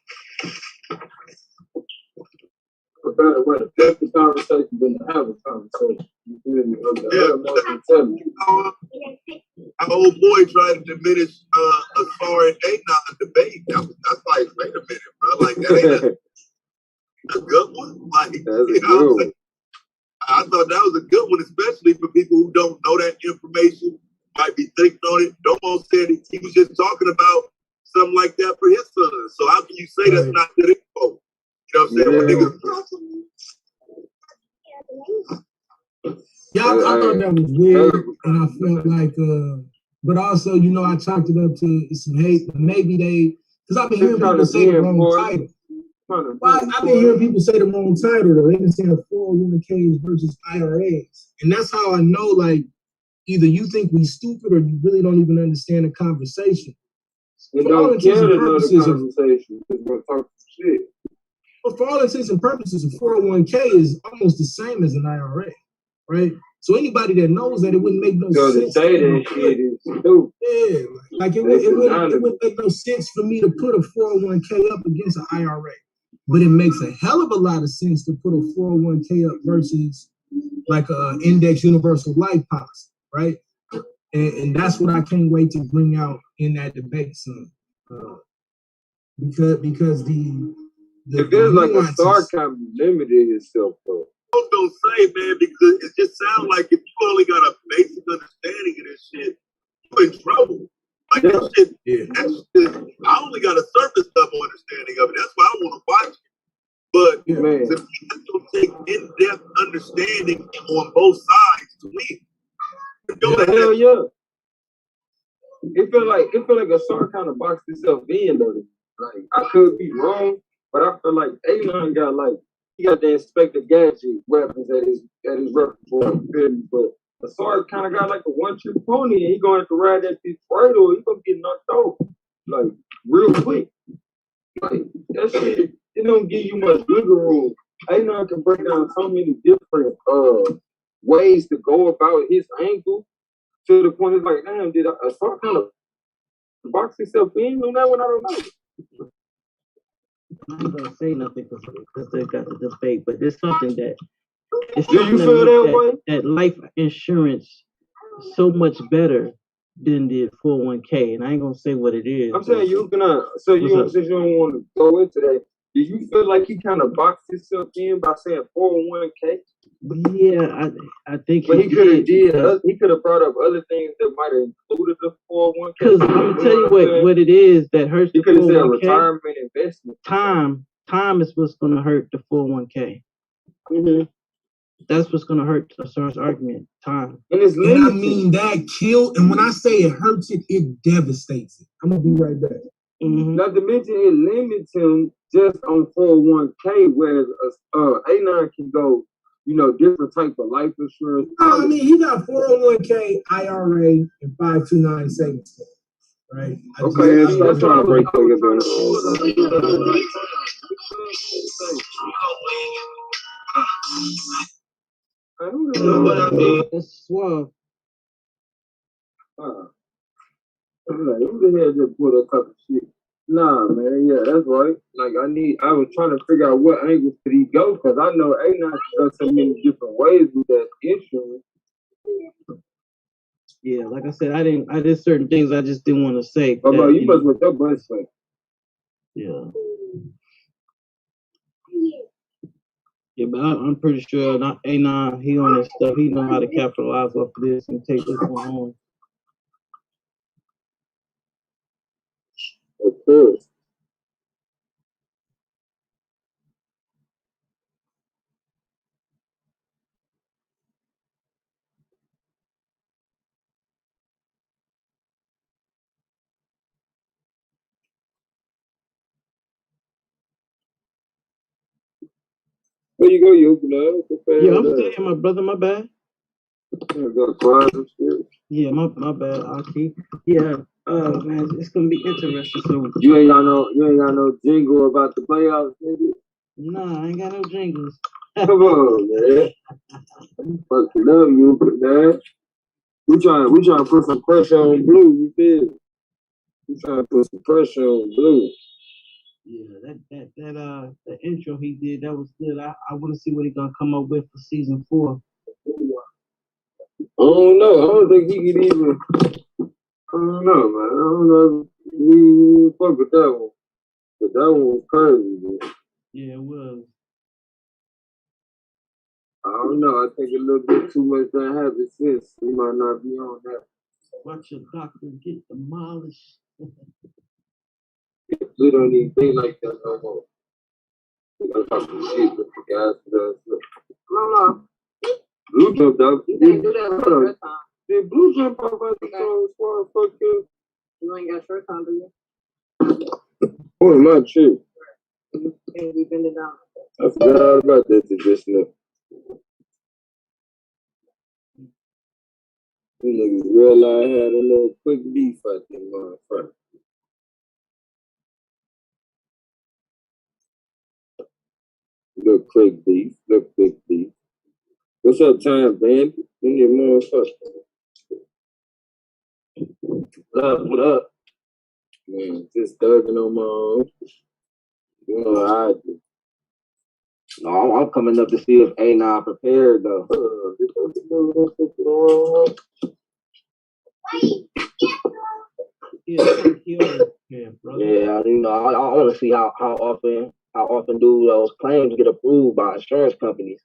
A better way to push the conversation than to have a conversation. You feel me? Our old boy tried to diminish Asar and A9 debate. That's like, wait a minute, bro. Like that ain't a good one. Like, you know what I'm saying? I thought that was a good one, especially for people who don't know that information, might be thinking on it. Domo said he was just talking about something like that for his son. So how can you say that's not good info? You know what I'm saying? Yeah, I thought that was weird, and I felt like, but also, you know, I chalked it up to some hate. Maybe they, because I've been hearing people say the wrong title. Well, I've been hearing people say the wrong title, though. They've been saying 401ks versus IRAs. And that's how I know, like, either you think we stupid or you really don't even understand the conversation. You don't care to know the conversation. Just want to talk shit. But for all intents and purposes, a 401k is almost the same as an IRA, right? So anybody that knows that, it wouldn't make no sense. To say that shit is stupid. Yeah, like it wouldn't make no sense for me to put a 401k up against an IRA. But it makes a hell of a lot of sense to put a 401k up versus like a index universal life policy, right? And that's what I can't wait to bring out in that debate soon. Because it feels like a star kind of limited itself, though. Don't say, man, because it just sounds like if you only got a basic understanding of this shit, you're in trouble. Like that shit, I only got a surface level understanding of it. That's why I want to watch it. But if you have to take in-depth understanding on both sides to win. Hell yeah. It feel like a star kind of boxed itself in, though. Like I could be wrong, but I feel like A9 got he got the Inspector Gadget weapons at his repertoire, but Asar kind of got like a one-trick pony, and he going to ride that bitch right, or he gonna get knocked out like real quick. Like that shit, it don't give you much wiggle room. A9 can break down so many different ways to go about his angle to the point it's like, damn, did Asar kind of box himself in on that one? I don't know. I'm not gonna say nothing because they got the debate, but there's something that do you feel that way? That life insurance is so much better than the 401k, and I ain't gonna say what it is. I'm saying you gonna since you don't want to go into that, do you feel like he kind of boxed himself in by saying 401k? Yeah, I think. But he could have he could have brought up other things that might have included the 401k. Because I'm gonna tell you what it is that hurts the 401k. He could have said retirement investment. Time is what's gonna hurt the 401k. Mm-hmm. That's what's gonna hurt Asar's argument. Time. And I mean that kill. And when I say it hurts it, it devastates it. I'm gonna be right back. Mm-hmm. Not to mention it limits him just on 401k, whereas A9 can go, you know, different type of life insurance. No, I mean he got 401k, IRA, and 529 savings, right? Okay, I'm trying to break things down. That's suave. Who the hell just put a type of shit? Nah, man, yeah, that's right. Like I was trying to figure out what angles could he go, because I know A9 can go so many different ways with that insurance. Yeah, like I said, I did certain things I just didn't want to say. But bro, you must with your bus say. Yeah. Yeah, but I'm pretty sure A9, he on his stuff. He know how to capitalize off of this and take this one on. Of course. Where you go, you Yeah, I'm still here, my brother. My bad. Got quiet and shit. Yeah, my bad. I'll keep. Yeah. Man, it's gonna be interesting. So You ain't got no jingle about the playoffs, nigga. Nah, I ain't got no jingles. Come on, man. Fucking love you, man. We trying to put some pressure on Blue. You feel? We trying to put some pressure on Blue. Yeah, that intro he did, that was good. I want to see what he gonna come up with for season 4. I don't know. I don't think he could even. I don't know, man. I don't know if we fuck with that one. But that one was crazy, man. Yeah, it was. I don't know. I think a little bit too much that happened since. We might not be on that. Watch your doctor get demolished. We don't even think like that no more. We gotta talk some shit with the guys. No. Blue jumped out. You didn't do that for the first time. Did Blue jump out by the phone as far as fuck you? You ain't got shirts on, do you? What am I true? You can't be bending down. I forgot all about that to just now. You niggas realize I had a little quick beef out there, motherfucker. Little quick beef. What's up, time, man? You need more fuck. What up? Man, just thugging on my own. You know what I do. No, I'm coming up to see if A9 prepared though. Yeah, brother. Yeah, you know, I want to see how often do those claims get approved by insurance companies.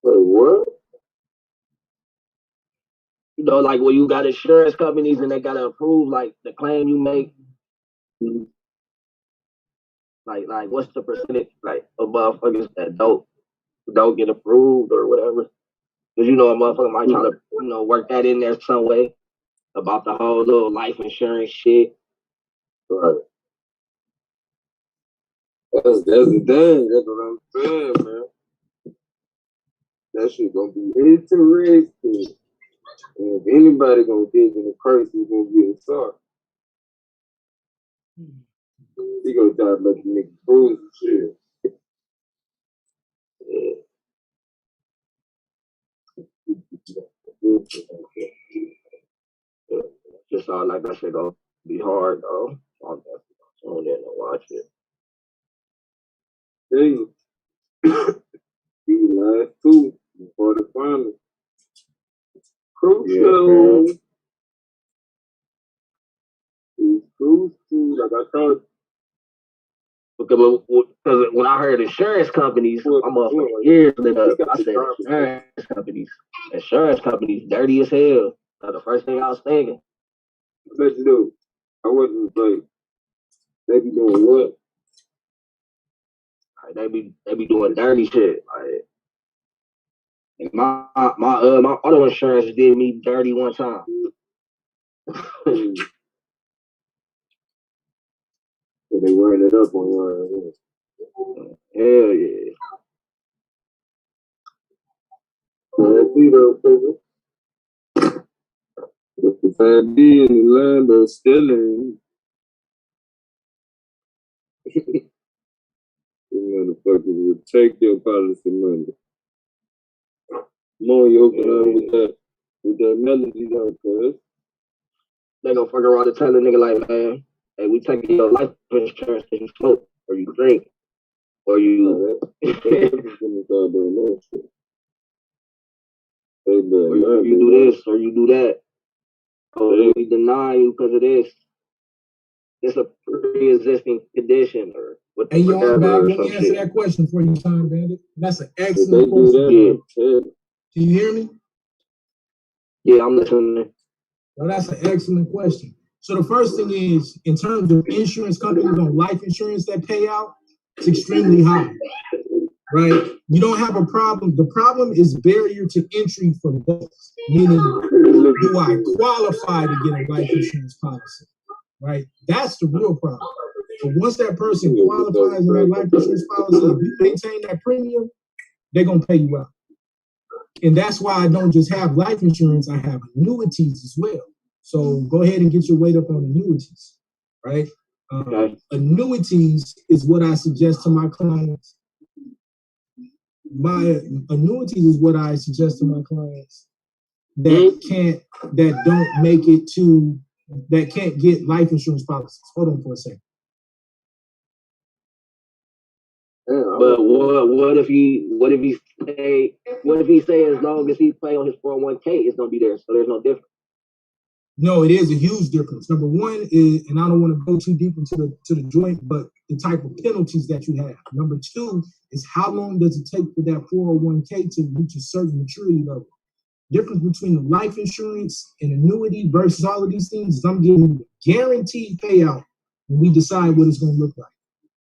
Wait, what? You know, like when you got insurance companies and they gotta approve like the claim you make. Like what's the percentage like of motherfuckers that don't get approved or whatever? Because you know a motherfucker might try to work that in there some way about the whole little life insurance shit. Right. That's the thing. That's what I'm saying, man. That shit gonna be interesting. And if anybody gonna dig in the curse, he's gonna get sorry. He gonna try to let the nigga prove some shit. Yeah. Just sound like that shit gonna be hard though. I'm definitely gonna tune in and watch it. Hey, he last two before the final. Crucial. Crucial. Like I thought. Because when I heard insurance companies, I'm up for years lit up. I said insurance companies dirty as hell. That's the first thing I was thinking. Let you know, I wasn't like they be doing what? Like, they be doing dirty shit. Like, and my auto insurance did me dirty one time. So they wearing it up on your Hell yeah. If the fan B in the land of stealing, you motherfuckers would take your policy money. More you open up with that melody though, cuz. They gonna fuck around and tell the nigga like, man, hey, we taking your life insurance because you smoke or you drink or you. Hey, or you do this or you do that. Or we deny you because of this. It's a pre-existing condition or Hey, you on back? Let me answer that question for you, Time Bandit. That's an excellent question. Can you hear me? Yeah, I'm listening. Well, that's an excellent question. So the first thing is, in terms of insurance companies on life insurance that pay out, it's extremely high, right? You don't have a problem. The problem is barrier to entry for both, meaning, do I qualify to get a life insurance policy, right? That's the real problem. So once that person qualifies in that life insurance policy, if you maintain that premium, they're going to pay you out. And that's why I don't just have life insurance, I have annuities as well. So go ahead and get your weight up on annuities, right? Annuities is what I suggest to my clients. My annuities is what I suggest to my clients that don't make it to, that can't get life insurance policies. Hold on for a second. But what if he say as long as he play on his 401k, it's gonna be there, so there's no difference. No, it is a huge difference. Number one is, and I don't want to go too deep into the joint, but the type of penalties that you have. Number two is how long does it take for that 401k to reach a certain maturity level. Difference between the life insurance and annuity versus all of these things is I'm getting guaranteed payout when we decide what it's going to look like.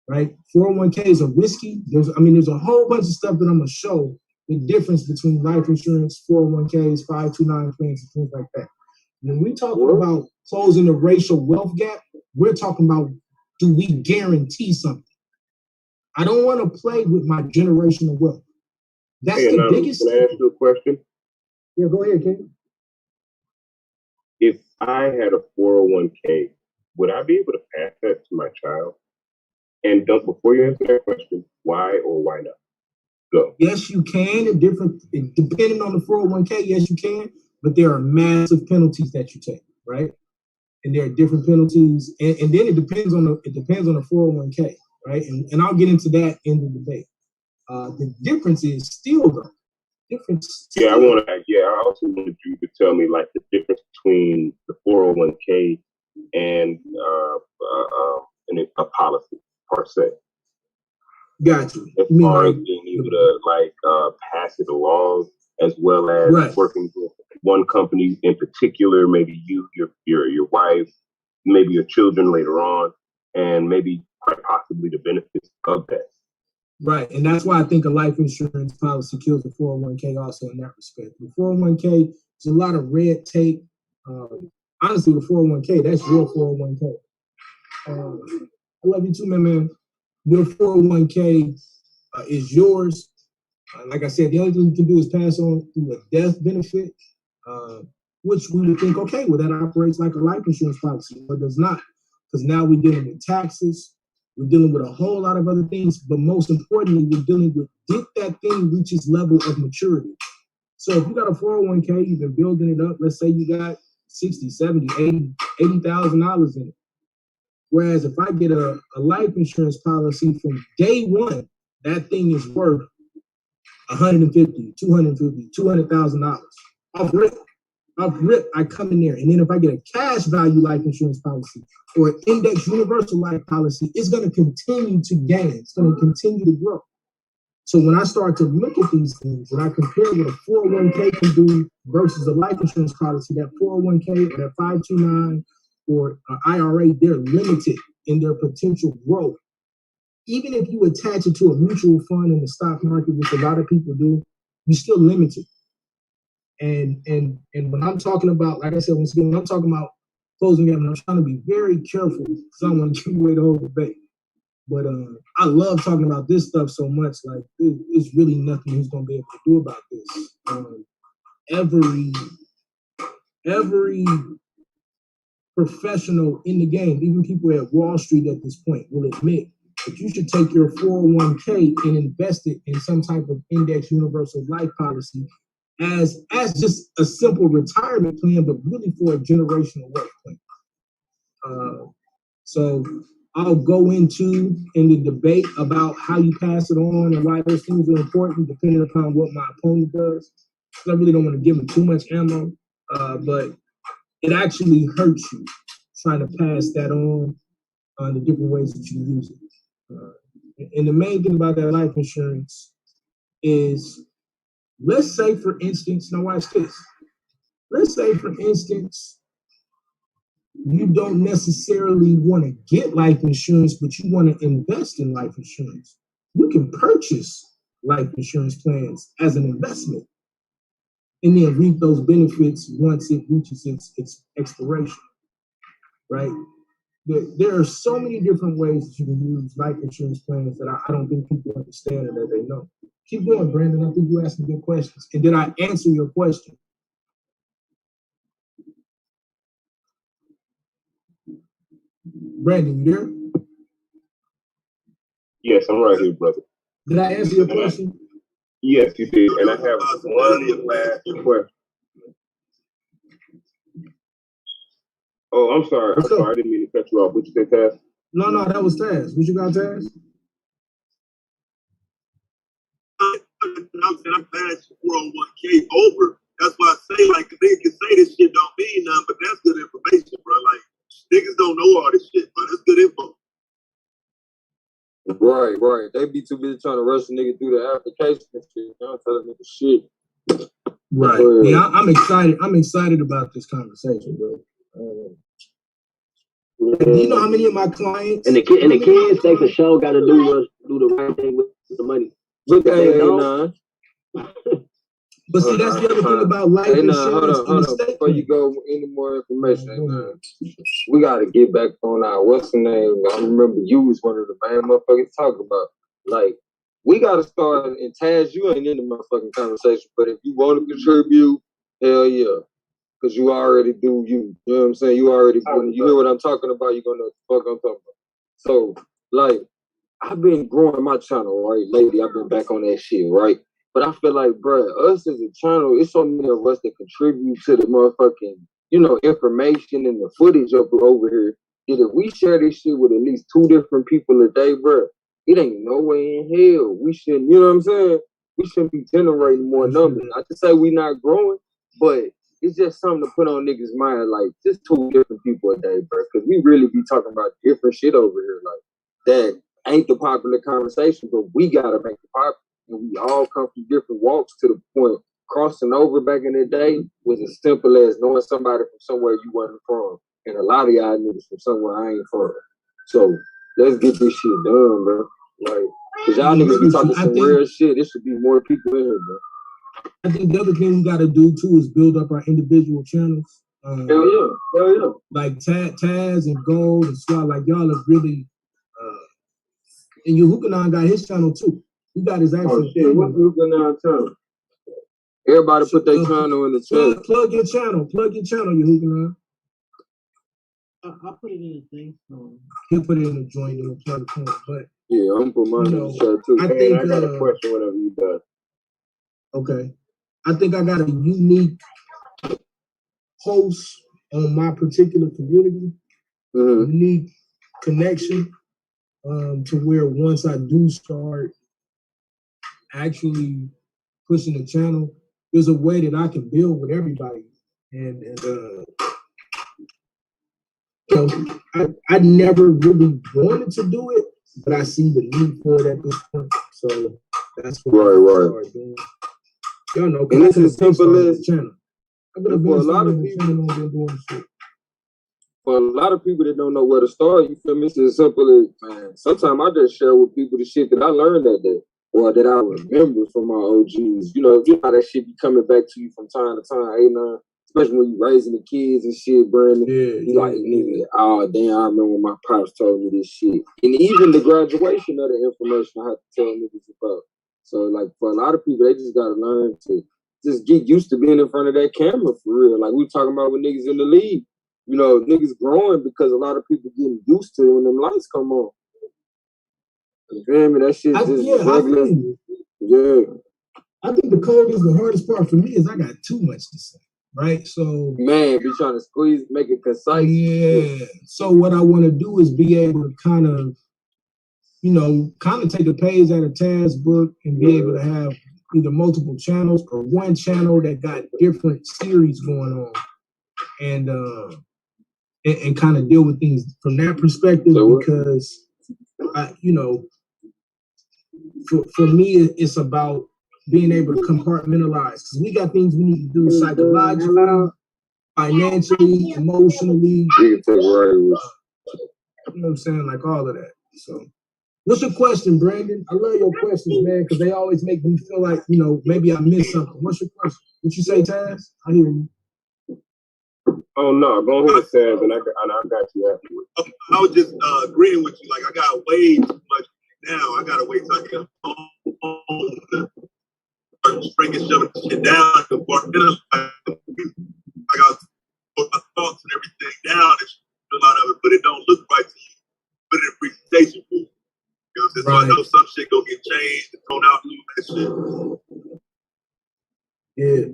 Right? 401ks are risky. There's a whole bunch of stuff that I'm going to show the difference between life insurance, 401ks, 529 plans, and things like that. When we talk about closing the racial wealth gap, we're talking about, do we guarantee something? I don't want to play with my generational wealth. That's the biggest. Can I ask you a question? Yeah, go ahead, Ken. If I had a 401k, would I be able to pass that to my child? And before you answer that question, why or why not? Go. Yes, you can. Depending on the 401k, yes, you can. But there are massive penalties that you take, right? And there are different penalties, and then it depends on the 401k, right? And I'll get into that in the debate. The difference is still though. Yeah, I also wanted you to tell me like the difference between the 401k and a policy per se. Got you. As far as being able to pass it along, as well as working with one company in particular, maybe you, your wife, maybe your children later on, and maybe quite possibly the benefits of that. Right, and that's why I think a life insurance policy kills the 401k also in that respect. The 401k, there's a lot of red tape. Honestly, the 401k, that's your 401k. I love you too, man. Your 401k is yours. Like I said, the only thing you can do is pass on through a death benefit, which we would think, okay, well, that operates like a life insurance policy, but it does not, because now we're dealing with taxes. We're dealing with a whole lot of other things, but most importantly, we're dealing with, did that thing reach its level of maturity? So if you got a 401k, you've been building it up, let's say you got 60, 70, 80,000 dollars in it. Whereas if I get a life insurance policy from day one, that thing is worth $150,000, $250,000, $200,000 off rip. I come in there, and then if I get a cash value life insurance policy or an index universal life policy, it's going to continue to gain. It's going to continue to grow. So when I start to look at these things and I compare what a 401k can do versus a life insurance policy, that 401k or that 529 or IRA, they're limited in their potential growth. Even if you attach it to a mutual fund in the stock market, which a lot of people do, you're still limited. And when I'm talking about, like I said, when I'm talking about closing gap, I'm trying to be very careful because I don't want to give away the whole debate. But I love talking about this stuff so much. Like, it's really nothing he's going to be able to do about this. Every professional in the game, even people at Wall Street at this point, will admit that you should take your 401k and invest it in some type of index universal life policy as just a simple retirement plan, but really for a generational wealth plan. So I'll go in the debate about how you pass it on and why those things are important, depending upon what my opponent does. I really don't want to give him too much ammo, but it actually hurts you trying to pass that on the different ways that you use it. And the main thing about that life insurance is, let's say, for instance, now watch this. Let's say, for instance, you don't necessarily want to get life insurance, but you want to invest in life insurance. You can purchase life insurance plans as an investment and then reap those benefits once it reaches its expiration, right? There are so many different ways that you can use life insurance plans that I don't think people understand and that they know. Keep going, Brandon. I think you asked me good questions. And did I answer your question? Brandon, you there? Yes, I'm right here, brother. Did I answer your question? Yes, you did. And I have one last question. Oh, I'm sorry. I didn't mean to cut you off. What you say, Taz? No, that was Taz. What you got, Taz? I'm passing 401k over. That's why I say, like, niggas can say this shit don't mean nothing, but that's good information, bro. Like, niggas don't know all this shit, bro. That's good info. Right. They be too busy trying to rush a nigga through the application and shit. Don't tell a nigga shit. Right. Yeah, I'm excited. I'm excited about this conversation, bro. You know how many of my clients and the kids, they for sure got to do the right thing with the money. But they don't. But see, that's the other thing about life insurance. Hold on. Before you go any more information, we got to get back on our what's the name. I remember you was one of the main motherfuckers talking about. Like, we got to start, and Taz, you ain't in the motherfucking conversation, but if you want to contribute, hell yeah. Because you already do you. You know what I'm saying? You already, when you hear what I'm talking about, you're going to know what the fuck I'm talking about. So, like, I've been growing my channel, right? Lately, I've been back on that shit, right? But I feel like, bro, us as a channel, it's so many of us that contribute to the motherfucking, information and the footage over here. That if we share this shit with at least 2 different people a day, bro, it ain't no way in hell. We shouldn't, you know what I'm saying? We shouldn't be generating more numbers. Not to say we not growing, but it's just something to put on niggas' mind, like, just 2 different people a day, bro. Because we really be talking about different shit over here, like, that ain't the popular conversation, but we gotta make it popular. And we all come from different walks to the point. Crossing over back in the day was as simple as knowing somebody from somewhere you wasn't from. And a lot of y'all niggas from somewhere I ain't from. So let's get this shit done, bro. Like, cause y'all niggas be talking some real shit. There should be more people in here, bro. I think the other thing we gotta do too is build up our individual channels. Hell yeah. Like Taz and Gold and Swat, like y'all are really and Yehukanan got his channel too. He got his actual channel. What's Yehukanan channel? Everybody put their channel in the chat. Plug your channel, Yehukanan. I'll put it in the thing. He'll put it in the joint and plug the point. But yeah, I'm gonna put mine in the chat too. I got a question whenever you done. Okay. I think I got a unique host on my particular community, unique connection, to where once I do start actually pushing the channel, there's a way that I can build with everybody. And I never really wanted to do it, but I see the need for it at this point. So that's what I started doing. Y'all know, and it's as simple as channel. For a lot of people, that don't know where to start, you feel me? It's as simple as, man, sometimes I just share with people the shit that I learned that day, or that I remember from my OGs. You know how that shit be coming back to you from time to time, especially when you raising the kids and shit, Brandon. Like, nigga, oh, damn, I remember when my pops told me this shit. And even the graduation of the information I have to tell niggas about. So, like, for a lot of people, they just got to learn to just get used to being in front of that camera for real. Like, we talking about with niggas in the league. Niggas growing because a lot of people getting used to it when them lights come on. You feel me? That shit just regular. I think the code is the hardest part for me is I got too much to say, right? So, man, be trying to squeeze, make it concise. Yeah. So what I want to do is be able to kind of take a page out of Taz's book and be able to have either multiple channels or one channel that got different series going on, and kind of deal with things from that perspective, because for me, it's about being able to compartmentalize, because we got things we need to do psychologically, financially, emotionally. You know what I'm saying? Like all of that. So, what's your question, Brandon? I love your questions, man, because they always make me feel like, maybe I missed something. What's your question? What you say, Taz? I hear you. Oh no, go ahead, Taz, and I got you afterwards. I was just agreeing with you. Like, I got way too much now. I gotta wait till I get home. Bringing shoving shit down, compartmentalize. I got put my thoughts and everything down and a lot of it, but it don't look right to you. Put it in presentation for you. So I know some shit gonna get changed and thrown out and that shit. Yeah,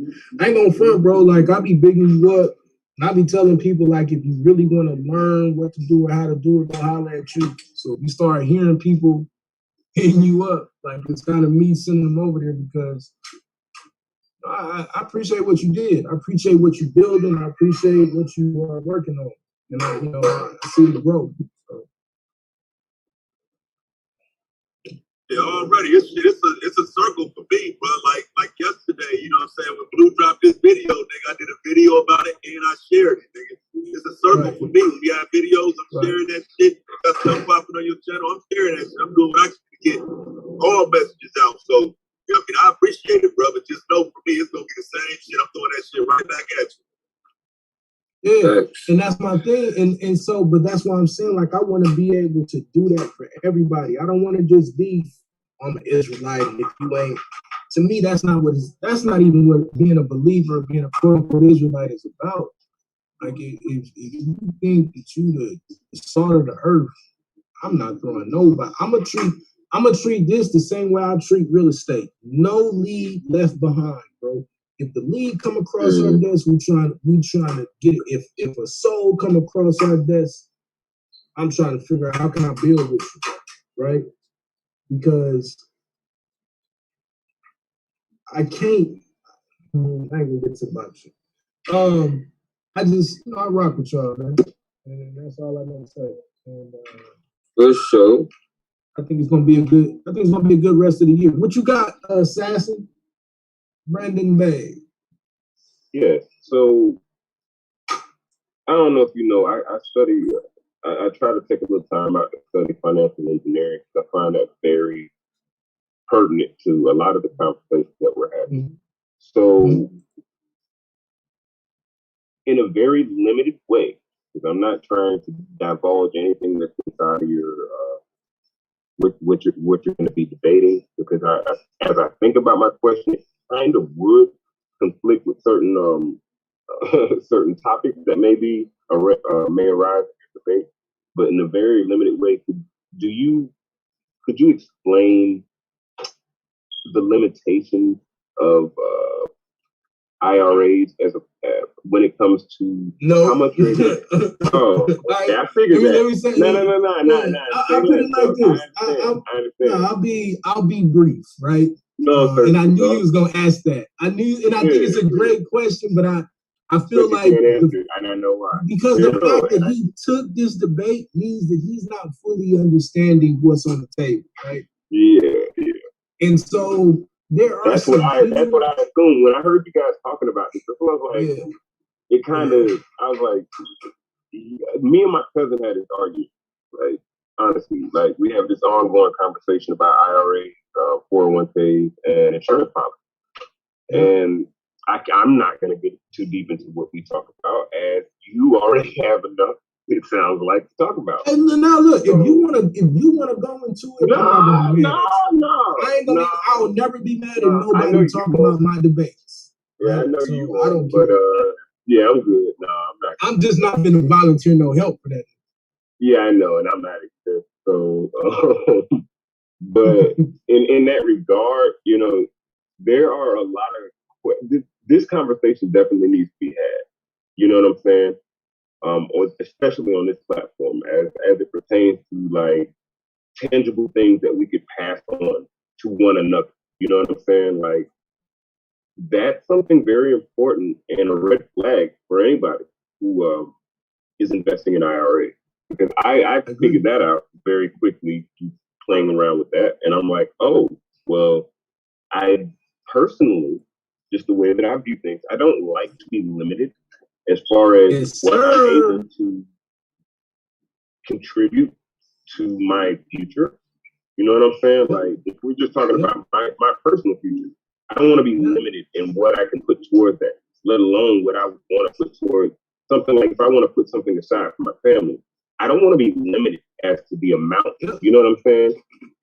I ain't gonna front, bro. Like, I be bigging you up, and I be telling people, like, if you really want to learn what to do or how to do it, go holler at you. So if you start hearing people hitting you up, like, it's kind of me sending them over there, because I appreciate what you did. I appreciate what you're building. I appreciate what you are working on. And I see the growth. So. Yeah, already it's a circle for me, bro. Like yesterday, you know what I'm saying? When Blue dropped this video, nigga, I did a video about it and I shared it, nigga. It's a circle for me. When we have videos, I'm sharing that shit. Got stuff popping on your channel, I'm sharing that shit. I'm doing what I can to get all messages out. So, I appreciate it, brother. Just know for me, it's gonna be the same shit. I'm throwing that shit right back at you. Yeah, and that's my thing. And so, but that's why I'm saying, like, I want to be able to do that for everybody. I don't want to just be, I'm an Israelite. If you ain't, to me, that's not even what being a believer, being a quote unquote Israelite is about. Like, if you think that you the salt of the earth, I'm not throwing nobody. I'm gonna treat this the same way I treat real estate. No lead left behind, bro. If the lead come across our desk, we trying to get it. If a soul come across our desk, I'm trying to figure out how can I build with you, right? Because I can't. I ain't gonna get to about you. I just I rock with y'all, man, and that's all I'm gonna say. And for sure. I think it's gonna be a good rest of the year. What you got, Assassin? Brandon Bay. Yeah, so I don't know if you know, I study, I try to take a little time out to study financial engineering because I find that very pertinent to a lot of the conversations that we're having. Mm-hmm. So, in a very limited way, because I'm not trying to divulge anything that's inside of your what you're going to be debating, because as I think about my question, it kind of would conflict with certain certain topics that may arise in the debate, but in a very limited way. Could you explain the limitations of IRAs when it comes to how much? Oh, okay, I figured that. No. I'll put it like this. I understand. I'll be brief, right? No, and I knew you was gonna ask that. I think it's a great question, but I feel like and I know why. Because the fact that he took this debate means that he's not fully understanding what's on the table, right? Yeah. And so there are that's what I assumed when I heard you guys talking about this. I was like, it kind of. I was like, me and my cousin had this argument, right? Honestly, like we have this ongoing conversation about IRA, 401ks, and insurance policy, and I'm not going to get too deep into what we talk about, as you already have enough. It sounds like to talk about. And now look, if you wanna go into it, I will never be mad at nobody talking about my debates. Yeah, I know you won't, I don't care. But yeah, I'm good. No, I'm not. I'm just not gonna volunteer no help for that. Yeah, I know, and I'm not accept. So, but in that regard, there are a lot of this conversation definitely needs to be had. You know what I'm saying? Especially on this platform, as it pertains to like tangible things that we could pass on to one another. You know what I'm saying? Like that's something very important and a red flag for anybody who is investing in IRA. Because I figured that out very quickly playing around with that. And I'm like, oh, well, I personally, just the way that I view things, I don't like to be limited as far as what I'm able to contribute to my future. You know what I'm saying? Like, if we're just talking about my personal future, I don't want to be limited in what I can put toward that, let alone what I want to put toward something. Like, if I want to put something aside for my family, I don't want to be limited as to the amount, you know what I'm saying,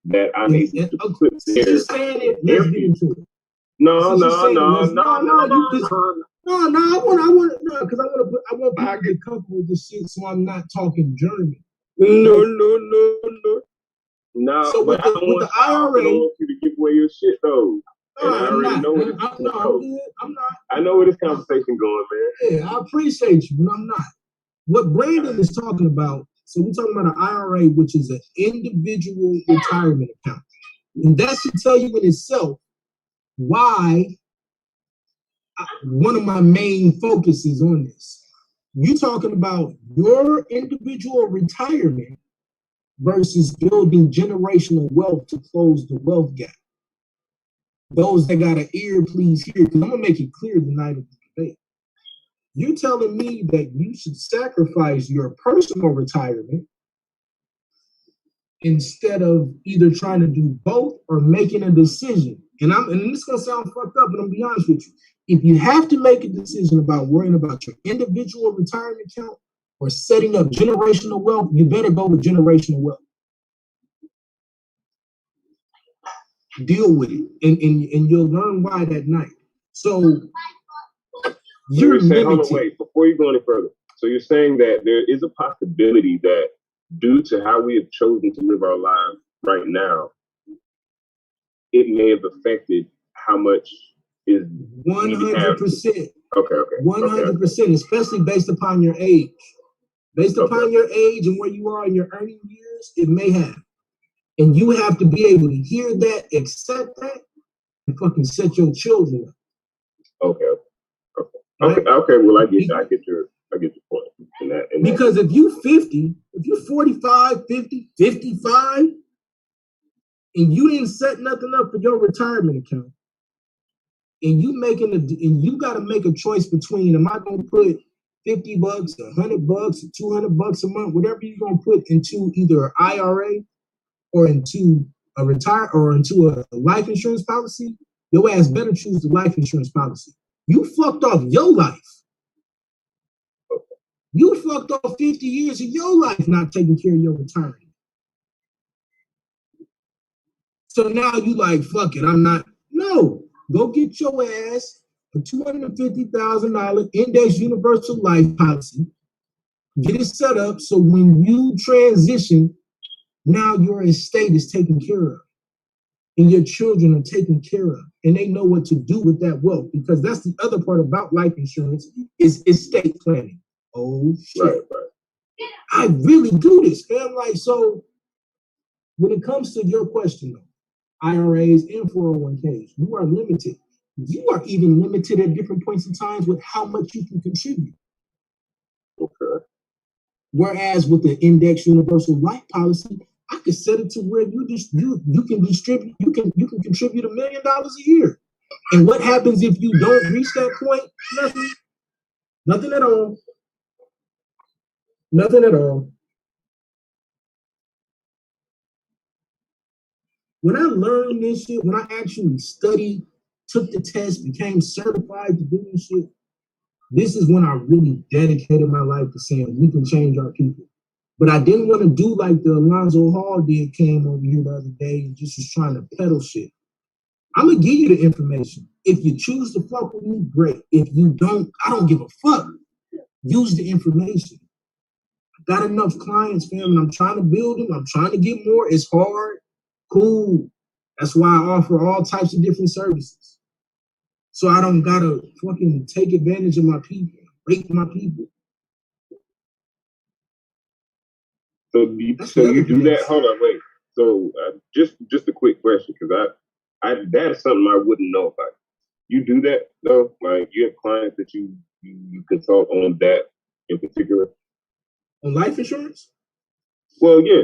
that I'm able to put there. Let's get into it. No, I want to get comfortable with this shit, so I'm not talking German. No. So with the IRA, I don't want you to give away your shit though. And I already know where this is going. I'm not. I know where this conversation going, man. Yeah, I appreciate you, but I'm not. What Brandon is talking about. So we're talking about an IRA, which is an individual retirement account, and that should tell you in itself why one of my main focuses on this. You're talking about your individual retirement versus building generational wealth to close the wealth gap. Those that got an ear, please hear, because I'm going to make it clear tonight of the debate. You're telling me that you should sacrifice your personal retirement instead of either trying to do both or making a decision. And this is going to sound fucked up, but I'm going to be honest with you. If you have to make a decision about worrying about your individual retirement account or setting up generational wealth, you better go with generational wealth. Deal with it, and you'll learn why that night. So you're saying, hold on, wait, before you go any further. So you're saying that there is a possibility that due to how we have chosen to live our lives right now, it may have affected how much is 100%. Okay. 100%, especially based upon your age. Based upon your age and where you are in your earning years, it may have. And you have to be able to hear that, accept that, and fucking set your children up. Okay. Well, I get your point in that. Because if you 50, if you're 45, 50, 55, and you didn't set nothing up for your retirement account, and you got to make a choice between, am I going to put $50, $100, $200 a month, whatever you're going to put into either an IRA or into a life insurance policy, your ass better choose the life insurance policy. You fucked off your life. You fucked off 50 years of your life not taking care of your retirement. So now you like, fuck it, I'm not. No, go get your ass a $250,000 index universal life policy. Get it set up so when you transition, now your estate is taken care of. And your children are taken care of. And they know what to do with that wealth. Because that's the other part about life insurance is estate planning. Oh, shit. Right. I really do this, man. Like, so when it comes to your question, though, IRAs and 401ks, you are limited. You are even limited at different points in time with how much you can contribute. Okay. Whereas with the index universal life policy, I could set it to where you can distribute, you can contribute $1 million a year. And what happens if you don't reach that point? Nothing at all. Nothing at all. When I learned this shit, when I actually studied, took the test, became certified to do this shit, this is when I really dedicated my life to saying we can change our people. But I didn't want to do like the Alonzo Hall did, came over here the other day and just was trying to peddle shit. I'm going to give you the information. If you choose to fuck with me, great. If you don't, I don't give a fuck. Use the information. I got enough clients, fam, and I'm trying to build them. I'm trying to get more. It's hard. Cool. That's why I offer all types of different services. So I don't got to fucking take advantage of my people, rape my people. So you do that? Hold on, wait. So just a quick question, because that is something I wouldn't know about. You do that though? Like you have clients that you consult on that in particular? On life insurance? Well, yeah.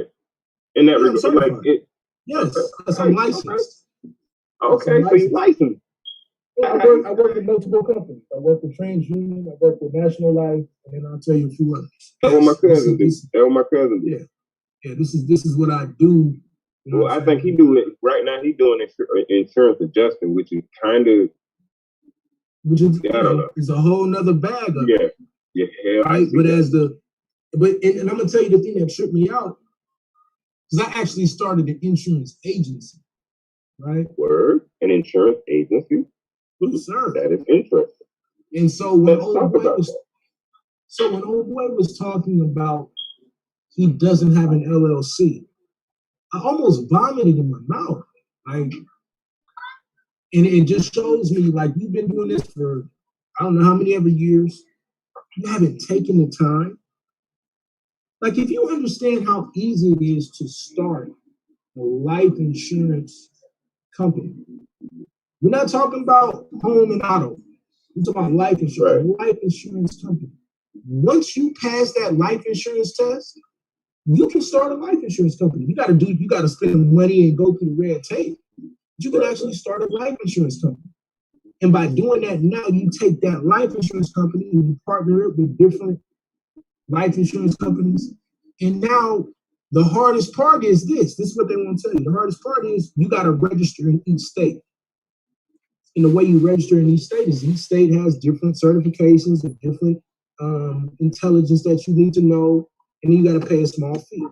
In that regard, like it. Yes, because I'm licensed. Okay, so you licensed. I work with multiple companies. I work with TransUnion, I work with National Life, and then I'll tell you a few others. That's what my cousin did. That's what my cousin did. Yeah. This is what I do. Well, I think he doing it right now. He's doing insurance adjusting, which is kind of, I don't know. It's a whole nother bag of it. Yeah. Right, but and I'm gonna tell you the thing that tripped me out, because I actually started an insurance agency. Right. Word, an insurance agency. Yes, sir. That is interesting. And so when old boy was talking about he doesn't have an LLC, I almost vomited in my mouth. Like, and it just shows me, like, you've been doing this for I don't know how many ever years. You haven't taken the time. Like, if you understand how easy it is to start a life insurance company, we're not talking about home and auto. We're talking about life insurance. Right. Life insurance company. Once you pass that life insurance test, you can start a life insurance company. You got to spend money and go through the red tape. But you can actually start a life insurance company. And by doing that, now you take that life insurance company and you partner it with different life insurance companies. And now the hardest part is this. This is what they want to tell you. The hardest part is you got to register in each state. And the way you register in each state is each state has different certifications and different intelligence that you need to know. And then you got to pay a small fee.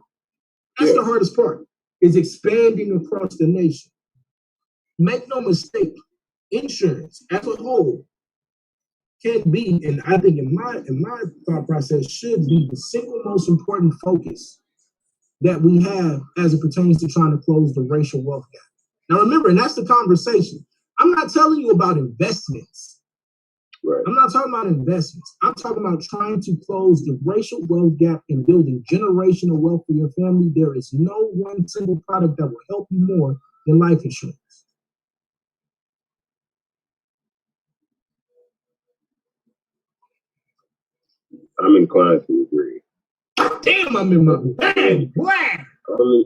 That's the hardest part, is expanding across the nation. Make no mistake, insurance as a whole can be, and I think in my thought process, should be the single most important focus that we have as it pertains to trying to close the racial wealth gap. Now remember, and that's the conversation. I'm not telling you about investments. Right. I'm not talking about investments. I'm talking about trying to close the racial wealth gap and building generational wealth for your family. There is no one single product that will help you more than life insurance. I'm inclined to agree. Damn, I'm in my bag.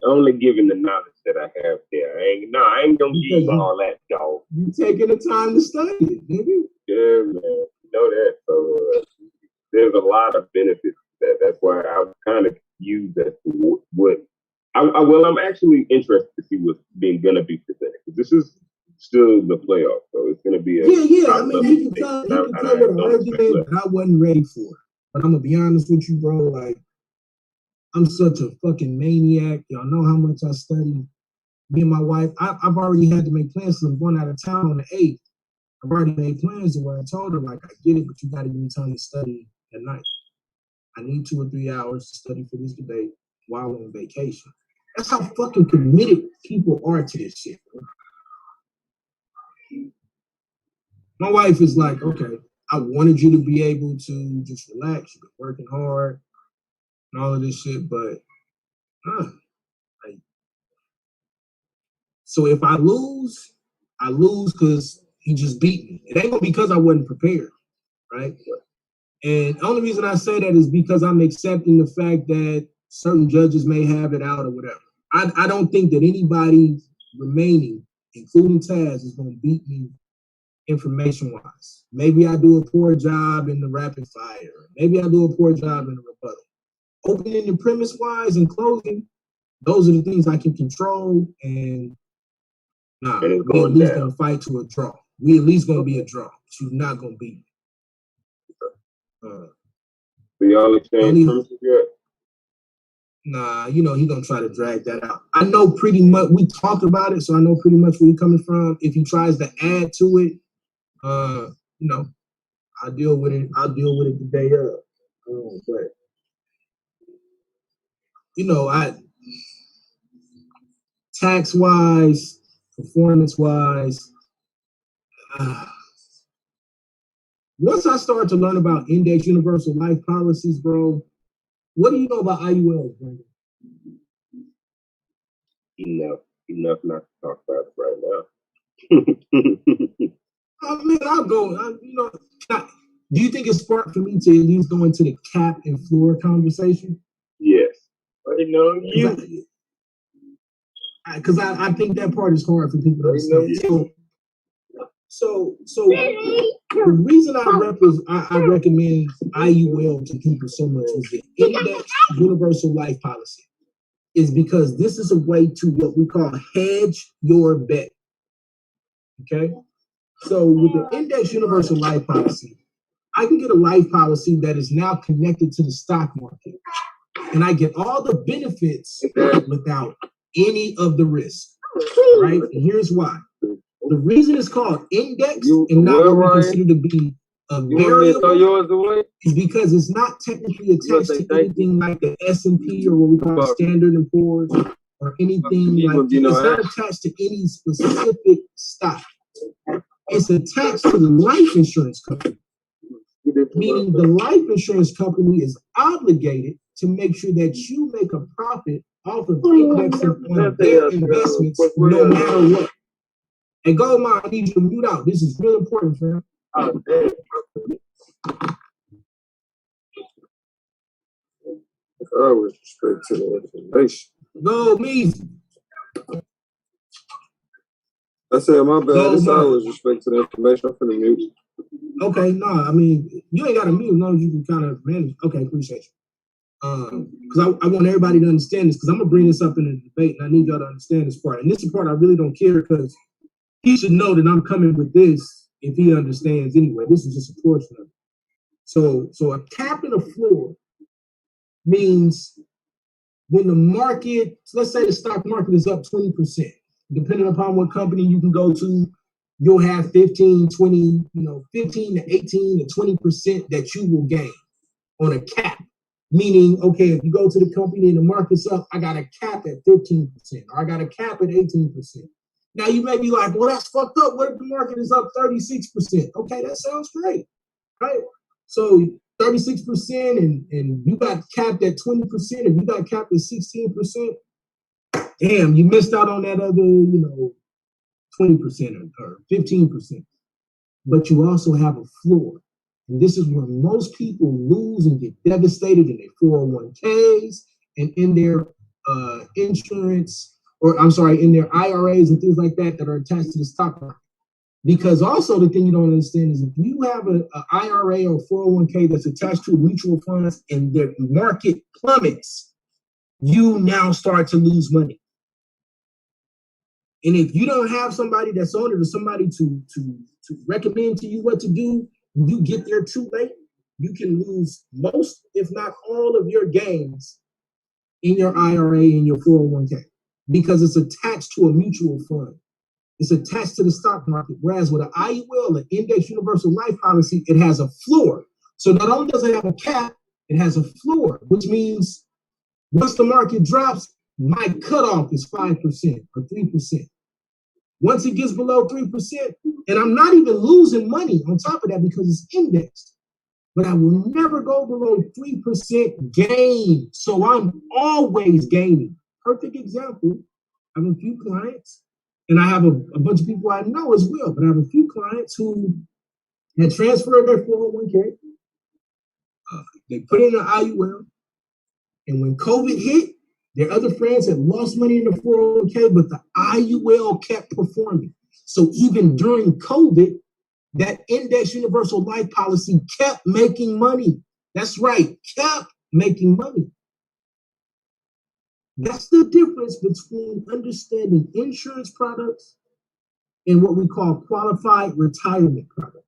Only given the knowledge that I have there. I ain't gonna give you all that, dog. You taking the time to study it, nigga. Yeah, man. You know that. So there's a lot of benefits to that. That's why I've kind of used that to what. I'm actually interested to see what's gonna be presented. This is still the playoff, so it's gonna be a I mean, he can tell with an argument that I wasn't ready for. But I'm gonna be honest with you, bro. Like, I'm such a fucking maniac. Y'all know how much I study. Me and my wife, I've already had to make plans because I'm going out of town on the 8th. I've already made plans to where I told her, like, I get it, but you got to give me time to study at night. I need 2 or 3 hours to study for this debate while on vacation. That's how fucking committed people are to this shit, bro. My wife is like, okay, I wanted you to be able to just relax. You've been working hard and all of this shit, but so if I lose because he just beat me. It ain't gonna be because I wasn't prepared, right? And the only reason I say that is because I'm accepting the fact that certain judges may have it out or whatever. I don't think that anybody remaining, including Taz, is gonna beat me information-wise. Maybe I do a poor job in the rapid fire. Maybe I do a poor job in the rebuttal. Opening the premise-wise and closing, those are the things I can control. And we at least gonna fight to a draw. We at least gonna be a draw. But you're not gonna beat me. So y'all exchange premises yet? Nah, you know he gonna try to drag that out. I know pretty much. We talked about it, so I know pretty much where you're coming from. If he tries to add to it, you know, I'll deal with it. I'll deal with it the day of. But you know, tax wise, performance wise, once I started to learn about index universal life policies, bro, what do you know about IULs, Brandon? Enough not to talk about it right now. I mean, I'll go. Do you think it's smart for me to at least go into the cap and floor conversation? Yes. You know, because I think that part is hard for people to understand. So the reason I recommend IUL to people so much was the Index Universal Life Policy is because this is a way to what we call hedge your bet. Okay, so with the Index Universal Life Policy, I can get a life policy that is now connected to the stock market, and I get all the benefits without any of the risk. Right, and here's why. The reason it's called index and not what we consider to be a variable is because it's not technically attached to anything like the S&P or what we call Standard & Poor's or anything like that. It's not attached to any specific stock. It's attached to the life insurance company, meaning the life insurance company is obligated to make sure that you make a profit off of indexing on their investments no matter what. And Goldmine, I need you to mute out. This is real important, fam. Oh, damn. I was straight to the information. Go, me. I said, my bad. It's always respect to the information. I'm finna mute. Okay, no, I mean, you ain't got to mute as long as you can kind of manage. Okay, appreciate you. Because I want everybody to understand this, because I'm going to bring this up in the debate, and I need y'all to understand this part. And this is the part I really don't care, because he should know that I'm coming with this if he understands anyway. This is just a portion of it. So a cap and a floor means when the market, let's say the stock market is up 20%, depending upon what company you can go to, you'll have 15 to 18 to 20% that you will gain on a cap. Meaning, okay, if you go to the company and the market's up, I got a cap at 15%, or I got a cap at 18%. Now you may be like, well, that's fucked up. What if the market is up 36%? Okay, that sounds great, right? So 36% and you got capped at 20%, and you got capped at 16%. Damn, you missed out on that other, 20% or 15%. But you also have a floor. And this is where most people lose and get devastated in their 401ks and in their insurance, or I'm sorry, in their IRAs and things like that are attached to the stock market. Because also the thing you don't understand is if you have an IRA or 401k that's attached to mutual funds and the market plummets, you now start to lose money. And if you don't have somebody that's on it or somebody to recommend to you what to do, and you get there too late, you can lose most, if not all, of your gains in your IRA and your 401k because it's attached to a mutual fund. It's attached to the stock market. Whereas with an IUL, an Index Universal Life Policy, it has a floor. So not only does it have a cap, it has a floor, which means once the market drops, my cutoff is 5% or 3%. Once it gets below 3%, and I'm not even losing money on top of that because it's indexed, but I will never go below 3% gain. So I'm always gaining. Perfect example. I have a few clients, and I have a bunch of people I know as well, but I have a few clients who had transferred their 401k. They put in an IUL, and when COVID hit, their other friends had lost money in the 401k, but the IUL kept performing. So even during COVID, that Index Universal Life Policy kept making money. That's right, kept making money. That's the difference between understanding insurance products and what we call qualified retirement products.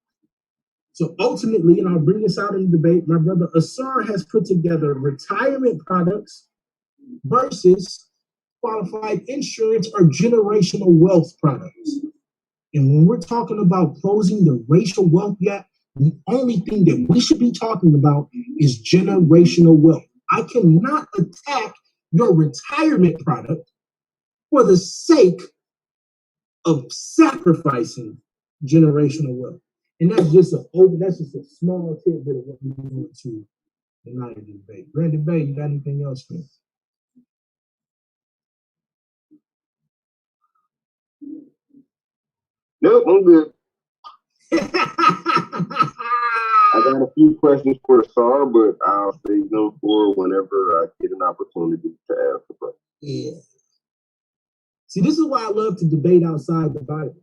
So ultimately, and I'll bring this out in the debate, my brother Asar has put together retirement products versus qualified insurance or generational wealth products. And when we're talking about closing the racial wealth gap, the only thing that we should be talking about is generational wealth. I cannot attack your retirement product for the sake of sacrificing generational wealth. And that's just a small tidbit of what we're going to tonight in the debate. Brandon Bay, you got anything else for us? Nope, I'm good. I got a few questions for Asar, but I'll save them for whenever I get an opportunity to ask the question. Yeah. See, this is why I love to debate outside the Bible.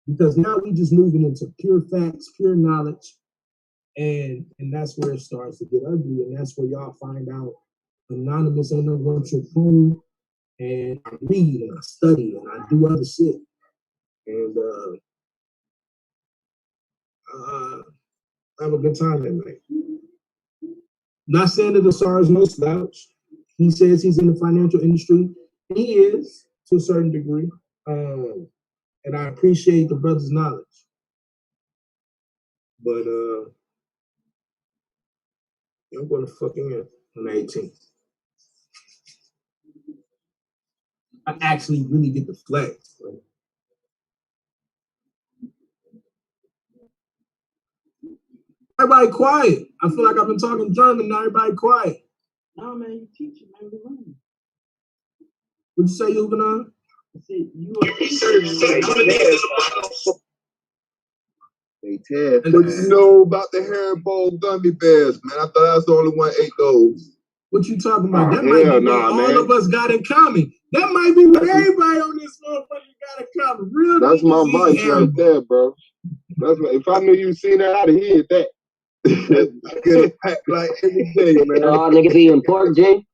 Because now we just moving into pure facts, pure knowledge. And that's where it starts to get ugly. And that's where y'all find out Anonymous ain't no one-trick pony. And I read and I study and I do other shit. And have a good time that night. Not saying that the SAR is no slouch. He says he's in the financial industry. He is, to a certain degree. And I appreciate the brother's knowledge. But I'm going to fucking in on the 18th. I actually really get the flex. Right? Everybody quiet. I feel like I've been talking German. Now everybody quiet. No, man, you teaching, man. You're learning. What'd you say, Yubanon? I said, you are Hey, Ted, what do you know about the Haribo gummy bears, man? I thought I was the only one ate those. What you talking about? That might be what all of us got in common. That might be what everybody on this motherfucker got in common. Real. That's my vice right there, bro. That's if I knew you seen that, I'd have hit that. I get a pack like every day, man. Y'all niggas eating pork, Jay?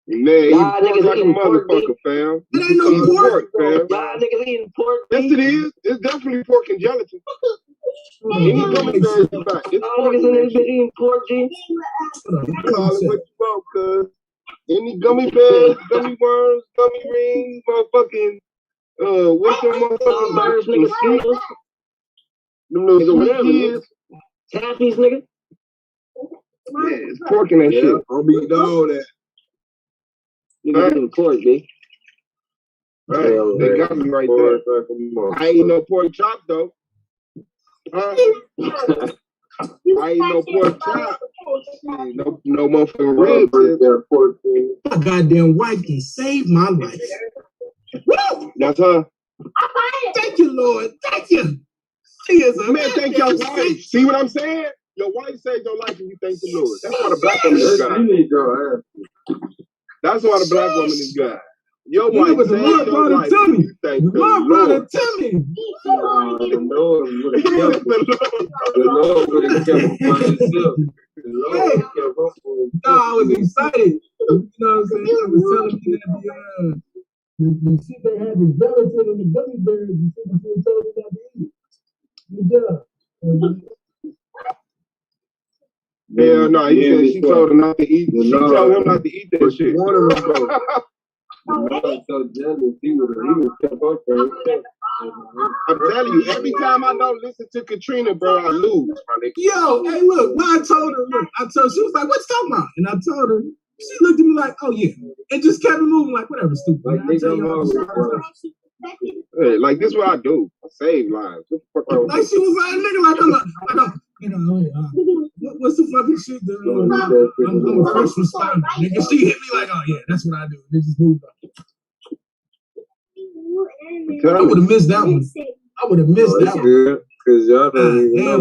Man, y'all niggas like eating a motherfucker, pork, fam. It ain't no pork, fam. Y'all niggas eating pork. Yes, it is. It's definitely pork and gelatin. Any gummy bears you buy, it's y'all niggas in this bitch eating pork, G? Call it what you want, cuz. Any gummy bears, gummy worms, gummy rings, motherfucking, what's them motherfucking birds, nigga, Skittles? Them little sweet kids. Taffies, nigga? Yeah, it's pork in that shit. I'm eating all that. Nigga eating pork, B. Right, they got me right there. I ain't no pork chop, though. I ain't no pork chop. No motherfucking ribs. My goddamn wife can save my life. Woo! That's her. Thank you, Lord. Thank you. She is a man. Thank your wife. See what I'm saying? Your wife saved your life and you thank the Lord. That's why the black woman is God. That's why the black woman is God. Your wife saved your life and you thank the Lord. Brought it to me. The Lord would have kept him by himself. I was excited. You know what I'm saying? He was telling me that the shit they had the gelatin and the gummy bears and shit that you told me not to eat. Good job. Yeah, no, he said she told him not to eat. She told him not to eat that shit. One of them, bro. So jealous, he was kept up for himself. I'm telling you, every time I don't listen to Katrina, bro, I lose, my nigga. Yo, hey, look, when I told her, she was like, what you talking about? And I told her, she looked at me like, oh, yeah. And just kept it moving like, whatever, stupid. Like, hey, like this is what I do. I save lives. What the fuck like she was like, nigga, what's the fucking shit? I'm a first responder. Nigga, she hit me like, oh, yeah, that's what I do. They just moved up. I would have missed that one. I would have missed that one. Because y'all don't even know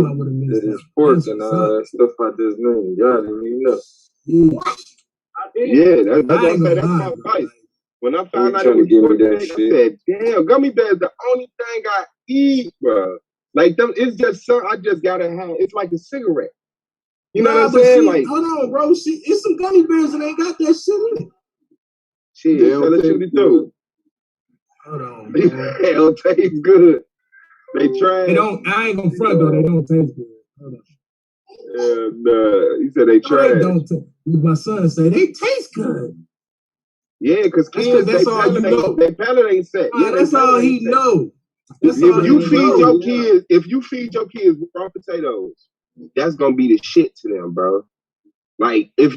that it's pork and all that stuff I just named. Y'all didn't even know. Yeah, that's my fight. When I found out it was pork, I said, damn, gummy bears the only thing I eat, bro. Like them, it's just something I just gotta have. It's like a cigarette. You know what I'm saying? Like, hold on, bro. It's some gummy bears and they got that shit in it. Shit, tell the truth through. Hold on. They don't taste good. They try. They don't. I ain't gonna front though. They don't taste good. Hold on. And he said they try. They don't. My son said they taste good. Yeah, because kids, that's all you know. Their palate ain't set. Yeah, that's all he know. If you feed your kids raw potatoes, that's gonna be the shit to them, bro. Like I'm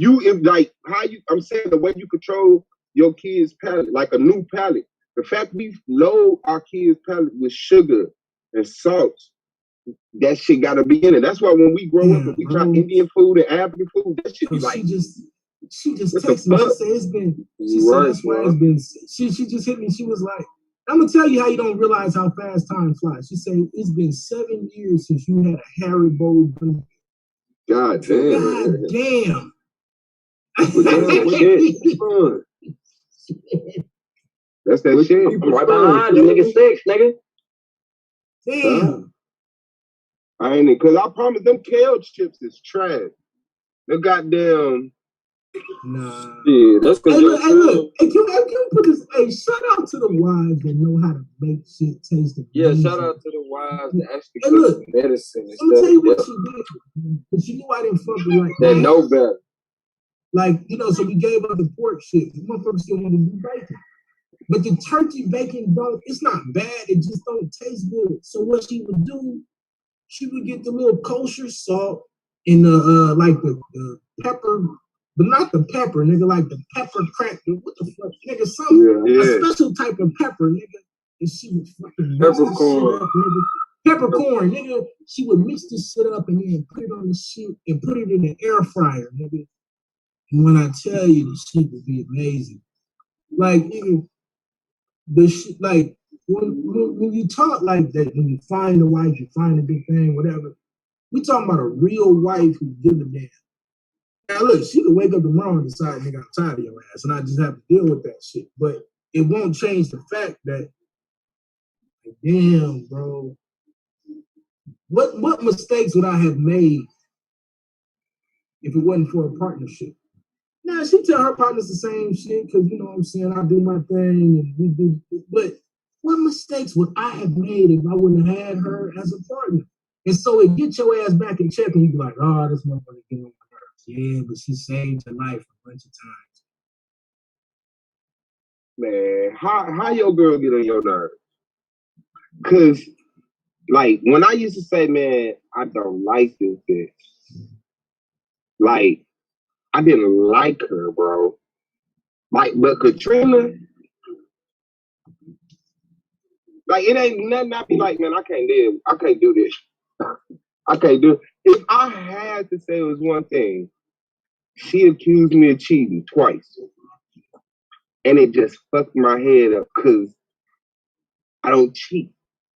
saying the way you control your kids' palate, like a new palate. The fact we load our kids' palate with sugar and salt, that shit gotta be in it. That's why when we grow up and we try Indian food and African food, that shit be like. She just texted me. She said it's been. She said that's why it's been. She just hit me. She was like, "I'm gonna tell you how you don't realize how fast time flies." She said it's been 7 years since you had a Haribo. God damn. God damn. That's that shit. I'm right behind you, nigga. 6, nigga. Damn. I ain't, cause I promise them kale chips is trash. The goddamn. Nah. Yeah, that's Hey, cause look. Hey, can we put this? Hey, shout out to the wives that know how to make shit taste amazing. yeah, shout out to the wives that actually Hey, cook look. medicine Let me tell you what instead she did. But she knew I didn't fuck with like that know better. Like, you know, so we gave up the pork shit. The motherfuckers still want to do bacon. But the turkey bacon it's not bad, it just don't taste good. So what she would do, she would get the little kosher salt and like the pepper, but not the pepper, nigga, like the pepper crack. What the fuck, nigga? A special type of pepper, nigga. And she would fucking mix this shit up, nigga. Peppercorn, nigga. She would mix this shit up and then put it on the shit and put it in the air fryer, nigga. And when I tell you, the shit would be amazing. Like, nigga, the shit, like, when you talk like that, when you find a wife, you find a big thing, whatever, we talking about a real wife who give a damn. Now, look, she could wake up tomorrow and decide, nigga, I'm tired of your ass, and I just have to deal with that shit. But it won't change the fact that, like, damn, bro, what mistakes would I have made if it wasn't for a partnership? Now, she tell her partners the same shit, because, you know what I'm saying, I do my thing, and we do, but what mistakes would I have made if I wouldn't have had her as a partner? And so it get your ass back in check, and you be like, oh, this motherfucker get on my nerves. Yeah, but she saved your life a bunch of times. Man, how your girl get on your nerves? Cause like when I used to say, man, I don't like this bitch. Like, I didn't like her, bro. Like, but Katrina, like, it ain't nothing I be like, man, I can't do this. I can't do it. If I had to say it was one thing, she accused me of cheating twice. And it just fucked my head up because I don't cheat.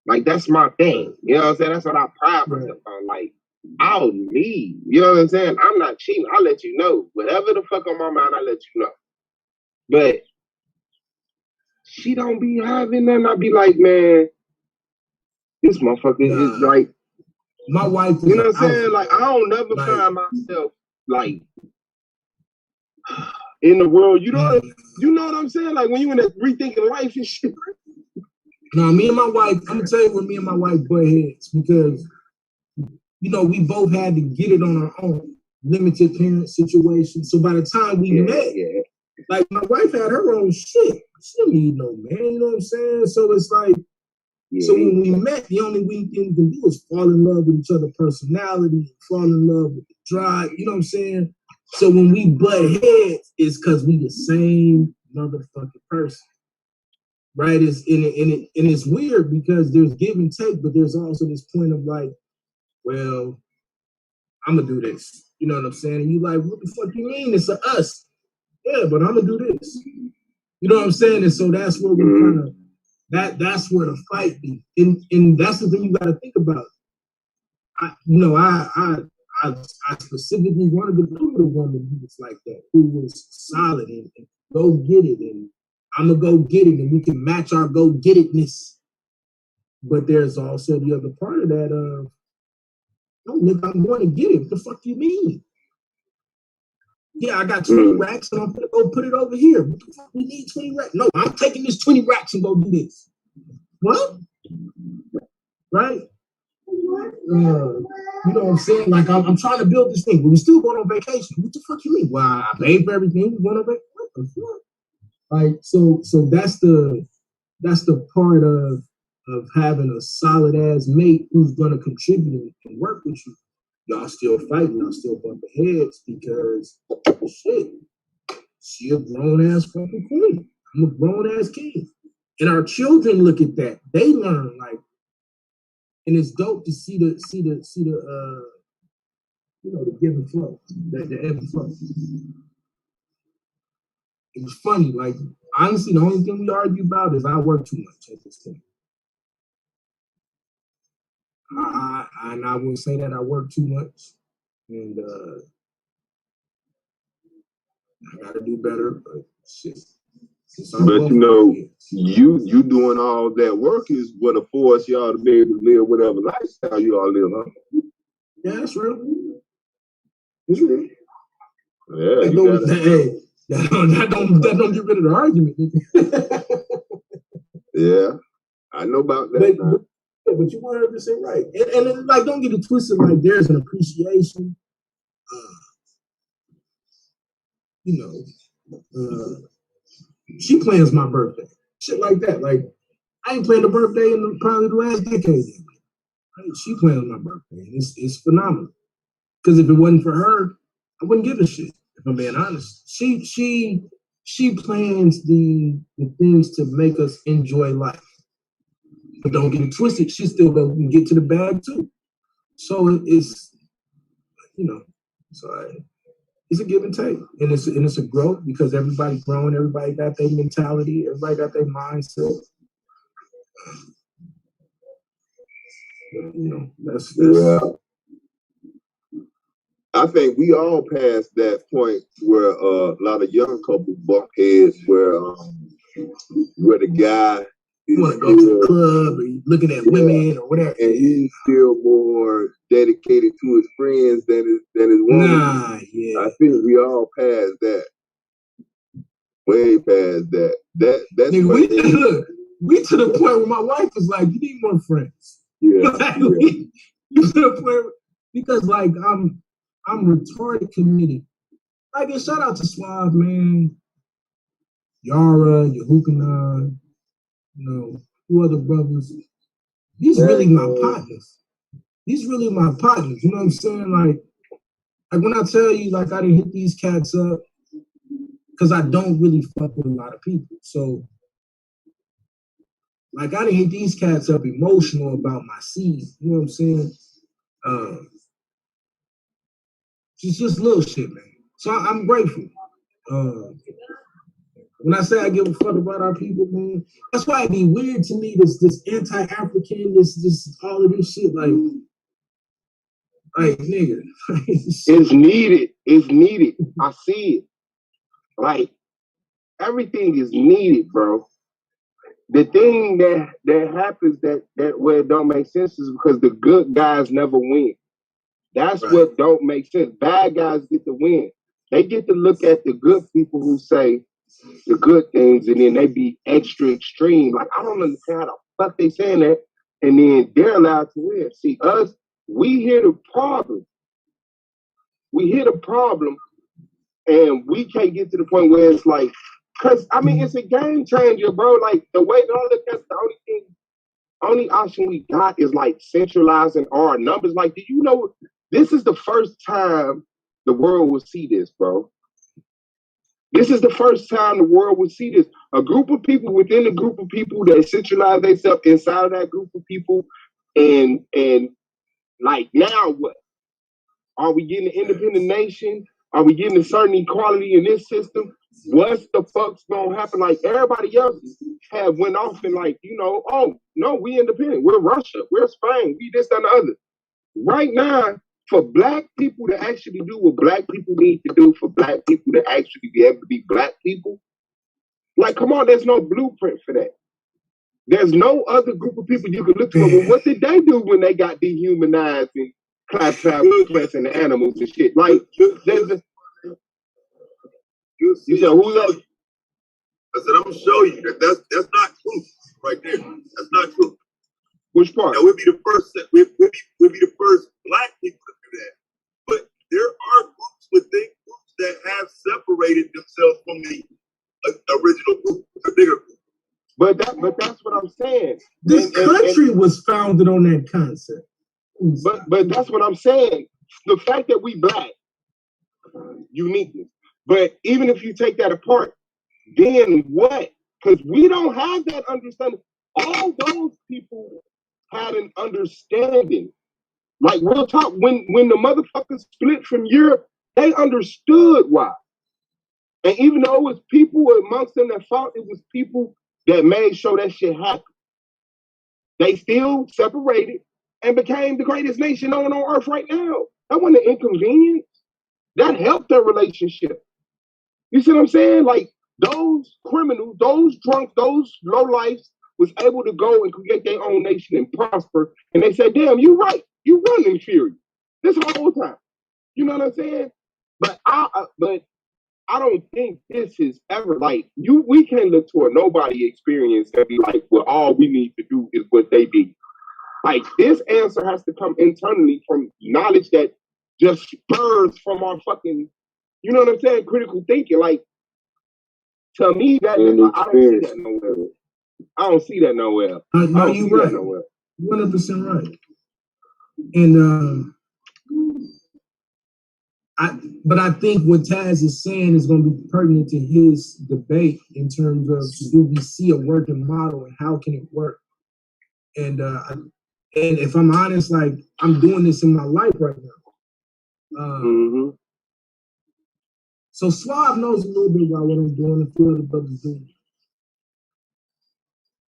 Like, that's my thing. You know what I'm saying? That's what I pride myself on. Like, I'll leave. You know what I'm saying? I'm not cheating. I'll let you know. Whatever the fuck on my mind, I'll let you know. But she don't be having nothing. I be like, man, this motherfucker is like, my wife. You know what I'm saying? Like, I don't never find myself like in the world. You know what I'm saying? Like when you in that rethinking life and shit. No, me and my wife. I'm gonna tell you where me and my wife butt heads, because you know we both had to get it on our own. Limited parent situation. So by the time we met, like my wife had her own shit. She didn't need no man. You know what I'm saying? So it's like. So when we met, the only thing we can do is fall in love with each other's personality, fall in love with the drive, you know what I'm saying? So when we butt heads, it's because we the same motherfucking person, right? And it's weird because there's give and take, but there's also this point of like, well, I'm gonna do this, you know what I'm saying? And you like, what the fuck you mean? It's a us. Yeah, but I'm gonna do this. You know what I'm saying? And so that's where we kind of, that's where the fight be, and that's the thing you got to think about. I specifically wanted to be with a woman who was like that, who was solid and go get it, and I'm gonna go get it, and we can match our go get itness. But there's also the other part of that of, no, nigga, I'm going to get it. What the fuck you mean? Yeah, I got 20 racks, and I'm gonna go put it over here. What the fuck? We need 20 racks. No, I'm taking this 20 racks and go do this. What? Right? You know what I'm saying? Like, I'm trying to build this thing, but we still going on vacation. What the fuck you mean? Well, I paid for everything. We going on vacation. What the fuck? Like, so that's the part of having a solid ass mate who's gonna contribute and work with you. Y'all still fighting, y'all still bumping heads because shit, she a grown ass fucking queen. I'm a grown ass king. And our children look at that. They learn, like, and it's dope to see the you know, the give and flow, the ebb and flow. It was funny, like, honestly, the only thing we argue about is I work too much at this point. I will say that I work too much, and I gotta do better, but shit. But you know, you doing all that work is what affords y'all to be able to live whatever lifestyle you all live, huh? Yeah, that's real. It's real. Yeah, that don't get rid of the argument. Yeah, I know about that. But you 100% right. And like, don't get it twisted. Like, there's an appreciation. She plans my birthday, shit like that. Like, I ain't planned a birthday in probably the last decade. She plans my birthday, and it's phenomenal. Because if it wasn't for her, I wouldn't give a shit. If I'm being honest, she plans the things to make us enjoy life. But don't get it twisted. She still doesn't get to the bag too. So it's it's a give and take, and it's a growth because everybody's growing. Everybody got their mentality. Everybody got their mindset. That's yeah. I think we all passed that point where a lot of young couples bump heads where the guy is want to go to the club or looking at women or whatever, and he's still more dedicated to his friends than his woman. Nah, yeah. I think we all passed that. Way past that. That's nigga, we to the point where my wife is like, you need more friends. Yeah. Like, we to the point because like I'm retarded committed. Like, and shout out to Suave, man. Yara, Yahukana, who other brothers. These really my partners. These really my partners. You know what I'm saying? Like when I tell you, like, I didn't hit these cats up, because I don't really fuck with a lot of people. So, like, I didn't hit these cats up emotional about my seed. You know what I'm saying? Just little shit, man. So I'm grateful. When I say I give a fuck about our people, man, that's why it'd be weird to me, this anti-African, this all of this shit, like nigga. It's needed. It's needed. I see it. Like, everything is needed, bro. The thing that happens that where it don't make sense is because the good guys never win. That's right. What don't make sense. Bad guys get to win. They get to look at the good people who say the good things, and then they be extra extreme. Like, I don't understand how the fuck they saying that, and then they're allowed to win. See, us, we hear the problem. We hear the problem, and we can't get to the point where it's like, because, I mean, it's a game changer, bro. Like, the way that I look at the only option we got is, like, centralizing our numbers. Like, do you know, this is the first time the world will see this, bro. This is the first time the world will see this. A group of people within a group of people that centralize themselves inside of that group of people. And like, now what? Are we getting an independent nation? Are we getting a certain equality in this system? What's the fuck's gonna happen? Like, everybody else have went off and like, oh, no, we independent. We're Russia. We're Spain. We this, that, and the other. Right now, for black people to actually do what black people need to do, for black people to actually be able to be black people, like, come on, there's no blueprint for that. There's no other group of people you can look to. Well, what did they do when they got dehumanized and classified with plants and animals and shit? Like, there's a... You said, who's that? I said, I'm gonna show you that's not true right there. That's not true. Which part? Now, we'll be the first black people to do that. But there are groups within groups that have separated themselves from the original group, the bigger group. But that's what I'm saying. This country was founded on that concept. But that's what I'm saying. The fact that we black, uniqueness. But even if you take that apart, then what? Because we don't have that understanding. All those people had an understanding. Like, real talk, when the motherfuckers split from Europe, they understood why. And even though it was people amongst them that fought, it was people that made sure that shit happened. They still separated and became the greatest nation on earth right now. That wasn't an inconvenience. That helped their relationship. You see what I'm saying? Like, those criminals, those drunks, those lowlifes was able to go and create their own nation and prosper. And they said, damn, you're right. You running Fury this whole time. You know what I'm saying? But I don't think this is ever like we can't look to a nobody experience and be like, well, all we need to do is what they did. Like this answer has to come internally from knowledge that just spurs from our fucking, you know what I'm saying, critical thinking. Like to me, that I don't see that nowhere. I don't see that nowhere. No, you're right. 100% right. And I think what Taz is saying is going to be pertinent to his debate in terms of do we see a working model and how can it work? And if I'm honest, like I'm doing this in my life right now. So Suave knows a little bit about what I'm doing, a few other brothers doing.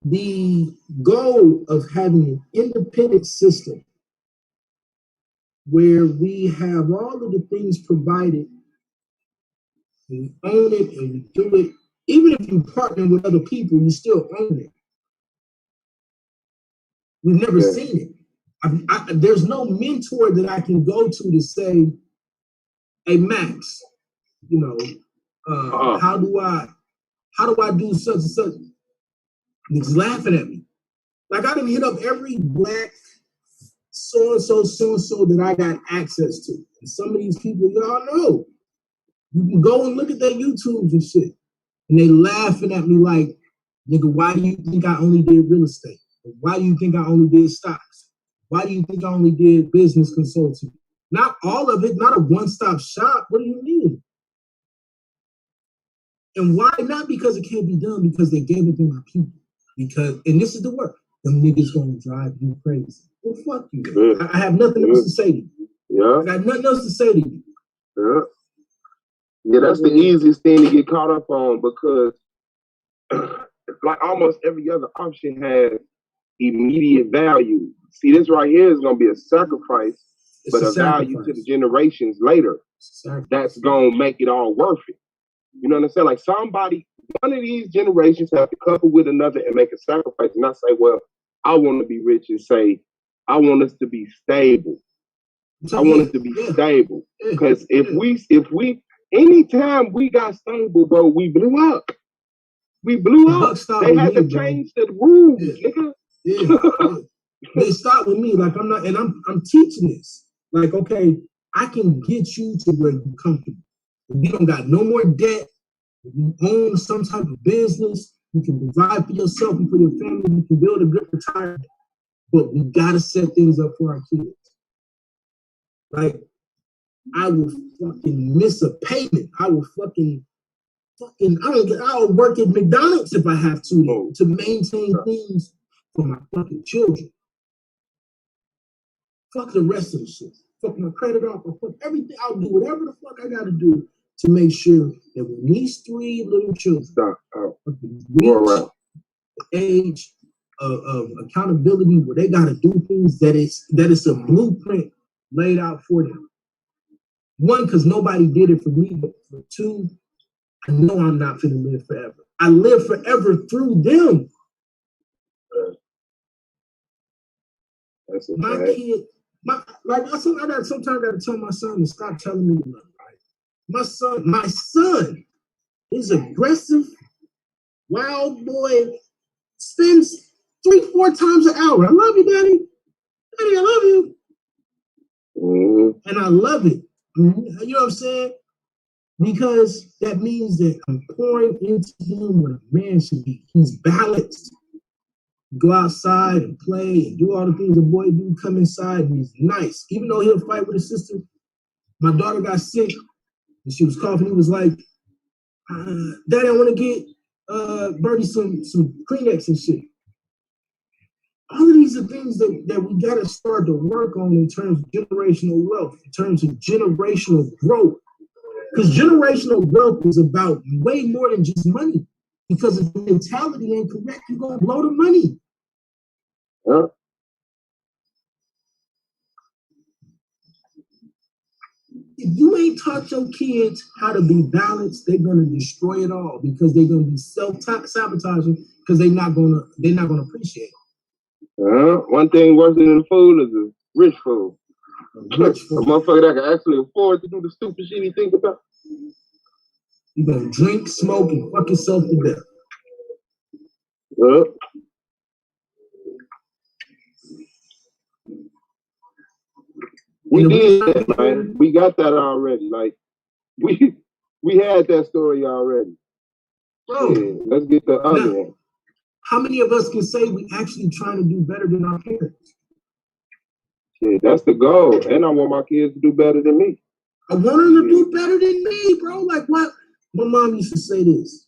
The goal of having an independent system where we have all of the things provided, and we own it and we do it. Even if you partner with other people, you still own it. We've never seen it. There's no mentor that I can go to say, "Hey Max, you know, how do I do such and such?" Niggas laughing at me. Like I done hit up every black so and so that I got access to. And some of these people, y'all know. You can go and look at their YouTubes and shit. And they laughing at me like, nigga, why do you think I only did real estate? Why do you think I only did stocks? Why do you think I only did business consulting? Not all of it, not a one-stop shop. What do you mean? And why not? Because it can't be done, because they gave it to my people. Because, and this is the word, them niggas gonna drive you crazy. Well, fuck you. I have nothing else to say to you. I got nothing else to say to you. Yeah, that's the easiest thing to get caught up on because like almost every other option has immediate value. See, this right here is gonna be a sacrifice, but a value to the generations later. That's gonna make it all worth it. You know what I'm saying? Like one of these generations have to couple with another and make a sacrifice and not say, well, I want to be rich and say, I want us to be stable. I want us to be stable. Because if we, anytime we got stable, bro, we blew up. We blew up. They had to change the rules, nigga. They start with me. Like I'm teaching this. Like, okay, I can get you to where you're comfortable. You don't got no more debt. You own some type of business. You can provide for yourself and for your family. You can build a good retirement. But we gotta set things up for our kids. Like, I will fucking miss a payment. I will I'll work at McDonald's if I have to maintain things for my fucking children. Fuck the rest of the shit. Fuck my credit off. Fuck everything. I'll do whatever the fuck I gotta do to make sure that when these three little children reach the age of accountability where they gotta do things that it's a blueprint laid out for them. One, because nobody did it for me, but for two, I know I'm not finna live forever. I live forever through them. My kid, I sometimes gotta tell my son to stop telling me to love. My son is aggressive, wild boy, spends 3-4 times an hour. I love you, Daddy. Daddy, I love you. And I love it. You know what I'm saying? Because that means that I'm pouring into him what a man should be. He's balanced. Go outside and play and do all the things a boy do, come inside, and he's nice. Even though he'll fight with his sister. My daughter got sick. And she was coughing. He was like, Daddy, I want to get Birdie some Kleenex and shit. All of these are things that we got to start to work on in terms of generational wealth, in terms of generational growth. Because generational growth is about way more than just money. Because if the mentality ain't correct, you're going to blow the money. if you ain't taught your kids how to be balanced, they're gonna destroy it all because they're gonna be self-sabotaging because they're not gonna appreciate it. One thing worse than the fool is a rich fool. A motherfucker that can actually afford to do the stupid shit he think about. You gonna drink, smoke, and fuck yourself to death. We did that, man. We got that already. Like we had that story already. Bro, yeah, let's get the other one. How many of us can say we actually trying to do better than our parents? Yeah, that's the goal. And I want my kids to do better than me. I want them to do better than me, bro. Like what? My mom used to say this.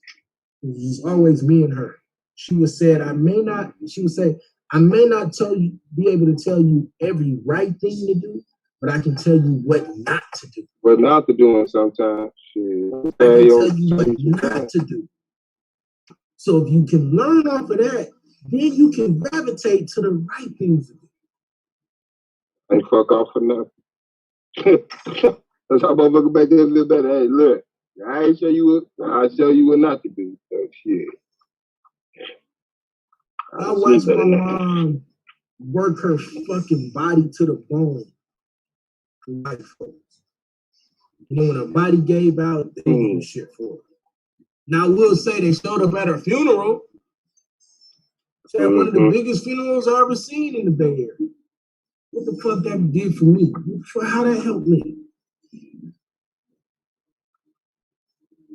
It was always me and her. She would say, I may not be able to tell you every right thing to do, but I can tell you what not to do. What not to do sometimes. Shit. I can tell you what not to do. So if you can learn off of that, then you can gravitate to the right things to do. Ain't fuck off for nothing. That's how motherfucker back there a little better. Hey, look, I'll show you what not to do. So shit. I watched my mom work her fucking body to the bone. White folks. You know, when her body gave out, they didn't do shit for her. Now, I will say they showed up at her funeral. She had one of the biggest funerals I ever seen in the Bay Area. What the fuck that did for me? How that helped me?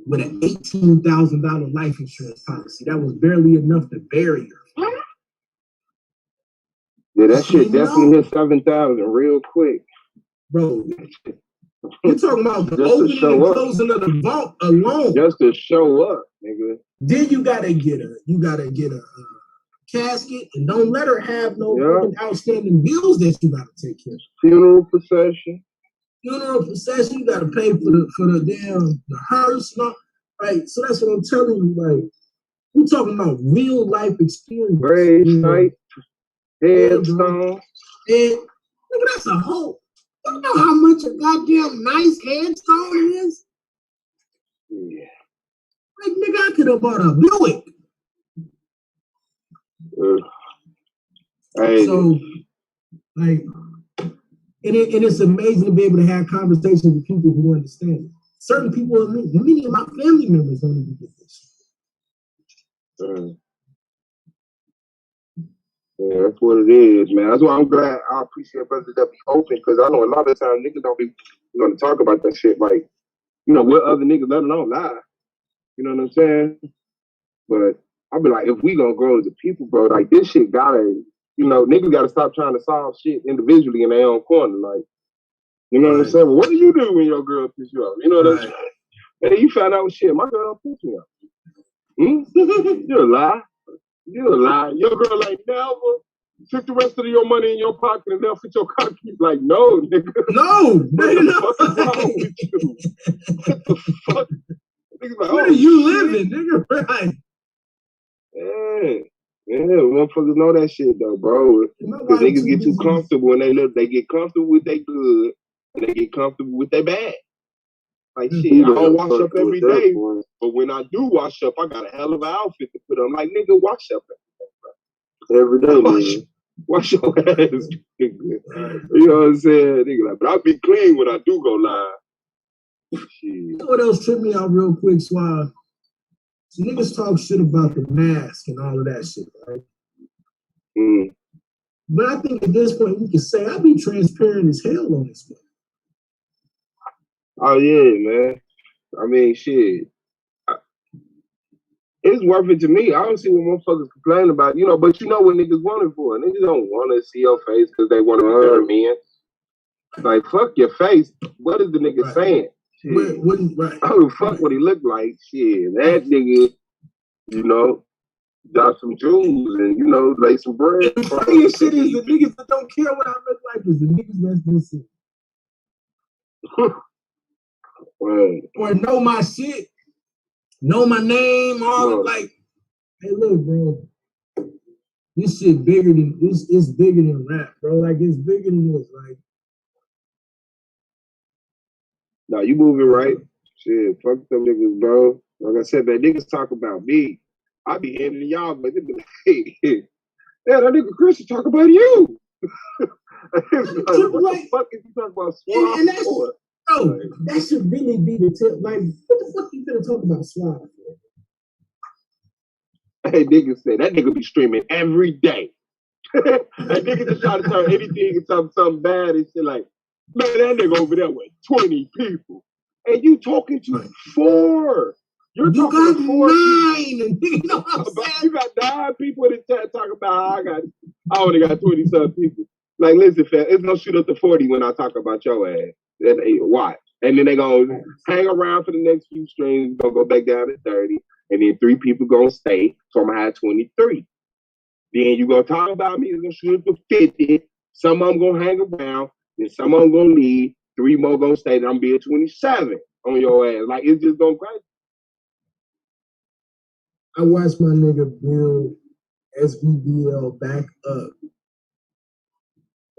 With an $18,000 life insurance policy. That was barely enough to bury her. Yeah, that shit definitely hit 7,000 real quick. Bro, you're talking about the opening and closing of the vault alone. Just to show up, nigga. Then you gotta get a casket, and don't let her have no fucking outstanding bills that you gotta take care of. Funeral procession, you gotta pay for the damn the hearse, right? So that's what I'm telling you. Like, we're talking about real life experience. Grave site, headstone. And nigga, that's a whole. You know how much a goddamn nice headstone is? Yeah. Like, nigga, I could have bought a Buick. So, like, and it's amazing to be able to have conversations with people who understand it. Certain people, many of my family members don't even get this. Yeah, that's what it is, man. That's why I'm glad. I appreciate brothers that be open, because I know a lot of times niggas don't be going to talk about that shit. Like, you know, what other niggas let alone lie. You know what I'm saying? But I be like, if we gonna grow as a people, bro, like this shit gotta, you know, niggas gotta stop trying to solve shit individually in their own corner. Like, you know what I'm saying? Well, what do you do when your girl pisses you off? You know what I'm saying? And you find out shit, my girl don't piss me off. You're a lie. You're a lie. Your girl like never took the rest of your money in your pocket and never fit your car keys. Like, no, nigga. No, what the fuck is wrong with you? What the fuck? Niggas like, where are you living, nigga? Right. Yeah, motherfuckers know that shit though, bro. Because niggas get too comfortable and they get comfortable with their good and they get comfortable with their bad. Like shit, I don't wash up every day, but when I do wash up, I got a hell of an outfit to put on. Like, nigga, wash up every day, man. Wash your ass, nigga. You know what I'm saying? Nigga, like, but I be clean when I do go live. Shit. You know what else tripped me out real quick, Suave? So niggas talk shit about the mask and all of that shit, right? But I think at this point we can say I be transparent as hell on this one. Oh yeah, man. I mean, shit. It's worth it to me. I don't see what motherfuckers complain about, you know. But you know what niggas want it for? Niggas don't want to see your face because they want to be better men. Like, fuck your face. What is the nigga saying? I don't fuck what he look like. Shit, that nigga, you know, got some jewels and, you know, lay some bread. The funniest shit is the niggas that don't care what I look like is the niggas that's listening. Or know my shit, know my name, all like, hey, look, bro, this shit bigger than it's bigger than rap, bro. Like, it's bigger than this. Like, No, you moving right. Shit, fuck them niggas, bro. Like I said, man, niggas talk about me. I be handing y'all, but they be like, hey, yeah, that nigga Chris is talking about you. Like, what the fuck is you talking about? And that's, bro, that should really be the tip. Like, what the fuck you finna talk about Suave for? Hey, niggas say that nigga be streaming every day. That nigga just try to turn anything into something bad and shit like, man, that nigga over there with 20 people. And you talking to 4. You got 9. You know what I'm saying? You got 9 people in the chat talking about I only got 20-some people. Like, listen, fam, it's gonna shoot up to 40 when I talk about your ass. And watch. And then they gonna hang around for the next few streams, gonna go back down to 30, and then 3 people gonna stay, so I'm gonna have 23. Then you gonna talk about me, it's gonna shoot up to 50, some of them gonna hang around, and some of them gonna leave, 3 more gonna stay, and I'm being 27 on your ass. Like, it's just going crazy. I watched my nigga build SVBL back up.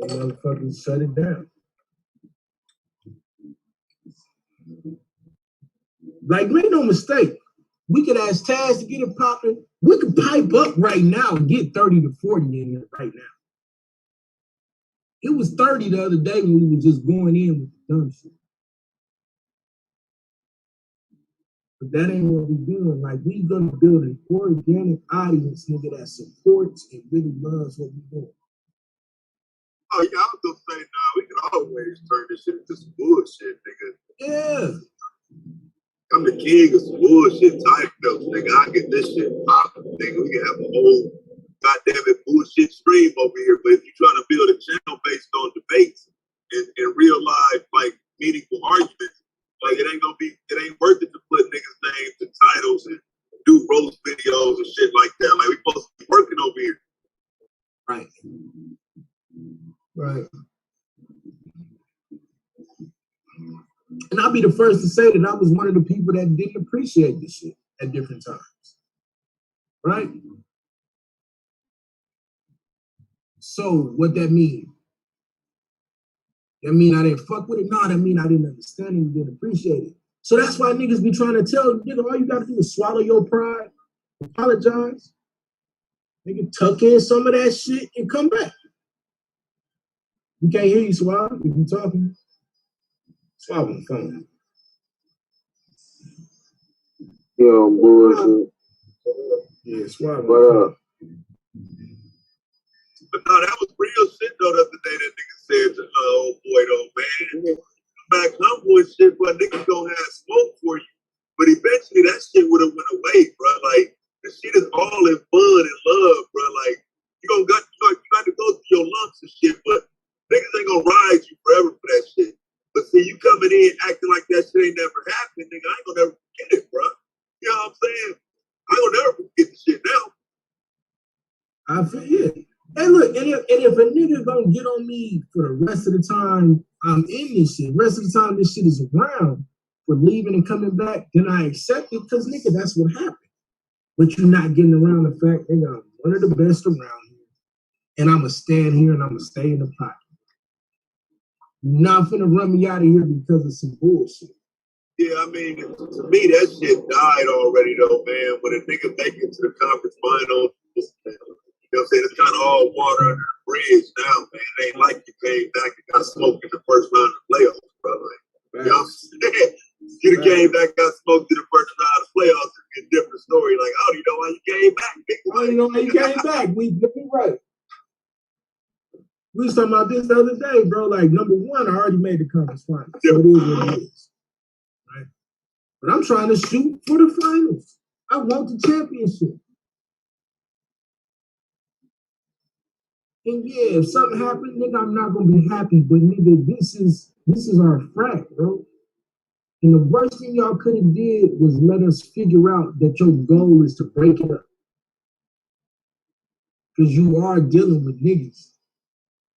And motherfuckers shut it down. Like, make no mistake, we could ask Taz to get it popping. We could pipe up right now and get 30 to 40 in here right now. It was 30 the other day when we were just going in with the dumb shit. But that ain't what we doing. Like, we gonna build an organic audience, nigga, that supports and really loves what we doing. Oh, yeah, I was gonna say, nah, we can always turn this shit into some bullshit, nigga. Yeah. I'm the king of some bullshit titles, nigga. I get this shit popping, nigga. We can have a whole goddamn it bullshit stream over here. But if you're trying to build a channel based on debates and real life, like, meaningful arguments, like, it ain't worth it to put niggas' names and titles and do roast videos and shit like that. Like, we supposed to be working over here. Right. Right. And I'll be the first to say that I was one of the people that didn't appreciate this shit at different times. Right? So what that mean? That mean I didn't fuck with it? No, that mean I didn't understand it and didn't appreciate it. So that's why niggas be trying to tell nigga, all you gotta do is swallow your pride, apologize, nigga, tuck in some of that shit and come back. You can't hear you, Suave, if you talking. Suave on the phone. Yo, bullshit. Yeah, Suave. But no, that was real shit though the other day that nigga said to old boy though, man. Back humble and shit, but niggas gonna have smoke for you. But eventually that shit would have went away, bro. Like, the shit is all in fun and love, bro. Like, you got to go through your lumps and shit, but niggas ain't gonna ride you forever for that shit. But see, you coming in acting like that shit ain't never happened, nigga, I ain't gonna never forget it, bro. You know what I'm saying? I ain't gonna never forget the shit now. I feel it. And look, and if a nigga gonna get on me for the rest of the time I'm in this shit, rest of the time this shit is around, for leaving and coming back, then I accept it, because nigga, that's what happened. But you're not getting around the fact, nigga, I'm one of the best around here. And I'ma stand here and I'ma stay in the pocket. You're not finna run me out of here because of some bullshit. Yeah, I mean, to me, that shit died already, though, man. When a nigga make it to the conference final, you know what I'm saying? It's kind of all water under the bridge now, man. It ain't like you came back and got smoked in the first round of the playoffs, bro. Like, you know what I'm saying? You came back, got smoked in the first round of the playoffs, it'd be a different story. Like, oh, you know why you came back? Oh, you know why you came back? We right. We was talking about this the other day, bro. Like, number one, I already made the conference final. So it is what it is. Right? But I'm trying to shoot for the finals. I want the championship. And yeah, if something happened, nigga, I'm not gonna be happy. But nigga, this is our frat, bro. And the worst thing y'all could have did was let us figure out that your goal is to break it up. Because you are dealing with niggas.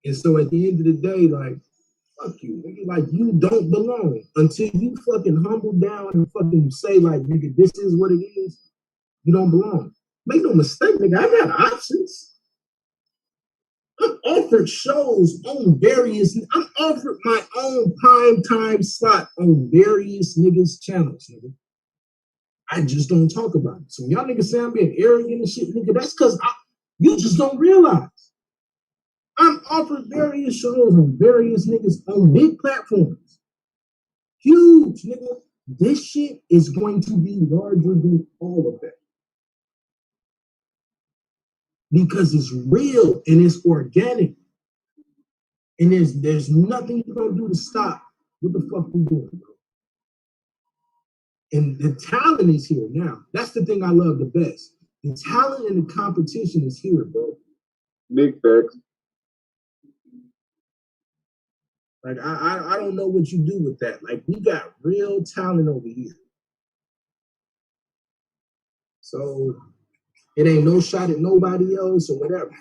And so at the end of the day, like, fuck you, nigga. Like, you don't belong. Until you fucking humble down and fucking say, like, nigga, this is what it is, you don't belong. Make no mistake, nigga, I got options. I'm offered shows on various. I'm offered my own prime time slot on various niggas' channels, nigga. I just don't talk about it. So y'all niggas say I'm being arrogant and shit, nigga. That's because you just don't realize. I'm offered various shows on various niggas on big platforms. Huge, nigga. This shit is going to be larger than all of that. Because it's real and it's organic. And there's nothing you're gonna do to stop what the fuck we doing, bro. And the talent is here now. That's the thing I love the best. The talent and the competition is here, bro. Big facts. Like I don't know what you do with that. Like we got real talent over here. So it ain't no shot at nobody else or whatever.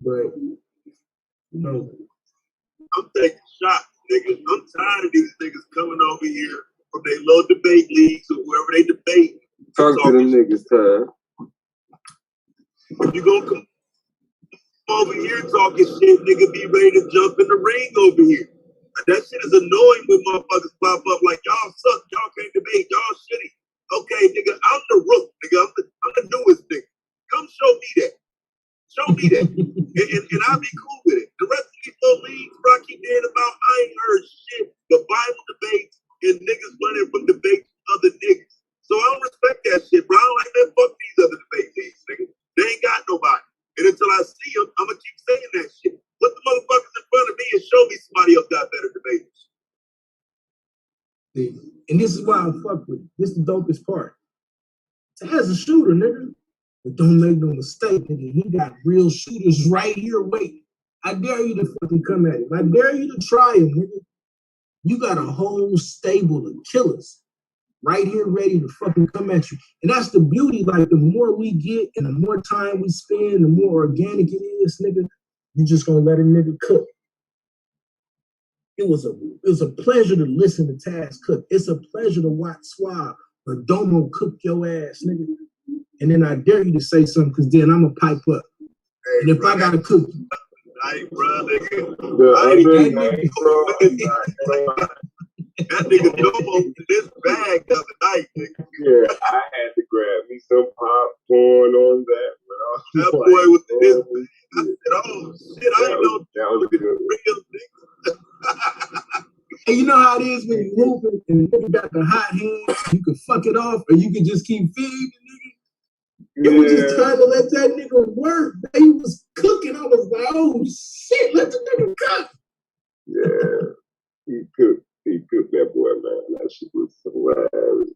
But you know, I'm taking shots, niggas. I'm tired of these niggas coming over here from their low debate leagues or wherever they debate. Talk to them niggas, Ty. If you gonna come over here talking shit, nigga, be ready to jump in the ring over here. That shit is annoying when motherfuckers pop up like, y'all suck, y'all can't debate, y'all shitty. Okay, nigga, I'm the rook, nigga. I'm the newest nigga. Come show me that. Show me that. and I'll be cool with it. The rest of these little leagues, bro, I keep hearing about, I ain't heard shit but Bible debates and niggas running from debates with other niggas. So I don't respect that shit, bro. I don't like that. Fuck these other debate leagues, nigga. They ain't got nobody. And until I see them, I'm going to keep saying that shit. Put the motherfuckers in front of me and show me somebody else got better debaters. And this is why I fuck with it. This is the dopest part. As a shooter, nigga. But don't make no mistake, nigga. He got real shooters right here waiting. I dare you to fucking come at him. I dare you to try him, nigga. You got a whole stable of killers right here ready to fucking come at you. And that's the beauty. Like, the more we get and the more time we spend, the more organic it is, nigga. You just gonna let a nigga cook. It was a pleasure to listen to Taz cook. It's a pleasure to watch Swab or Domo cook your ass, nigga. And then I dare you to say something, because then I'm going to pipe up. Hey, and if I got to cook you. Hey, bro, nigga. That nigga Domo in this bag the other night, nigga. Yeah, I had to grab me some popcorn on that. That boy was in this bag. I said, oh, shit, I ain't know that was real nigga. And you know how it is when you hooping and the nigga got the hot hands, you can fuck it off or you can just keep feeding the nigga. It was just time to let that nigga work. He was cooking. I was like, oh shit, let the nigga cook. Yeah, he cooked that boy, man. That shit was hilarious.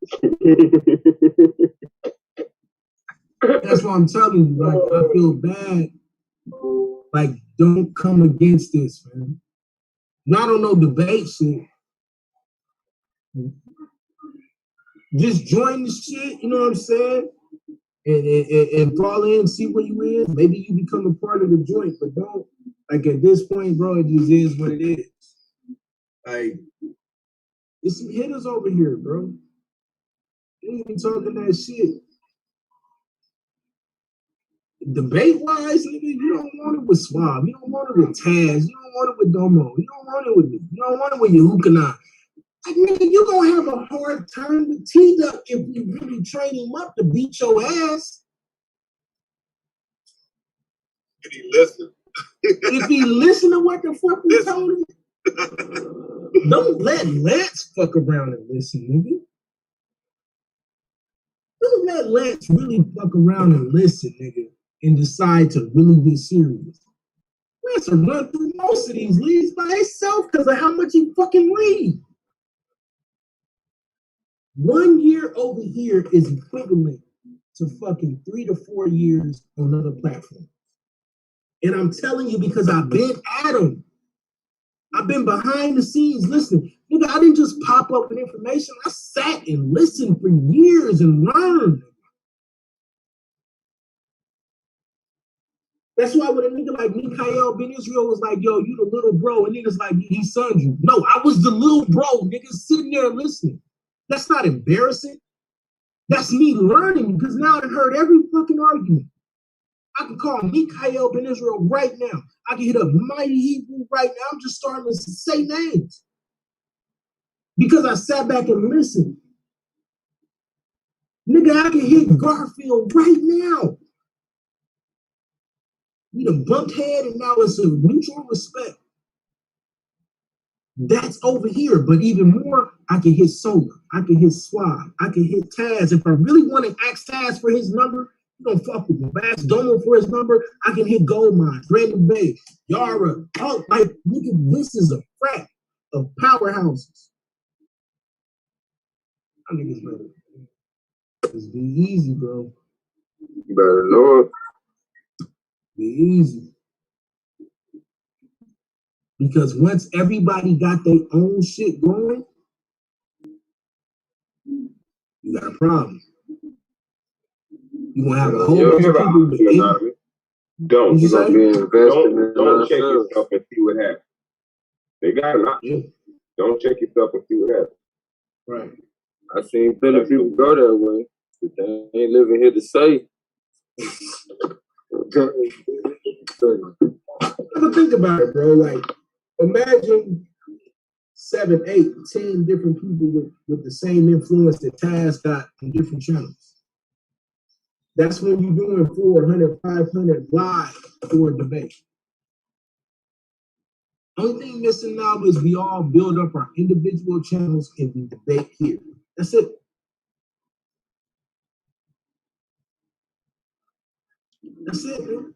That's why I'm telling you, like, I feel bad. Like, don't come against this, man. Not on no debate shit. Just join the shit, you know what I'm saying? And fall in, see where you is. Maybe you become a part of the joint, but don't. Like, at this point, bro, it just is what it is. Like, there's some hitters over here, bro. They ain't even talking that shit. Debate-wise, nigga, you don't want it with Swab. You don't want it with Taz. You don't want it with Domo. You don't want it with me. You don't want it with Yahukanah. Like, nigga, you gonna have a hard time with T-Duck if you really train him up to beat your ass. And he listen. If he listen to what the fuck we told him, don't let Lance fuck around and listen, nigga. Don't let Lance really fuck around and listen, nigga, and decide to really get serious. Lance will run through most of these leagues by himself because of how much he fucking read. 1 year over here is equivalent to fucking 3 to 4 years on other platforms. And I'm telling you because I've been at them. I've been behind the scenes listening. Nigga, I didn't just pop up with information. I sat and listened for years and learned. That's why when a nigga like Mikhail Ben Israel was like, yo, you the little bro, and niggas like, he sunned you. No, I was the little bro, niggas sitting there listening. That's not embarrassing. That's me learning because now I've heard every fucking argument. I can call Mikhail Ben Israel right now. I can hit up Mighty Hebrew right now. I'm just starting to say names. Because I sat back and listened. Nigga, I can hit Garfield right now. We done bumped head and now it's a mutual respect. That's over here. But even more, I can hit Solar. I can hit Swab. I can hit Taz. If I really want to ask Taz for his number, you don't fuck with me. If I ask Domo for his number, I can hit Goldmine, Brandon Bay, Yara. Oh, like, look at this is a frat of powerhouses. I niggas better. Just be easy, bro. You better know it. Be easy. Because once everybody got their own shit going, you got a problem. You gonna have a whole bunch of people with Don't check yourself and see what happens. They got an option. Don't check yourself and see what happens. Right. I seen plenty of people go that way, but they ain't living here to say. But think about it, bro. Like, imagine 7, 8, 10 different people with the same influence that Taz got in different channels. That's when you're doing 400, 500 live for a debate. Only thing missing now is we all build up our individual channels and we debate here. That's it. That's it, man.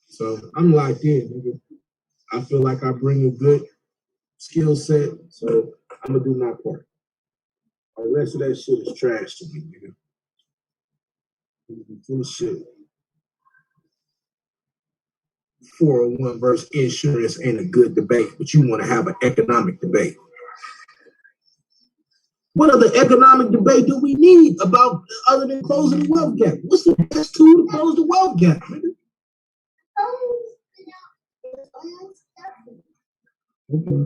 So I'm locked in, nigga. I feel like I bring a good skill set, so I'm gonna do my part. The rest of that shit is trash to me, nigga. Full of shit. 401 versus insurance ain't a good debate, but you want to have an economic debate. What other economic debate do we need about other than closing the wealth gap? What's the best tool to close the wealth gap, nigga? Okay.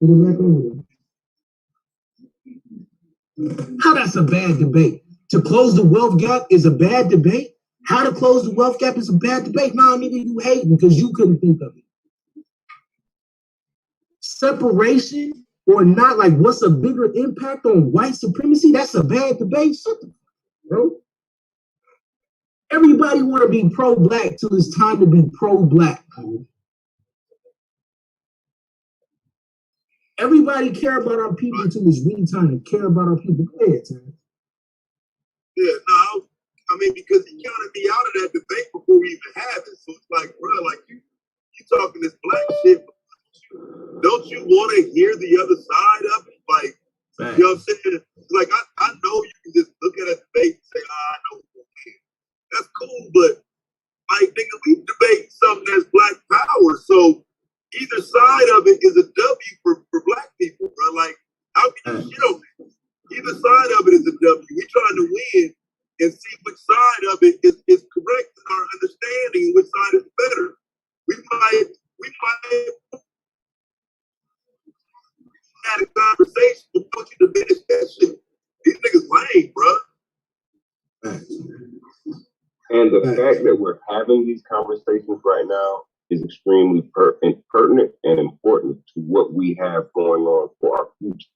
Put it back over there. How that's a bad debate? To close the wealth gap is a bad debate? How to close the wealth gap is a bad debate? Nah, nigga, you hating because you couldn't think of it. Separation or not, like what's a bigger impact on white supremacy? That's a bad debate. Shut the fuck up, bro. Everybody want to be pro-black till it's time to be pro-black. Everybody care about our people until it's really time to care about our people. Go ahead, Tim. Yeah, no, I mean, because he counted me out of that debate before we even had it. So it's like, bro, like you talking this black shit. Don't you want to hear the other side of it? Like, you know what I'm saying? Like, I know you can just look at a debate and say, I know who will win. That's cool, but like, nigga, we debate something that's black power. So either side of it is a W for black people, bro. Like, how can you shit on it? Either side of it is a W. We're trying to win and see which side of it is correct in our understanding, which side is better. We might had a conversation, but don't you diminish that shit. These niggas lame, bro. And the fact that we're having these conversations right now is extremely pertinent and important to what we have going on for our future,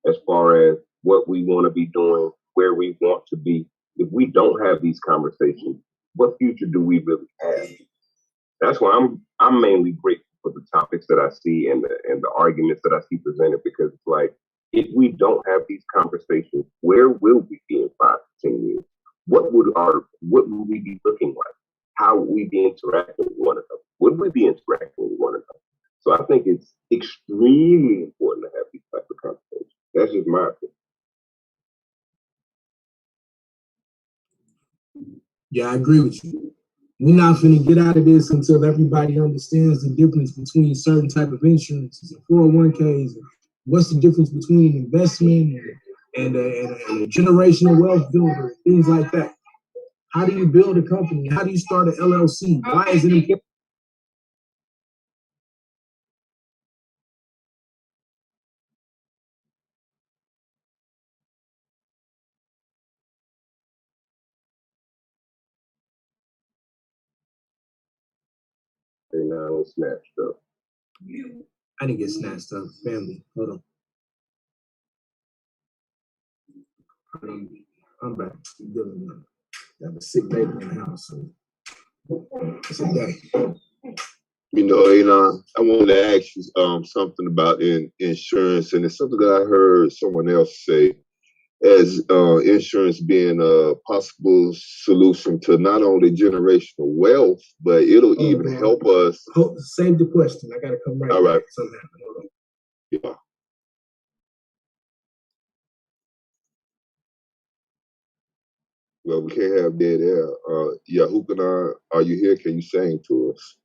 as far as what we want to be doing, where we want to be. If we don't have these conversations, what future do we really have? That's why I'm mainly grateful for the topics that I see and the arguments that I see presented, because it's like, if we don't have these conversations, where will we be in 5 to 10 years? What would we be looking like? How would we be interacting with one another? Would we be interacting with one another? So I think it's extremely important to have these types of conversations. That's just my opinion. Yeah, I agree with you. We're not finna get out of this until everybody understands the difference between certain type of insurances and 401ks. And what's the difference between investment and a generational wealth builder, things like that. How do you build a company? How do you start an LLC? Why is it important? now and snatched up. I didn't get snatched up. Family, hold on. I'm back. Got a sick baby in the house. So it's a day. I wanted to ask you something about insurance, and it's something that I heard someone else say as insurance being a possible solution to not only generational wealth, but it'll even help us. Save the question. I gotta come right back. All right. Something happened. Hold on. Yeah. Well, we can't have dead air. Yahukanan, are you here? Can you sing to us?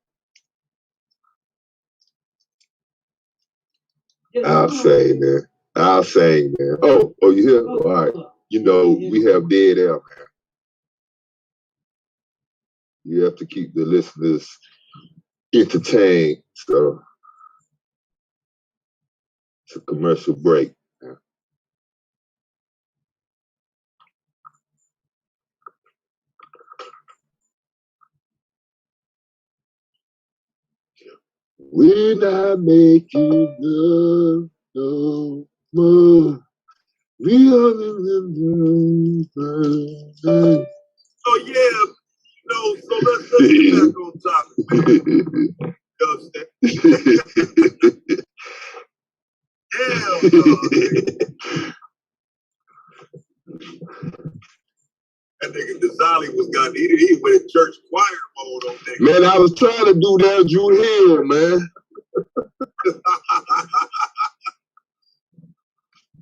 I'll sing, man. Oh, you here? All right. We have dead air, man. You have to keep the listeners entertained. So it's a commercial break. When I make you love no more, we are in the So yeah, so let's get back on topic, man. Hell no, that nigga Dazali he went in church choir mode on that. Man, I was trying to do that Drew Hill, man.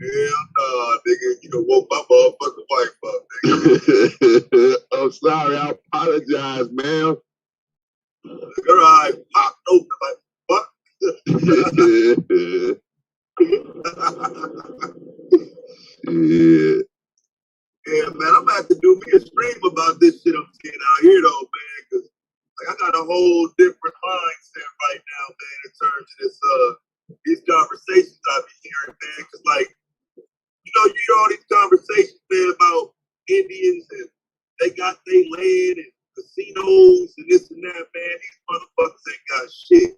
Hell no, nigga, you done woke my motherfucking wife up, nigga. I'm sorry, I apologize, man. Her eyes popped open like, fuck. Yeah. Yeah, man, I'm gonna have to do me a stream about this shit I'm seeing out here, though, man, because I got a whole different mindset right now, man, in terms of these conversations I be hearing, man, because, you hear all these conversations, man, about Indians and they got their land and casinos and this and that, man. These motherfuckers ain't got shit.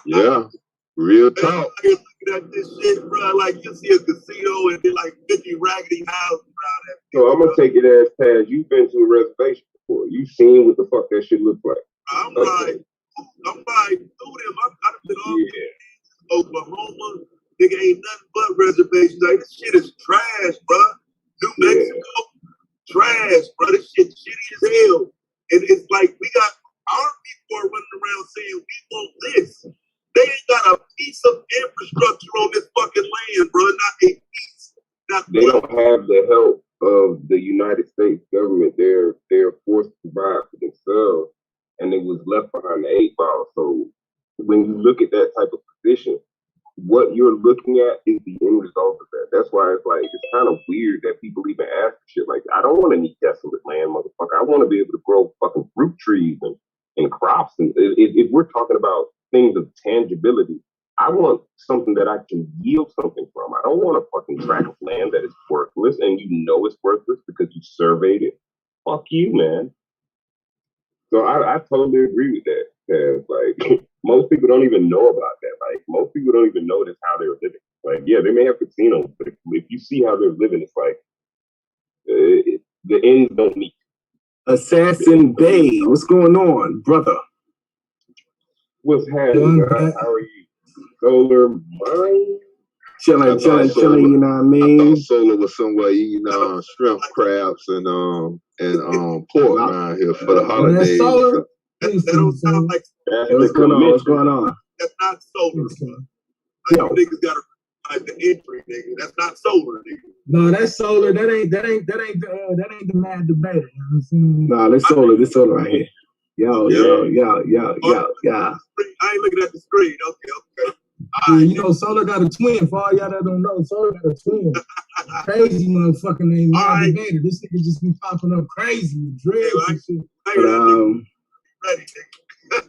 Yeah, real talk. You're looking at this shit, bro, like you see a casino and then 50 raggedy houses around that. So I'm gonna take it as past. You've been to a reservation before. You've seen what the fuck that shit looks like. I'm riding through them. I've been all Oklahoma. Nigga ain't nothing but reservations. Like, this shit is trash, bro. New Mexico, trash, bro. This shit shitty as hell. And it's like we got our people are running around saying we want this. They ain't got a piece of infrastructure on this fucking land, bro. Not a piece. They don't have the help of the United States government. They're forced to provide for themselves, and it was left behind the 8 ball. So when you look at that type of position, what you're looking at is the end result of that. That's why it's kind of weird that people even ask shit like that. I don't want any desolate land, motherfucker. I want to be able to grow fucking fruit trees and crops. And if we're talking about things of tangibility, I want something that I can yield something from. I don't want a fucking tract of land that is worthless, and it's worthless because you surveyed it. Fuck you, man. So I totally agree with that. Most people don't even know about that. Most people don't even know that's how they're living. Yeah, they may have casinos, but if you see how they're living, it's the ends don't meet. Assassin Bay, what's going on, brother? What's happening? How are you? Solar Mine? Chilling, you know what I mean? I thought Solar was somewhere eating shrimp, crabs, and pork around here for the holidays. Solar? That don't sound like what's going on? That's not solar. You niggas gotta the entry, nigga. That's not solar, nigga. No, that's solar. That ain't the mad debater. You know what I'm saying? No, this solar right here. Yo. I ain't looking at the screen. Okay. Solar got a twin. For all y'all that don't know, Solar got a twin. Crazy motherfucker named Mad Debater. This nigga just be popping up crazy with dreads and shit. Ready,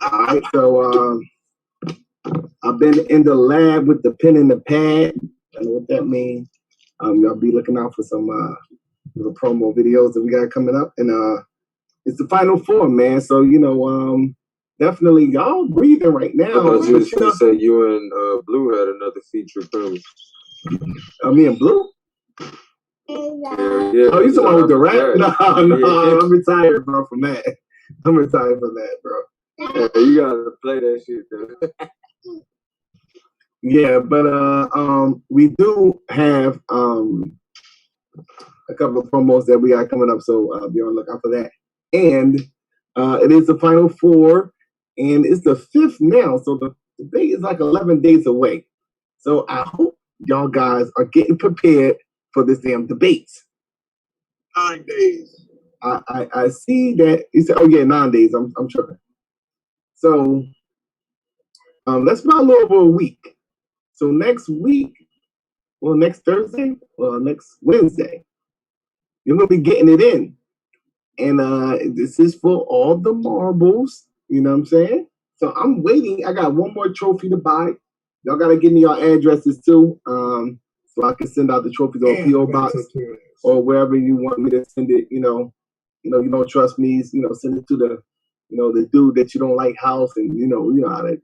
all right, so I've been in the lab with the pen and the pad. I know what that means. Y'all be looking out for some little promo videos that we got coming up, and it's the Final Four, man. So definitely y'all breathing right now. I thought you was gonna say you and Blue had another feature coming. Me and Blue? Yeah. Oh, you talking about with the rap? No, I'm retired, bro, from that. I'm retired from that, bro. Yeah, you gotta play that shit, though. Yeah, but we do have a couple of promos that we got coming up, so be on the lookout for that. And it is the Final Four, and it's the 5th now, so the debate is like 11 days away. So I hope y'all guys are getting prepared for this damn debate. 9 days. I see that you said, 9 days. I'm sure. So that's about a little over a week. So next week, well, next Thursday, well, next Wednesday, you're gonna be getting it in, and this is for all the marbles. You know what I'm saying? So I'm waiting. I got one more trophy to buy. Y'all gotta give me your addresses too, so I can send out the trophies on PO box or wherever you want me to send it. You don't trust me. Send it to the, the dude that you don't like house, and you know how that is.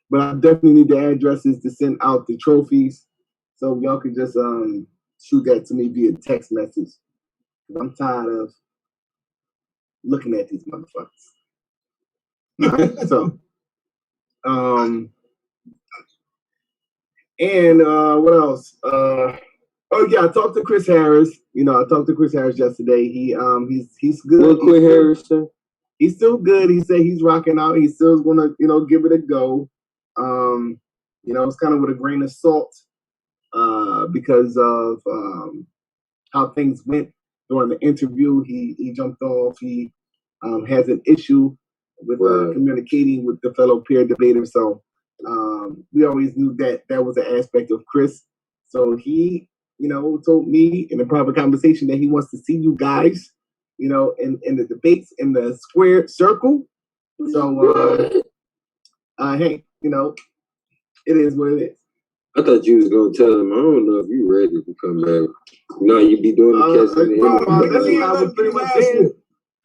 But I definitely need the addresses to send out the trophies, so y'all can just shoot that to me via text message. I'm tired of looking at these motherfuckers. Right? So, and what else? I talked to Chris Harris. I talked to Chris Harris yesterday. He's good. What Chris Harris? He's still good. He said he's rocking out. He still's gonna give it a go. It's kind of with a grain of salt because of how things went during the interview. He jumped off. He has an issue with communicating with the fellow peer debater. So we always knew that was an aspect of Chris. So he, told me in a private conversation that he wants to see you guys, in the debates in the square circle. So, hey, it is what it is. I thought you was gonna tell him. I don't know if you ready to come back. No, you be doing the catch in the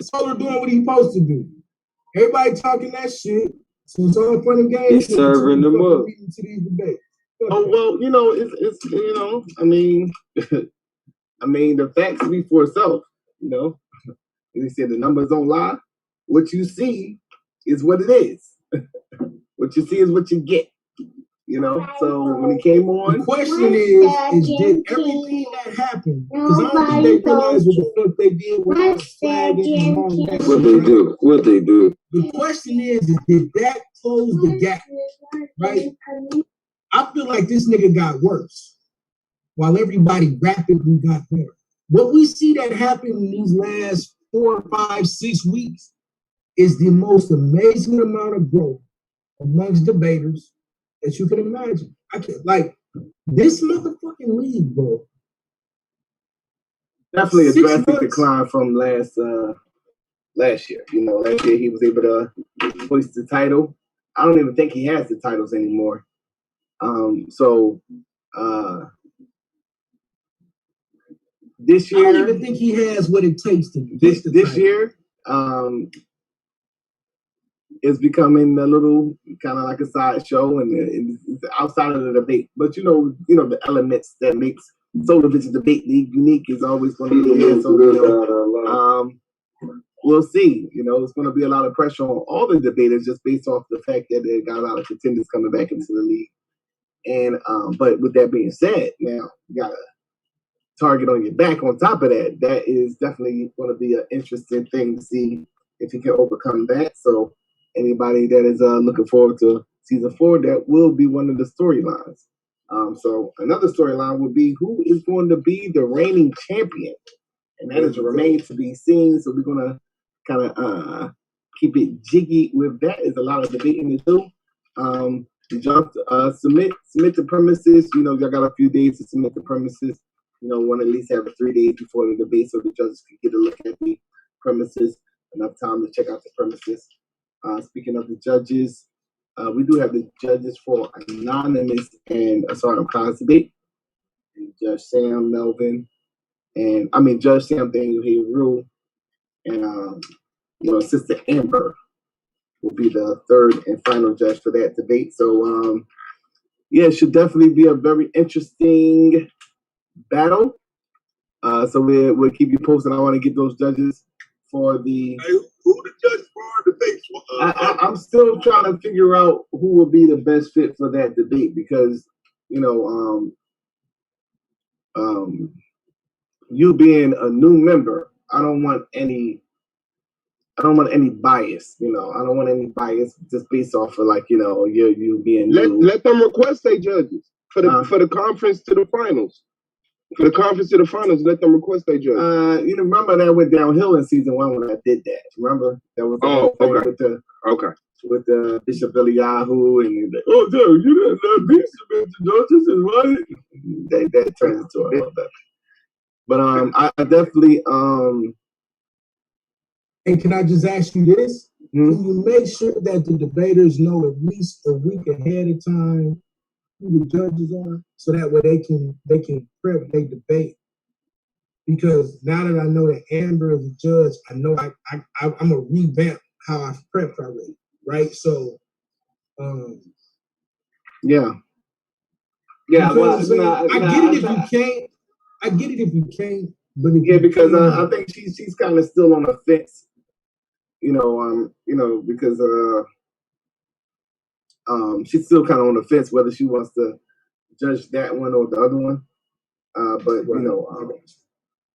Solo doing what he's supposed to do. Everybody talking that shit, so it's all fun and games. He's serving them up. To these debates. Oh well, it's I mean the facts speak for itself. They said the numbers don't lie. What you see is what it is. What you see is what you get. So when he came on, the question is did everything that happened? Because I don't think they realized what the fuck they did with the flagging and all that. What they do. The question is did that close the gap? Right? I feel like this nigga got worse while everybody rapidly got better. What we see that happen in these last 4, 5, 6 weeks is the most amazing amount of growth amongst debaters that you can imagine. This motherfucking league, bro. Definitely a drastic decline from last year. Last year he was able to hoist the title. I don't even think he has the titles anymore. This year, I don't even think he has what it takes to this year. It's becoming a little kind of like a sideshow, and it's outside of the debate. But the elements that makes Solar Vision Debate League unique is always going to be there. So we'll see. It's going to be a lot of pressure on all the debaters just based off the fact that they got a lot of contenders coming back into the league. And but with that being said, now you got a target on your back. On top of that, that is definitely going to be an interesting thing to see if you can overcome that. So anybody that is looking forward to season 4, that will be one of the storylines. So another storyline would be who is going to be the reigning champion, and that is remains to be seen. So we're going to kind of keep it jiggy with that. There's a lot of debating to do. Submit the premises. Y'all got a few days to submit the premises. Want to at least have 3 days before the debate so the judges can get a look at the premises. Enough time to check out the premises. Speaking of the judges, we do have the judges for anonymous and assault cause debate. Judge Sam Melvin, Judge Sam Daniel Hayes Rule, and Sister Amber will be the third and final judge for that debate. So, it should definitely be a very interesting battle. So we'll keep you posted. I want to get those judges for the. Hey, who the judge for debate? I'm still trying to figure out who will be the best fit for that debate because, you being a new member, I don't want any bias. I don't want any bias just based off of you being new. Let them request their judges for the conference to the finals. For the conference to the finals, let them request their judges. Remember that went downhill in season 1 when I did that. Remember that was with the Bishop Eliyahu and Joe, you didn't let me submit the judges and right. That turns into a little bit. But I definitely And can I just ask you this? Can you make sure that the debaters know at least a week ahead of time who the judges are, so that way they can prep their debate? Because now that I know that Amber is a judge, I know I'm gonna revamp how I've prepped already, right? So, yeah. Well, I get it if you can't. I get it if you can't. But because I think she's kind of still on the fence. Because she's still kind of on the fence whether she wants to judge that one or the other one. But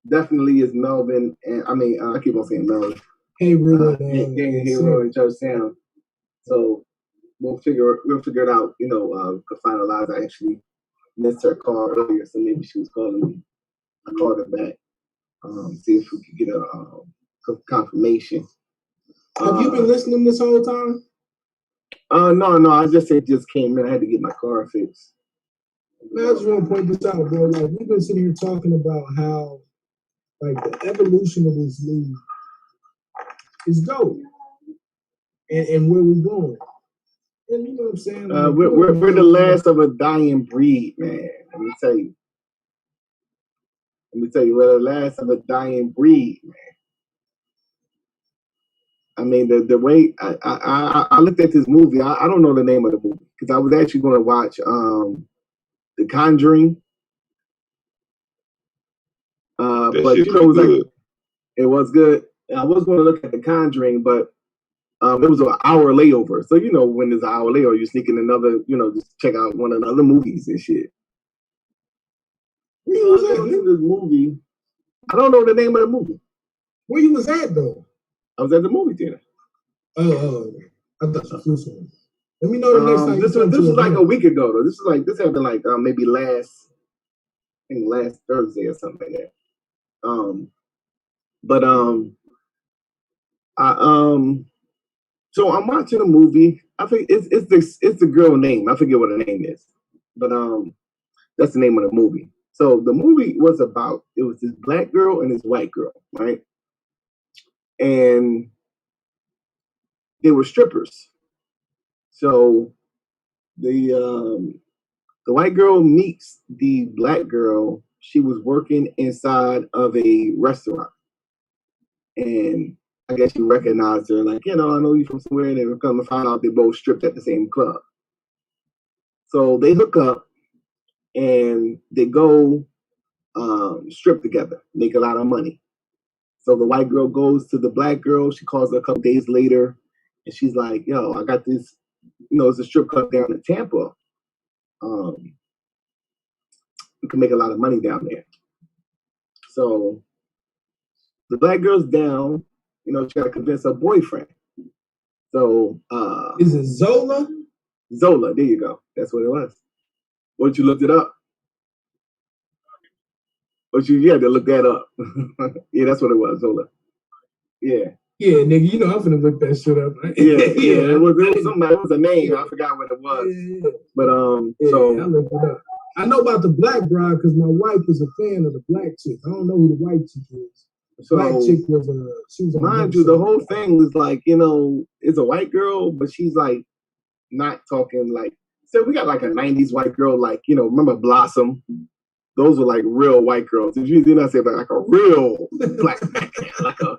definitely is Melvin, and I keep on saying Melvin. Hero and Judge Sam. So we'll figure it out. To finalize. I actually missed her call earlier, so maybe she was calling me. I called her back. See if we could get a confirmation. Have you been listening this whole time? No. I just came in. I had to get my car fixed. Man, I just want to point this out, bro. Like, we've been sitting here talking about how, the evolution of this league is dope, and where we're going. And you know what I'm saying? We're the last of a dying breed, man. Let me tell you, we're the last of a dying breed, man. The way I looked at this movie, I don't know the name of the movie because I was actually going to watch The Conjuring. But it was good. I was going to look at The Conjuring, but it was an hour layover. So when there's an hour layover, you're sneaking another, just check out one of the other movies and shit. Where you was at? This movie. I don't know the name of the movie. Where you was at though? I was at the movie theater. Oh, I thought you flew somewhere. Let me know the next time. This was like a week ago though. This happened maybe last Thursday or something like that. So I'm watching a movie. I think it's the girl name. I forget what her name is, but that's the name of the movie. So the movie was this black girl and this white girl, right? And they were strippers. So the white girl meets the black girl. She was working inside of a restaurant, and I guess she recognized her, I know you from somewhere, and they were come to find out they both stripped at the same club. So they hook up and they go strip together, make a lot of money. So the white girl goes to the black girl. She calls her a couple days later, and she's like, "Yo, I got this. It's a strip club down in Tampa. We can make a lot of money down there." So the black girl's down. She got to convince her boyfriend. So is it Zola? Zola, there you go. That's what it was. Once you looked it up. You had to look that up. Yeah, that's what it was, Zola. Yeah. Yeah, nigga, I'm finna look that shit up. Right? Yeah. It was somebody. It was a name. I forgot what it was. Yeah. But I looked it up. I know about the black bride because my wife is a fan of the black chick. I don't know who the white chick is. The black chick was she was on. Mind you, the whole thing was it's a white girl, but she's not talking so we got a 90s white girl, remember Blossom? those were like real white girls. Did you not say like a real black man? Like a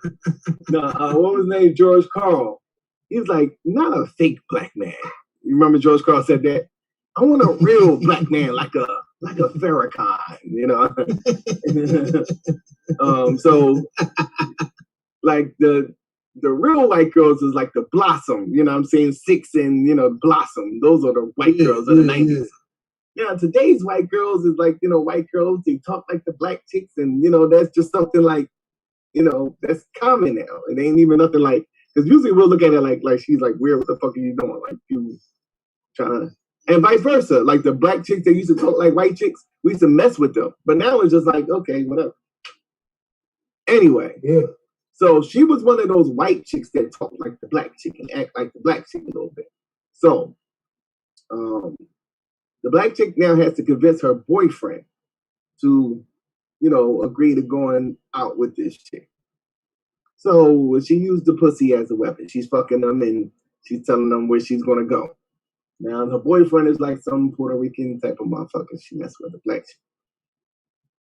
what was his name? George Carl. He was like, not a fake black man. You remember George Carl said that? I want a real black man, like a Farrakhan, you know. So like the real white girls is like the Blossom, you know what I'm saying? Six and, you know, Blossom. Those are the white girls of the 90s. Yeah, today's white girls is like, you know, white girls, they talk like the black chicks, and, you know, that's just something like, you know, that's common now. It ain't even nothing like, because usually we'll look at it like she's like, weird, what the fuck are you doing? Like, you trying to, and vice versa. Like the black chicks that used to talk like white chicks, we used to mess with them. But now it's just like, okay, whatever. Anyway, yeah. So she was one of those white chicks that talk like the black chick and act like the black chick a little bit. So, the black chick now has to convince her boyfriend to, you know, agree to going out with this chick. So she used the pussy as a weapon. She's fucking them and she's telling them where she's going to go. Now, her boyfriend is like some Puerto Rican type of motherfucker. She messed with the black chick.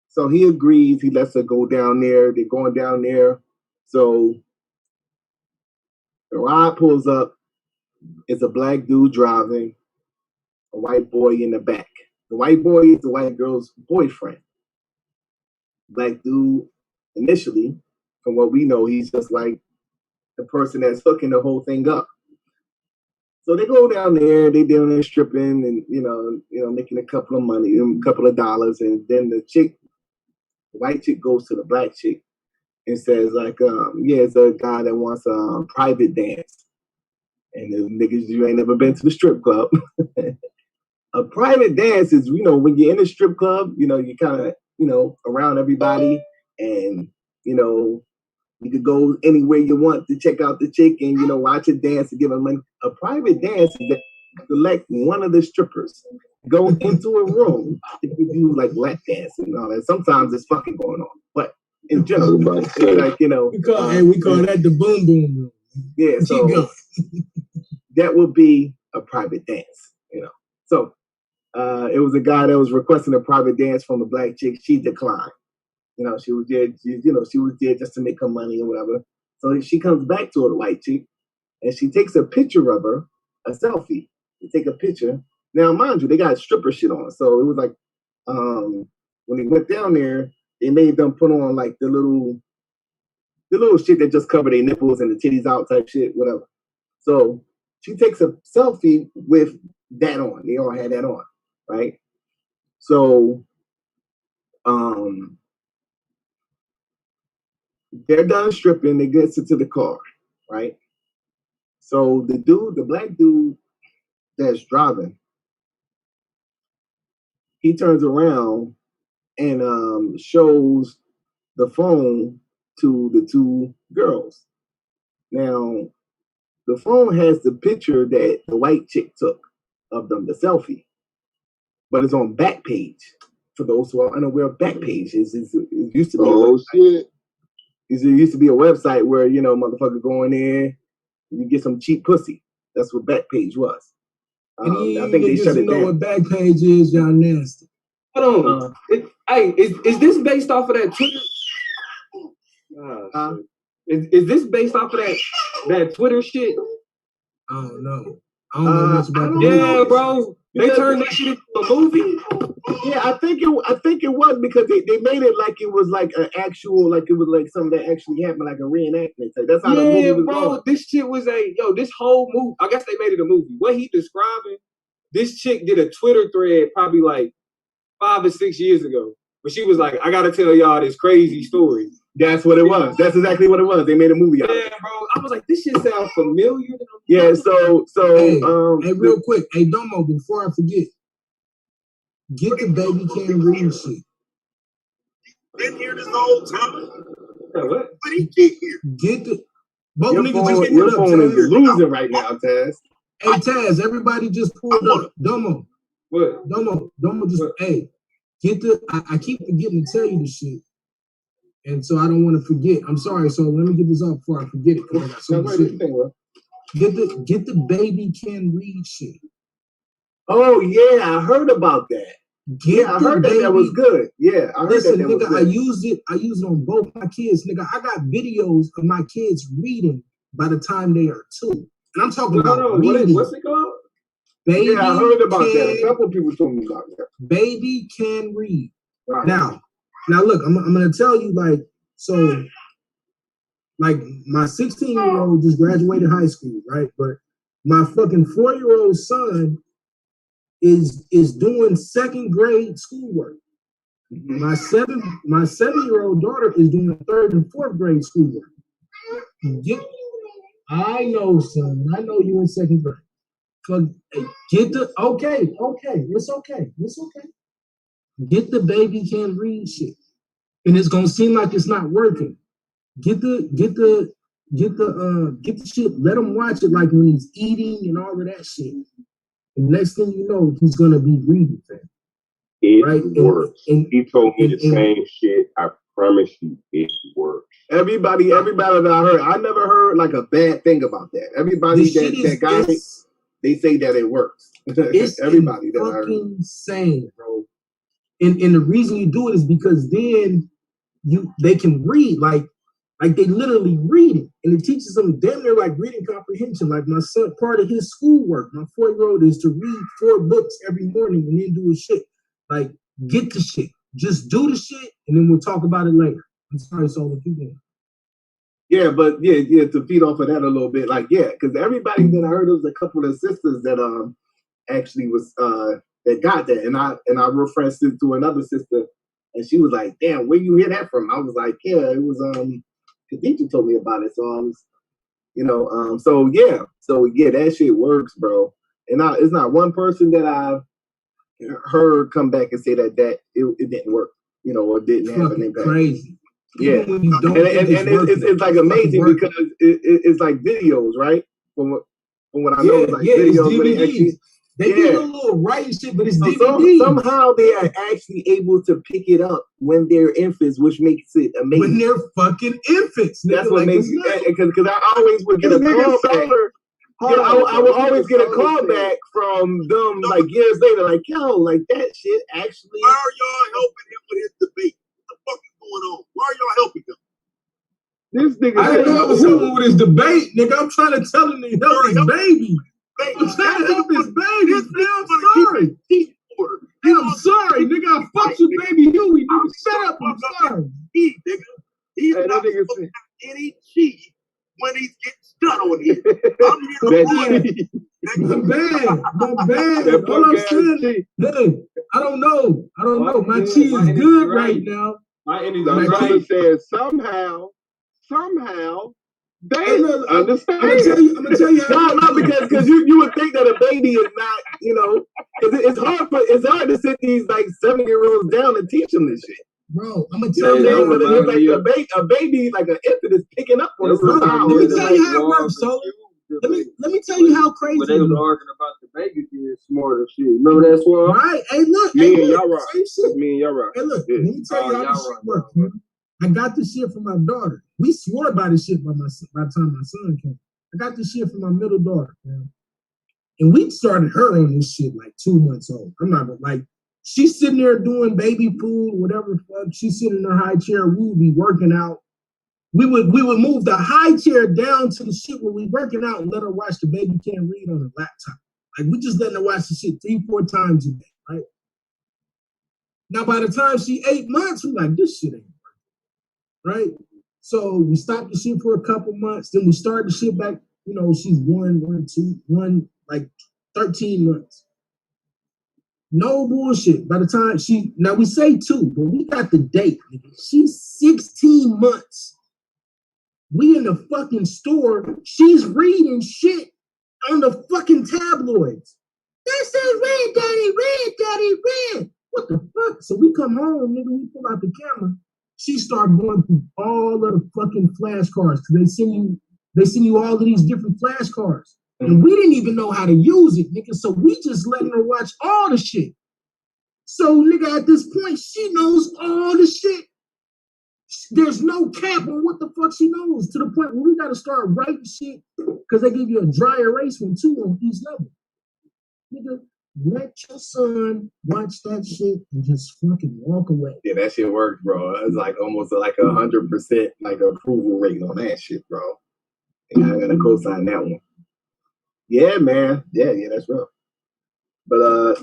So he agrees. He lets her go down there. They're going down there. So the ride pulls up. It's a black dude driving, a white boy in the back. The white boy is the white girl's boyfriend. Black dude, initially, from what we know, he's just like the person that's hooking the whole thing up. So they go down there, they down there stripping and, you know, making a couple of money, a couple of dollars. And then the white chick goes to the black chick and says like, yeah, it's a guy that wants a private dance. And the niggas, you ain't never been to the strip club. A private dance is, you know, when you're in a strip club, you know, you kind of, you know, around everybody and, you know, you could go anywhere you want to check out the chick and, you know, watch her dance and give her money. A private dance is that select one of the strippers, go into a room if you do like lap dance and all that. Sometimes it's fucking going on. But in general, it's like, you know. We call that the boom boom room. Yeah, so that would be a private dance, you know. So it was a guy that was requesting a private dance from a black chick. She declined. You know, she was there, she was there just to make her money or whatever. So she comes back to the white chick and she takes a picture of her, a selfie. They take a picture. Now, mind you, they got stripper shit on. So it was like, when they went down there, they made them put on like the little shit that just cover their nipples and the titties out type shit, whatever. So she takes a selfie with that on. They all had that on, right? So, they're done stripping. They get into the car, right? So the black dude that's driving, he turns around and shows the phone to the two girls. Now, the phone has the picture that the white chick took of them, the selfie, but it's on Backpage. For those who are unaware of Backpage, it used to be. Oh shit! It used to be a website where, you know, motherfucker go in there, you get some cheap pussy. That's what Backpage was. I think they shut it down. What Backpage is, y'all nasty. Hold on. Is this based off of that Twitter? Is this based off of that Twitter shit? I don't know. I don't know much about the movie. Bro. They turned that shit into a movie? Yeah, I think it was because they made it like it was like an actual, like it was like something that actually happened, like a reenactment. So that's how the movie was going. This shit was this whole movie. I guess they made it a movie. What he describing, this chick did a Twitter thread probably like 5 or 6 years ago. But she was like, I gotta tell y'all this crazy story. That's what it was. That's exactly what it was. They made a movie out of it. Yeah, bro. I was like, this shit sounds familiar. Yeah, so hey, real quick. Hey, Domo, before I forget, get the baby can read shit. Been here this whole time. What? But he get here. Get the both your niggas phone, just your pulled up. phone is losing right now, Taz. Hey, Taz, everybody just pulled up. Domo. What? Domo just hey, get the I keep forgetting to tell you this shit. And so I don't want to forget. I'm sorry. So let me get this off before I forget it. Because I got so much shit. Get the baby can read shit. Oh yeah, I heard about that. I heard that was good. Yeah, I heard Listen, that nigga, was good. I used it on both my kids, nigga. I got videos of my kids reading by the time they are 2. And I'm talking about reading. What's it called? Baby I heard about that. A couple people told me about that. Baby can read. Right. Now look, I'm gonna tell you, like, so, like, my 16-year-old just graduated high school, right? But my fucking 4-year-old son is doing 2nd grade schoolwork. My 7-year-old daughter is doing 3rd and 4th grade schoolwork. I know, son. I know you in 2nd grade. It's okay. Get the baby can read shit, and it's gonna seem like it's not working. Get the shit. Let him watch it, like when he's eating and all of that shit. And next thing you know, he's gonna be reading, fam. It works. He told me the same shit. I promise you, it works. Everybody that I heard, I never heard like a bad thing about that. Everybody that got it, they say that it works. It's everybody that I heard. Insane, bro. And the reason you do it is because then they can read, like they literally read it, and it teaches them damn near like reading comprehension. Like my son, part of his schoolwork, my 4-year-old is to read 4 books every morning and then do his shit. Like, get the shit, just do the shit, and then we'll talk about it later. I'm sorry, so keep going. Yeah, but yeah, to feed off of that a little bit, like, because everybody that I heard, there was a couple of sisters that actually was that got that, and I referenced it to another sister, and she was like, "Damn, where you hear that from?" I was like, "Yeah, it was Khadija told me about it." So I was, so that shit works, bro. And it's not one person that I've heard come back and say that it didn't work, or didn't have an impact. Crazy. Yeah, and it's like amazing because it's like videos, right? From what I know, it's like videos. They do a little writing shit, but it's so DVD. Somehow they are actually able to pick it up when they're infants, which makes it amazing. When they're fucking infants. That's what makes it, because I always would get a call back. I would always get a call back from them like years later, like, yo, like that shit actually. Why are y'all helping him with his debate? What the fuck is going on? Why are y'all helping him? This nigga. I didn't know I was helping with his debate, nigga. I'm trying to tell him to help his baby. I'm trying to help his baby. I'm sorry. I'm sorry, nigga. I fucked with baby Huey. Nigga, shut up. I'm sorry. He's not supposed to have any cheese when he's getting stuck on here. I'm bad. All I'm saying, hey, I don't know. My cheese is good right now. My brother says somehow they understand. I'm gonna tell you. No, because you would think that a baby is not, because it's hard to sit these like 7-year-olds down and teach them this shit. Bro, I'm gonna tell you. But it's like a baby, like an infant, is picking up on it. Let me tell you how it works. So let me tell you how crazy. But they was arguing about the baby being smart and shit. Remember that swap? Right. Hey, look. Me and y'all rock. Hey, look. Let me tell you how this shit works, man. I got this shit from my daughter. We swore by this shit by the time my son came. I got this shit from my middle daughter, man. And we started her on this shit like 2 months old. I'm not gonna like. She's sitting there doing baby food, whatever the fuck. She's sitting in her high chair. We would be working out. We would move the high chair down to the shit where we working out and let her watch the baby can't read on her laptop. Like, we just letting her watch the shit 3-4 times a day, right? Now, by the time she 8 months, we're like, this shit ain't working, right? So we stopped the shit for a couple months. Then we started the shit back. She's 13 months. No bullshit. By the time now we say 2, but we got the date. She's 16 months. We in the fucking store. She's reading shit on the fucking tabloids. That says red, red. What the fuck? So we come home, nigga, we pull out the camera. She started going through all of the fucking flashcards because they send you all of these different flashcards. And we didn't even know how to use it, nigga. So we just letting her watch all the shit. So, nigga, at this point, she knows all the shit. There's no cap on what the fuck she knows, to the point where we got to start writing shit because they give you a dry erase one, too, on each level. Nigga, let your son watch that shit and just fucking walk away. Yeah, that shit works, bro. It's like almost like 100% like approval rate on that shit, bro. Yeah, I gotta co-sign that one. Yeah, man. Yeah, that's rough. But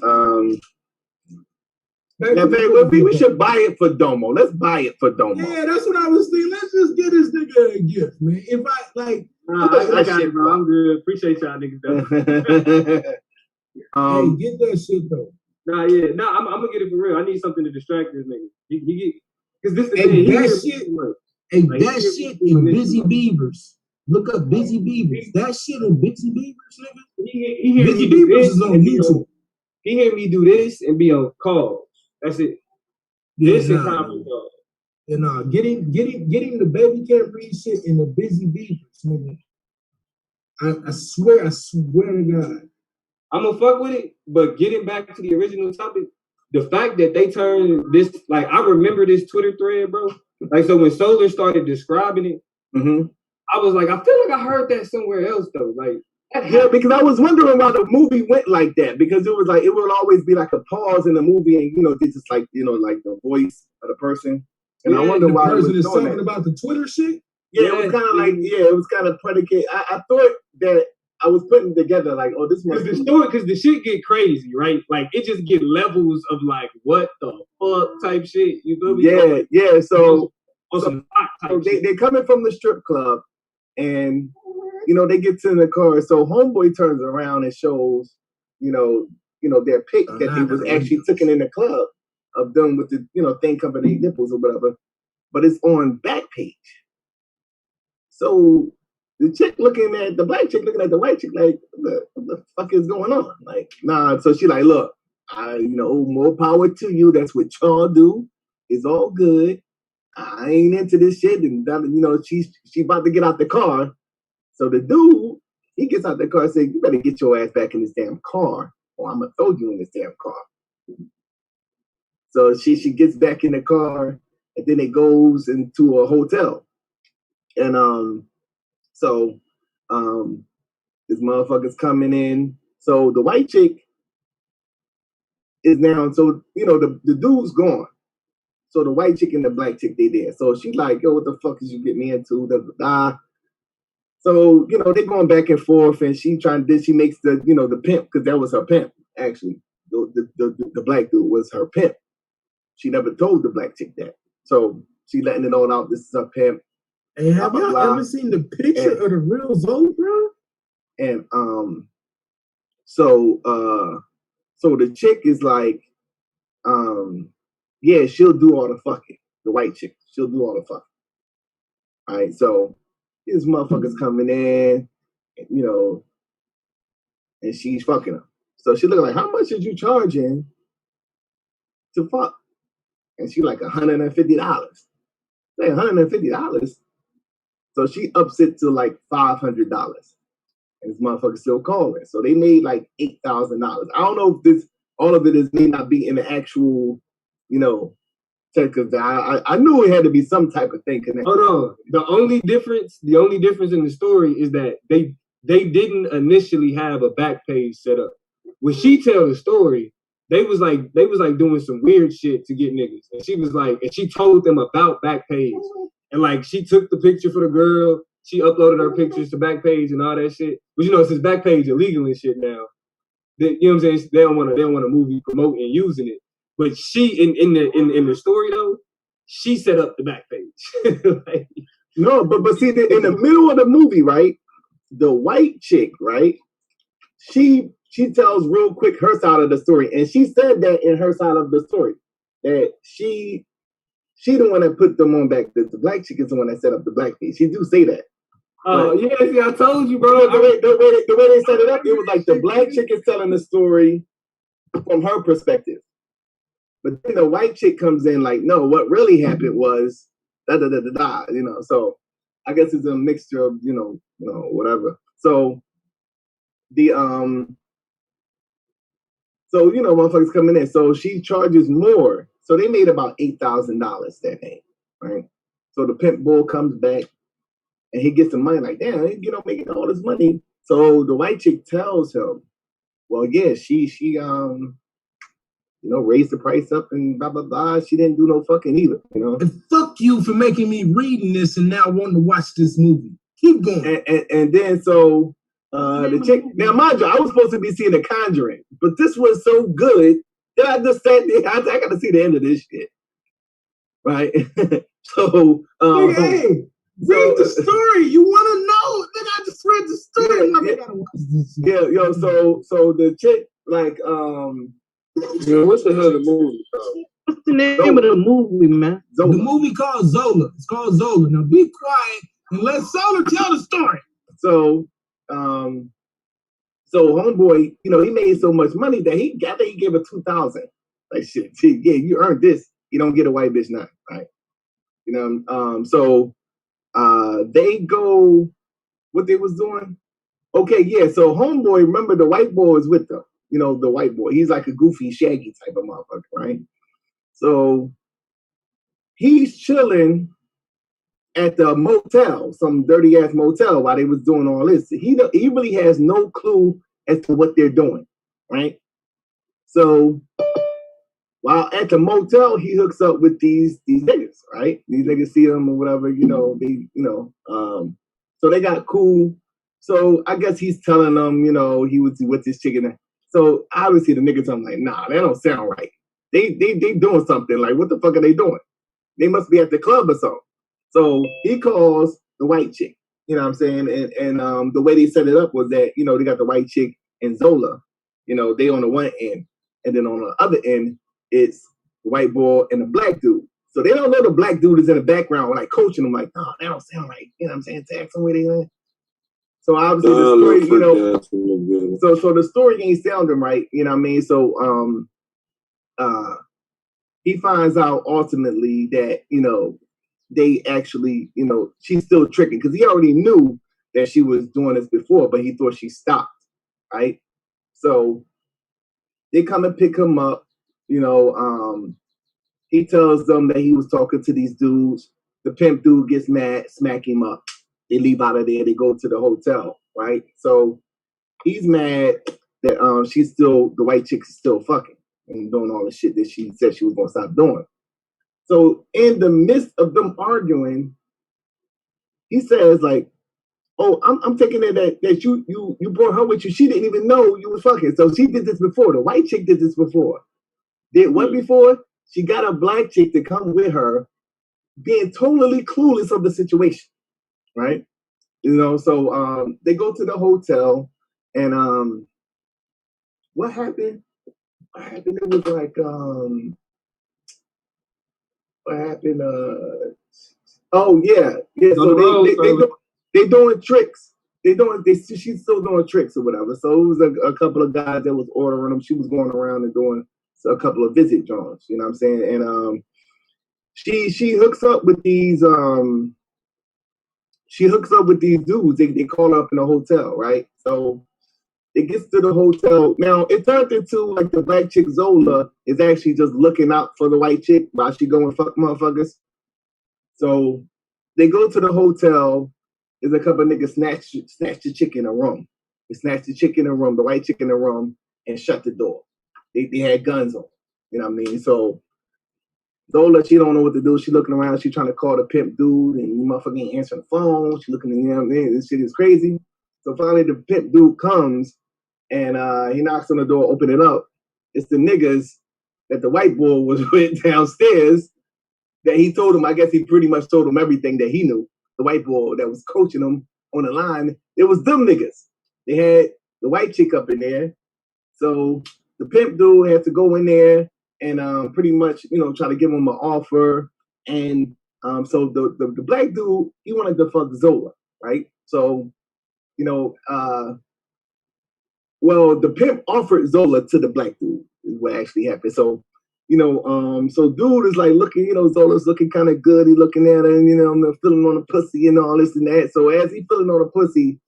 we should buy it for Domo. Let's buy it for Domo. Yeah, that's what I was thinking. Let's just get this nigga a gift, man. If I like, I got it, bro. I'm good. Appreciate y'all niggas though. Hey, get that shit though. I'm gonna get it for real. I need something to distract this nigga. He get because this the thing. That shit in Busy Beavers. Look up Busy Beavers. That shit in Busy Beavers, nigga. Busy Beavers is on YouTube. He hear me do this and be on calls. That's it. This is conference calls. And getting the baby can't read shit in the Busy Beavers, nigga. I swear to God. I'm gonna fuck with it, but getting back to the original topic, the fact that they turned this, like, I remember this Twitter thread, bro. Like, so when Solar started describing it, I was like, I feel like I heard that somewhere else, though. Like, yeah, because I was wondering why the movie went like that, because it was like, it would always be like a pause in the movie, and, you know, it's just like, you know, like the voice of the person. And I wonder why the person is talking about the Twitter shit? Yeah, it was kind of like, it was kind of predicated. I thought that I was putting together like, oh, this must be the story, because the shit get crazy, right? Like, it just get levels of like, what the fuck type shit. You feel me? Yeah. So they're coming from the strip club, and you know they get to the car. So homeboy turns around and shows, you know their pic that they was actually taken in the club of them with the thing covering their nipples or whatever, but it's on Backpage. So the chick looking at the black chick looking at the white chick like, what the fuck is going on? Like, nah. So she like, look, more power to you. That's what y'all do. It's all good. I ain't into this shit. And she about to get out the car. So the dude, he gets out the car and says, you better get your ass back in this damn car, or I'm gonna throw you in this damn car. So she gets back in the car, and then it goes into a hotel. And this motherfucker's coming in. So the white chick is now, so the dude's gone. So the white chick and the black chick, they there. So she's like, yo, what the fuck did you get me into? So, they're going back and forth, and she makes the pimp, because that was her pimp, actually. The black dude was her pimp. She never told the black chick that. So she letting it all out, this is her pimp. Hey, have y'all ever seen the picture of the real Zoe, bro? And so the chick is like, yeah, she'll do all the fucking. The white chick, she'll do all the fucking. All right, so this motherfucker's coming in, and she's fucking him. So she look like, how much did you charging to fuck? And she like $150. Like $150. So she ups it to like $500. And this motherfucker still calling. So they made like $8,000. I don't know if all of it may not be in the actual, because I knew it had to be some type of thing connected. Hold on. The only difference in the story is that they didn't initially have a back page set up. When she tell the story, they was like doing some weird shit to get niggas. And she was like, and she told them about Backpage. And like she took the picture for the girl, she uploaded her pictures to Backpage and all that shit. But since Backpage illegal and shit now, you know what I'm saying? They don't want a movie promoting and using it. But she in the story though, she set up the Backpage. Like, no, but see, in the middle of the movie, right? The white chick, right? She tells real quick her side of the story, and she said that in her side of the story that she the one that put them on back. The black chick is the one that set up the Backpage. She do say that. Oh yeah, see, I told you, bro. The way they set it up, it was like the black chick is telling the story from her perspective. But then the white chick comes in like, no, what really happened was So I guess it's a mixture of whatever. So the motherfuckers coming in. So she charges more. So they made about $8,000 that day, right? So the pimp bull comes back and he gets the money like, damn, making all this money. So the white chick tells him, well, yeah, she raised the price up and blah blah blah. She didn't do no fucking either, And fuck you for making me reading this and now wanting to watch this movie. Keep going. And then so the chick. Now, mind you, I was supposed to be seeing The Conjuring, but this was so good that I just sat there. I got to see the end of this shit, right? So, hey, read the story. You want to know? Then I just read the story. I gotta watch this. Yeah, yo. So the chick, like, what's the hell of the movie called? What's the name of the movie, man? Zola. The movie called Zola. It's called Zola. Now be quiet and let Zola tell the story. So homeboy, he made so much money that he gave her $2,000. Like shit, yeah, you earned this. You don't get a white bitch now, right? So they go, what they was doing? Okay, yeah. So homeboy, remember the white boy is with them. The white boy. He's like a goofy, shaggy type of motherfucker, right? So he's chilling at the motel, some dirty ass motel, while they was doing all this. He really has no clue as to what they're doing, right? So while at the motel, he hooks up with these niggas, right? These niggas see him or whatever, so they got cool. So I guess he's telling them, he was with this chicken. So obviously the niggas, I'm like, nah, that don't sound right. They doing something. Like, what the fuck are they doing? They must be at the club or something. So he calls the white chick, you know what I'm saying? And the way they set it up was that, they got the white chick and Zola, they on the one end. And then on the other end, it's the white boy and the black dude. So they don't know the black dude is in the background, like coaching them, like, no, that don't sound right. You know what I'm saying? Tag some way they in. So obviously the story, so the story ain't sounding right, you know what I mean? So he finds out ultimately that, they actually, she's still tricking, because he already knew that she was doing this before, but he thought she stopped, right? So they come and pick him up, he tells them that he was talking to these dudes. The pimp dude gets mad, smack him up. They leave out of there, they go to the hotel, right? So he's mad that the white chick is still fucking and doing all the shit that she said she was gonna stop doing. So in the midst of them arguing, he says like, "Oh, I'm taking it that you brought her with you. She didn't even know you was fucking. So she did this before. The white chick did this before. Did what before? She got a black chick to come with her, being totally clueless of the situation, right? So they go to the hotel, and what happened? What happened? It was like what happened? Oh yeah. So they doing tricks. She's still doing tricks or whatever. So it was a couple of guys that was ordering them. She was going around and doing a couple of visit joints. You know what I'm saying? And she hooks up with these dudes. They call up in a hotel, right? So it gets to the hotel. Now it turned into like the black chick Zola is actually just looking out for the white chick while she going fuck motherfuckers. So they go to the hotel. There's a couple of niggas snatch the chick in a room. They snatched the chick in a room, the white chick in the room, and shut the door. They had guns on. You know what I mean? So Zola, she don't know what to do. She looking around. She trying to call the pimp dude, and the motherfucker ain't answering the phone. She looking at him. Man, this shit is crazy. So finally, the pimp dude comes, and he knocks on the door, open it up. It's the niggas that the white boy was with downstairs that he told him. I guess he pretty much told him everything that he knew. The white boy that was coaching him on the line, it was them niggas. They had the white chick up in there. So the pimp dude had to go in there and pretty much, try to give him an offer. And so the black dude, he wanted to fuck Zola, right? So, well, the pimp offered Zola to the black dude is what actually happened. So, so dude is like looking, Zola's looking kind of good. He looking at her and, feeling on the pussy and all this and that. So as he feeling on the pussy,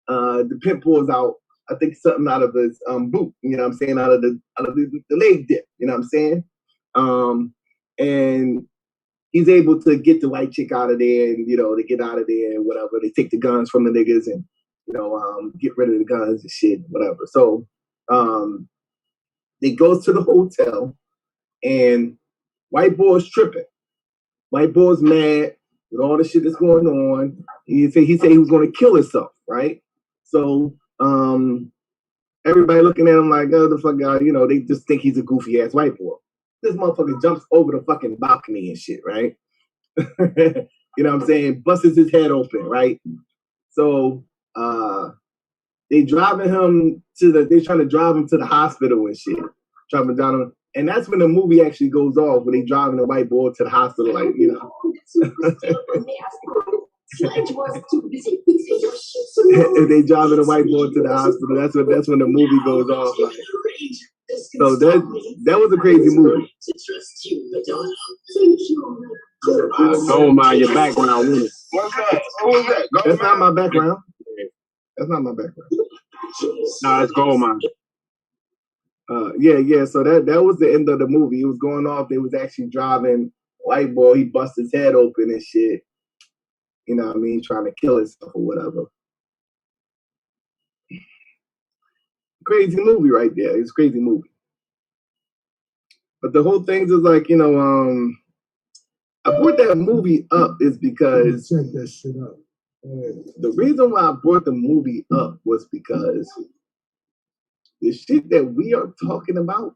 the pimp pulls out, I think, something out of his boot, out of the leg dip, you know what I'm saying? And he's able to get the white chick out of there and, they get out of there and whatever. They take the guns from the niggas and, get rid of the guns and shit, whatever. So They goes to the hotel, and white boy's tripping. White boy's mad with all the shit that's going on. He said he was going to kill himself, right? So everybody looking at him like, oh, the fuck guy, they just think he's a goofy ass white boy. This motherfucker jumps over the fucking balcony and shit, right? You know what I'm saying? Busts his head open, right? So they driving him they're trying to drive him to the hospital and shit. Driving down him. And that's when the movie actually goes off, when they driving the white boy to the hospital, like, If they driving the white boy to the hospital, that's when the movie goes off. Like. So that was a crazy movie. Gold Mine, your background. What's that? Who was that? That's not my background. That's not my background. No, it's Gold Mine. Yeah. So that was the end of the movie. It was going off. They was actually driving. White boy, he bust his head open and shit. You know what I mean? Trying to kill himself or whatever. Crazy movie right there. It's a crazy movie. But the whole thing is like, I brought that movie up is because check that shit out. The reason why I brought the movie up was because the shit that we are talking about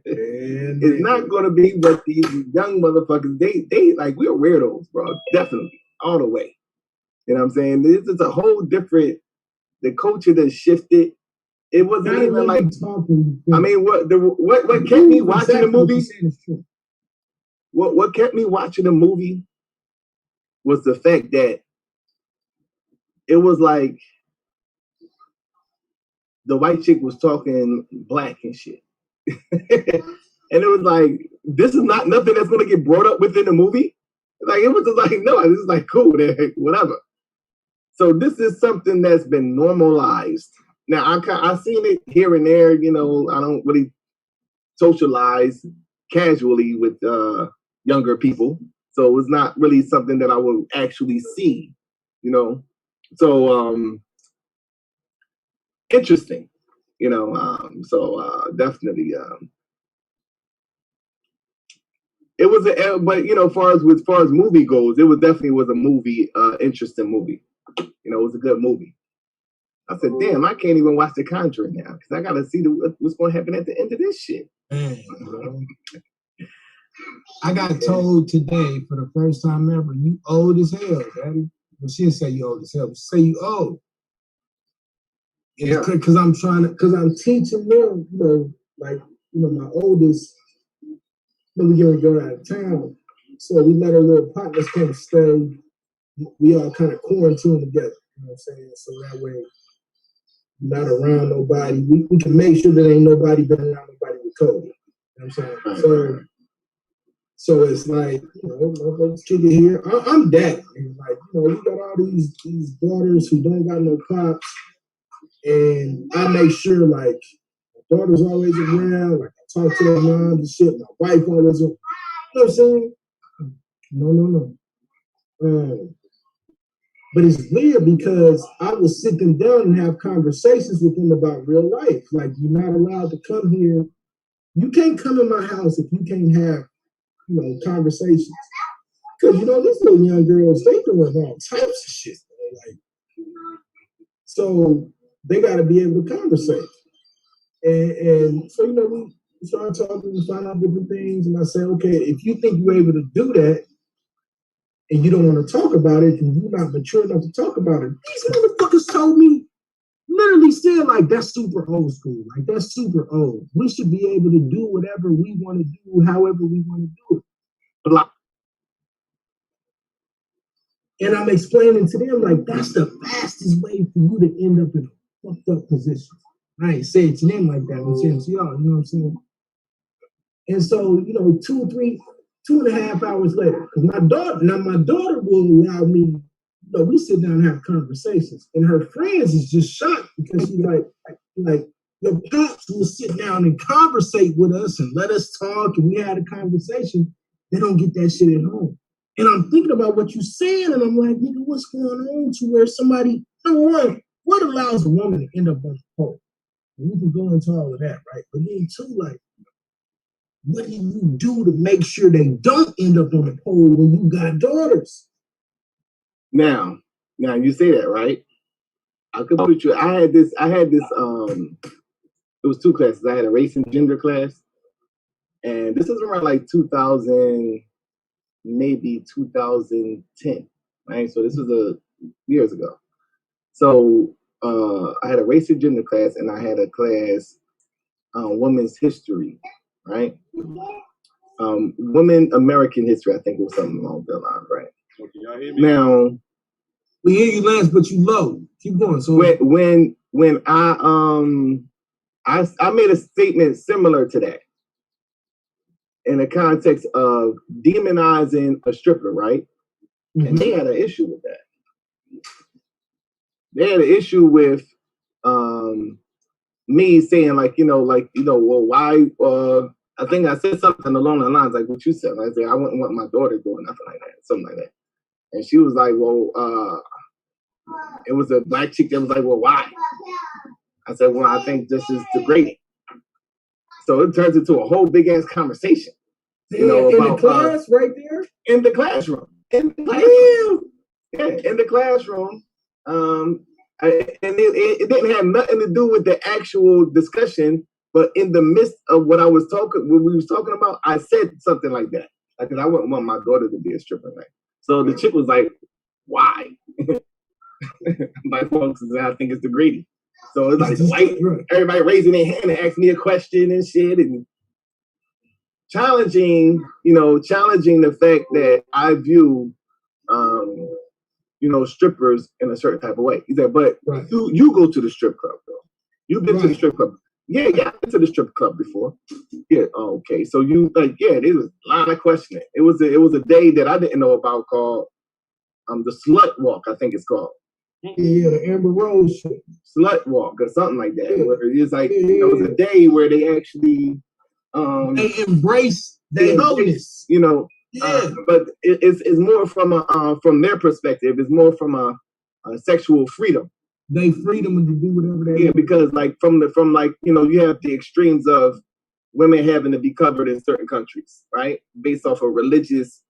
is not going to be what these young motherfuckers, they like, we're weirdos, bro. Definitely. All the way. You know what I'm saying? This is a whole different, the culture that shifted. It wasn't even like, I mean, what kept me watching the movie? What kept me watching the movie was the fact that it was like the white chick was talking black and shit. And it was like, this is not nothing that's going to get brought up within the movie. Like, it was just like, no, this is like cool, whatever. So this is something that's been normalized. Now, I've seen it here and there, I don't really socialize casually with younger people. So it's not really something that I would actually see, So interesting, definitely. It was, but as far as movie goes, it definitely was a movie, interesting movie. It was a good movie. I said, damn, I can't even watch The Conjuring now because I got to see what's going to happen at the end of this shit. Man, I got told today for the first time ever, you old as hell, Daddy. Well, she didn't say you old as hell, but say you old. Yeah. Because I'm teaching them, my oldest, we going to go out of town. So we let our little partners come stay. We all kind of quarantine together, you know what I'm saying? So that way, not around nobody. We can make sure that ain't nobody been around nobody with COVID. You know what I'm saying? So it's like, let's kick it here. I'm that. Like, we got all these daughters who don't got no pops. And I make sure, like, my daughter's always around. Like, I talk to their moms and shit. My wife always around. You know what I'm saying? No. But it's weird because I will sit them down and have conversations with them about real life. Like, you're not allowed to come here. You can't come in my house if you can't have, conversations. Because, these little young girls, they doing all types of shit. So they got to be able to conversate. And so, we start talking, we find out different things. And I say, okay, if you think you're able to do that, and you don't want to talk about it, and you're not mature enough to talk about it. These motherfuckers told me, literally said, like, that's super old school. Like, that's super old. We should be able to do whatever we want to do, however we want to do it. And I'm explaining to them, like, that's the fastest way for you to end up in a fucked up position. I ain't say it to them like that, I'm saying to y'all, you know what I'm saying? And so, 2.5 hours later, because my daughter will allow me, we sit down and have conversations, and her friends is just shocked because she's like your pops will sit down and conversate with us and let us talk, and we had a conversation. They don't get that shit at home. And I'm thinking about what you're saying, and I'm like, nigga, what's going on to where somebody, number one, what allows a woman to end up on the pole? We can go into all of that, right? But then too, like, what do you do to make sure they don't end up on the pole when you got daughters? Now you say that, right? I could put you. I had this. It was two classes. I had a race and gender class, and this was around like 2000, maybe 2010, right? So this was years ago. So I had a race and gender class, and I had a class women's history, right? Women American history. I think it was something along that line, right? Okay, y'all hear me? Now we hear you, Lance, but you low. Keep going. So when I made a statement similar to that in the context of demonizing a stripper, right? Mm-hmm. And they had an issue with that. They had an issue with me saying well, why? I think I said something along the lines like what you said. I said I wouldn't want my daughter doing nothing like that, something like that. And she was like, well, it was a black chick that was like, well, why? I said, well, I think this is degrading. So it turns into a whole big ass conversation. In the class, right there? In the classroom. In the classroom. And it didn't have nothing to do with the actual discussion, but in the midst of what we was talking about, I said something like that. Because I wouldn't want my daughter to be a stripper, right? So the chick was like, why? My folks said, I think it's degrading. So it's like everybody raising their hand and asking me a question and shit, and challenging the fact that I view strippers in a certain type of way. He said, but you go to the strip club though. You've been to the strip club. Yeah, I've been to the strip club before. Yeah, okay. So you there was a lot of questioning. It was a day that I didn't know about called the Slut Walk, I think it's called. Yeah, the Amber Rose shit. Slut Walk or something like that. Yeah. It's like it was a day where they actually they embrace their wholeness. But it's more from their perspective. It's more from a sexual freedom. They freedom to do whatever they want. Because you have the extremes of women having to be covered in certain countries, right, based off of religious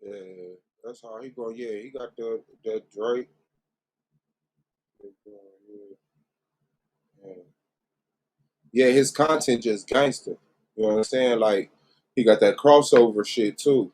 Yeah, that's how he going. Yeah, he got the Drake. Yeah. Yeah, his content just gangster. You know what I'm saying? Like he got that crossover shit too.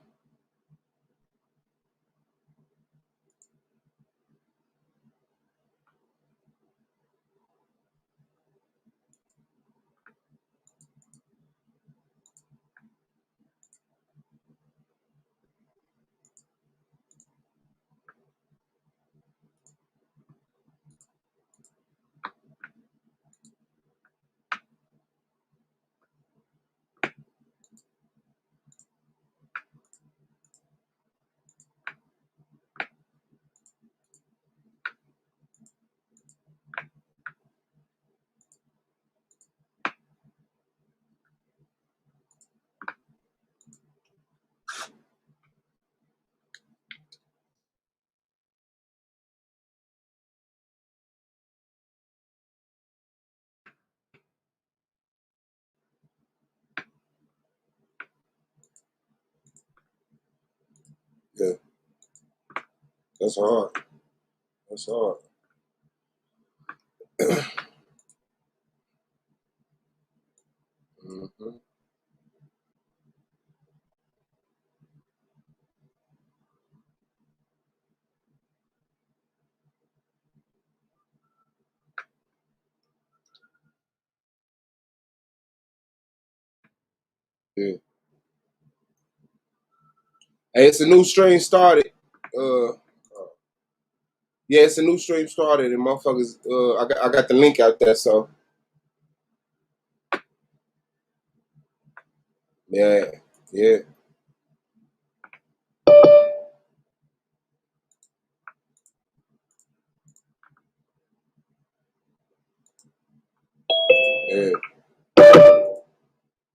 Yeah, that's hard. That's hard. Mm-hmm. Yeah. Hey, it's a new stream started. Yeah, it's a new stream started, and motherfuckers. I got the link out there, so yeah, yeah. Yeah.